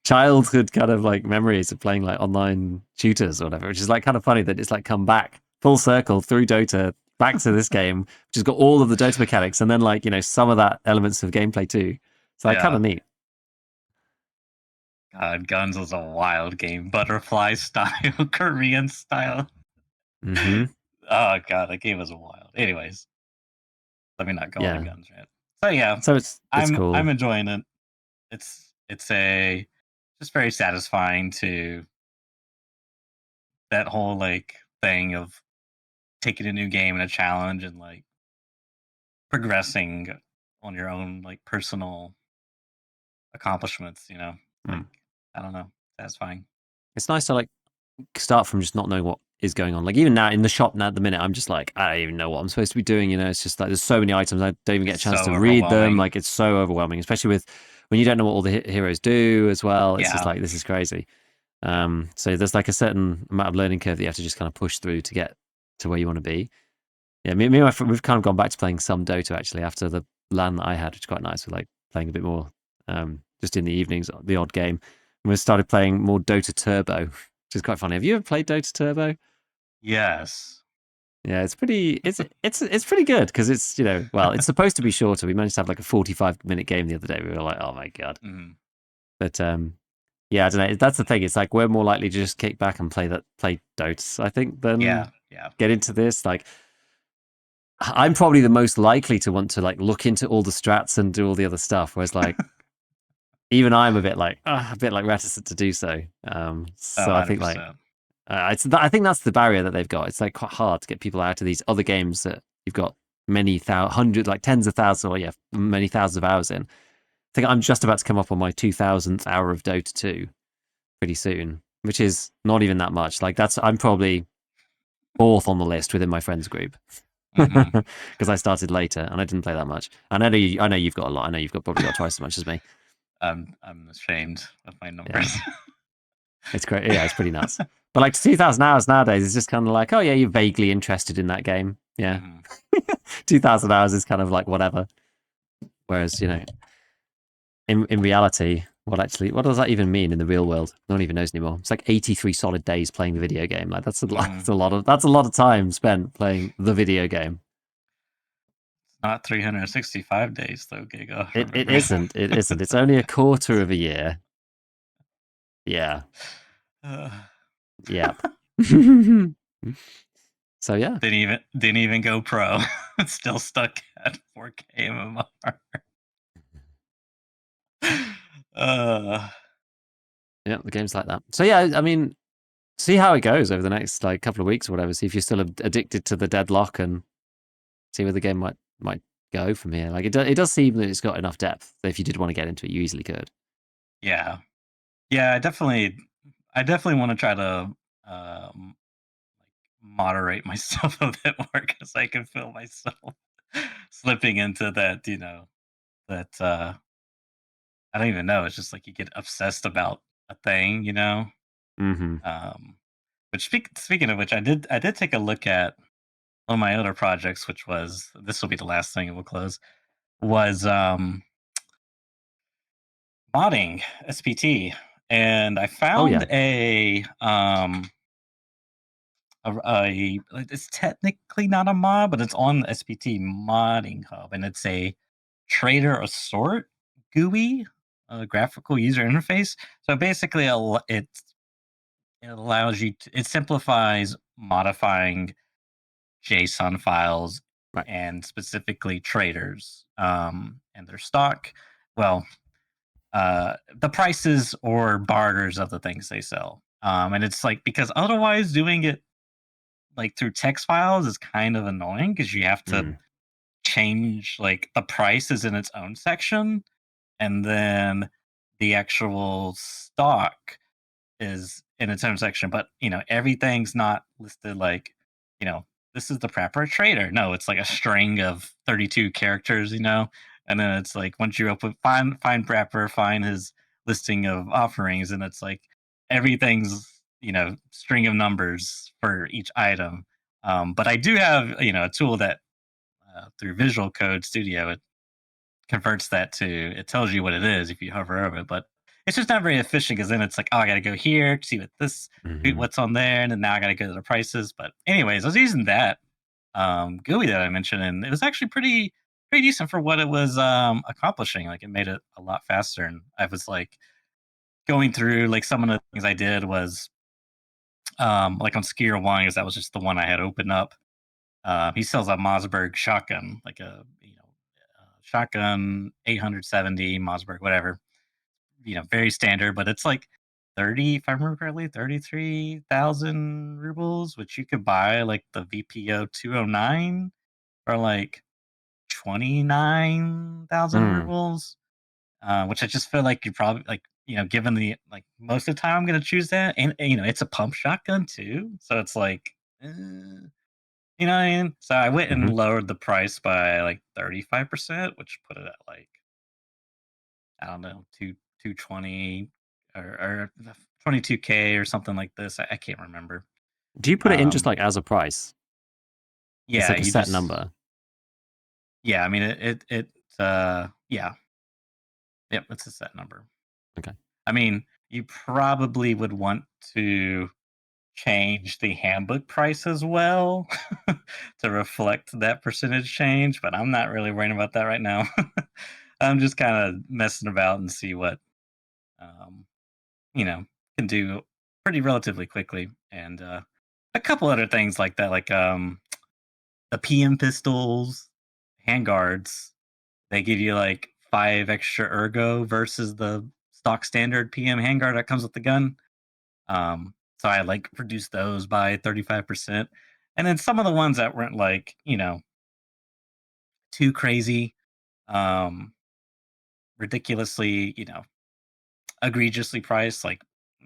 childhood kind of like memories of playing like online shooters or whatever, which is like kind of funny that it's like come back full circle through Dota back to this game, which has got all of the Dota mechanics and then like some of that elements of gameplay too. So like kind Yeah. of neat. God, Guns was a wild game. Butterfly style, Korean style. Hmm. Oh god, that game was wild. Anyways, let me not go on a Yeah. Guns rant. So yeah, So it's I'm cool. enjoying it. It's a just very satisfying to that whole like thing of taking a new game and a challenge and like progressing on your own like personal accomplishments. Like Mm. I don't know, satisfying. It's nice to like start from just not knowing what is going on. Like even now in the shop now at the minute, I'm just like, I don't even know what I'm supposed to be doing. It's just like there's so many items. I don't even get a It's chance so to read them. overwhelming. Like it's so overwhelming, especially with when you don't know what all the heroes do as well. It's just Yeah. like, this is crazy. So there's like a certain amount of learning curve that you have to just kind of push through to get to where you want to be. Yeah, me and my friend, we've kind of gone back to playing some Dota actually after the LAN that I had, which is quite nice. We're like playing a bit more just in the evenings, the odd game. We started playing more Dota Turbo, which is quite funny. Have you ever played Dota Turbo? Yes. Yeah, it's pretty. It's pretty good because it's well, it's supposed to be shorter. We managed to have like a 45-minute game the other day. We were like, oh my god. Mhm. But yeah, I don't know. That's the thing. It's like we're more likely to just kick back and play Dota, I think, than Yeah. Yeah. get into this. Like, I'm probably the most likely to want to like look into all the strats and do all the other stuff. Whereas like even I'm a bit like reticent to do so. Oh, So I think like 100%. I think that's the barrier that they've got. It's like quite hard to get people out of these other games that you've got many hundred, like tens of thousands, or yeah, many thousands of hours in. I think I'm just about to come up on my 2000th hour of Dota 2 pretty soon, which is not even that much. Like I'm probably fourth on the list within my friends group Hmm. because I started later and I didn't play that much. And I know you've got a lot. I know you've probably got twice as much as me. I'm ashamed of my Yeah, numbers. it's great. Yeah, it's pretty nuts. But like 2,000 hours nowadays is just kind of like, oh yeah, you're vaguely interested in that game. Yeah, Hmm. 2,000 hours is kind of like whatever. Whereas in reality, what does that even mean in the real world? No one even knows anymore. It's like 83 solid days playing the video game. Like that's a lot. Hmm. That's a lot of time spent playing the video game. Not 365 days though, Giga. It Remember. isn't. It isn't. It's only a quarter of a year. Yeah. Uh, Yep. So yeah. didn't even go pro. Still stuck at 4K MMR. Uh, Yeah, the game's like that. So yeah, I mean, see how it goes over the next like couple of weeks or whatever. See if you're still addicted to the deadlock and see where the game might go from here. Like it does seem that it's got enough depth that if you did want to get into it, you easily could. yeah, yeah. I definitely want to try to um, moderate myself a bit more because I can feel myself slipping into that. That I don't even know. It's just like you get obsessed about a thing. Mm-hmm. Um, which speaking of which, I did take a look at one of my other projects, which was this will be the last thing it will close. Was modding SPT, and I Oh yeah. found it's technically not a mod, but it's on the SPT modding hub, and it's a trader assort GUI, graphical user interface. So basically, it allows it simplifies modifying JSON files Right. and specifically traders and their stock. Well, the prices or barters of the things they sell. And it's like because otherwise doing it like through text files is kind of annoying because you have to Mm. change like the price is in its own section and then the actual stock is in its own section, but everything's not listed like, you know, this is the prepper trader. No, it's like a string of 32 characters. And then it's like once you open find prepper, find his listing of offerings, and it's like everything's string of numbers for each item. But I do have a tool that through Visual Code Studio it converts that to it tells you what it is if you hover over it, but it's just not very efficient because then it's like, oh, I got to go here see Mm-hmm. what's on there, and then now I got to go to the prices. But anyways, I was using that GUI that I mentioned, and it was actually pretty decent for what it was accomplishing. Like it made it a lot faster, and I was like going through like some of the things I did was like on Skier One, because that was just the one I had opened up. He sells a Mossberg shotgun, like a shotgun 870 Mossberg, whatever. Very standard, but it's like 30, if I remember correctly, 33,000 rubles, which you could buy like the VPO 209 for like 29,000 Mm. rubles. Which I just feel like you probably like, given the like most of the time I'm gonna choose that, and it's a pump shotgun too, so it's like, you know what I mean? So I went and Mm-hmm. lowered the price by like 35%, which put it at like, I don't know, 220 or 22K or something like this. I can't remember. Do you put it in just Um, like as a price? It's yeah, like a you set just number. yeah. I mean yeah. Yep, it's a set number. Okay. I mean, you probably would want to change the handbook price as well to reflect that percentage change, but I'm not really worrying about that right now. I'm just kind of messing about and see what um, you know can do pretty relatively quickly, and a couple other things like that, like the PM pistols, handguards. They give you like 5 extra ergo versus the stock standard PM handguard that comes with the gun. So I like reduced those by 35%. And then some of the ones that weren't like, too crazy, um, ridiculously, egregiously priced. Like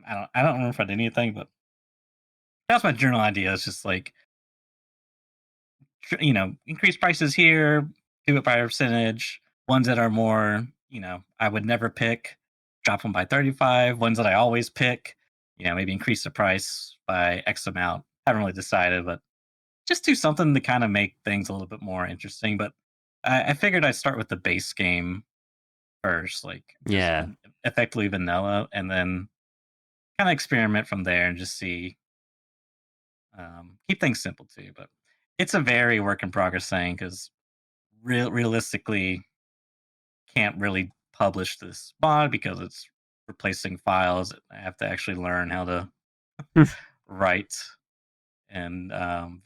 I don't remember if I did anything, but that's my general idea. It's just like increase prices here, do it by a percentage. Ones that are more, I would never pick, drop them by 35. Ones that I always pick, maybe increase the price by X amount. Haven't really decided, but just do something to kind of make things a little bit more interesting. But I figured I'd start with the base game first, like just Yeah. effectively vanilla, and then kind of experiment from there and just see. Keep things simple too, but it's a very work in progress thing because realistically can't really publish this mod because it's replacing files. I have to actually learn how to write and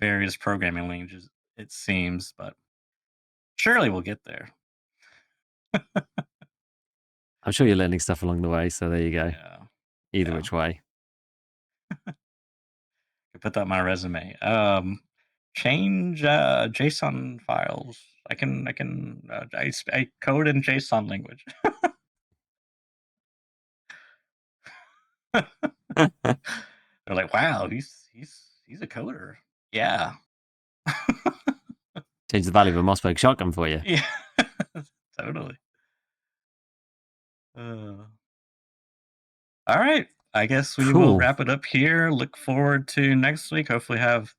various programming languages. It seems, but surely we'll get there. I'm sure you're learning stuff along the way, so there you go. Yeah, Either yeah. which way. Could put that on my resume. Change JSON files. I code in JSON language. They're like, wow, he's a coder. Yeah. Change the value of a Mossberg shotgun for you. Yeah. Totally. Uh, all right. I guess we will Cool. wrap it up here. Look forward to next week. Hopefully have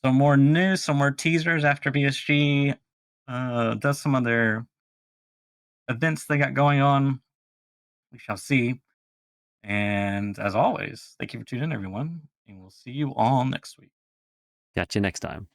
some more news, some more teasers after BSG does some other events they got going on. We shall see. And as always, thank you for tuning in, everyone. And we'll see you all next week. Catch you next time.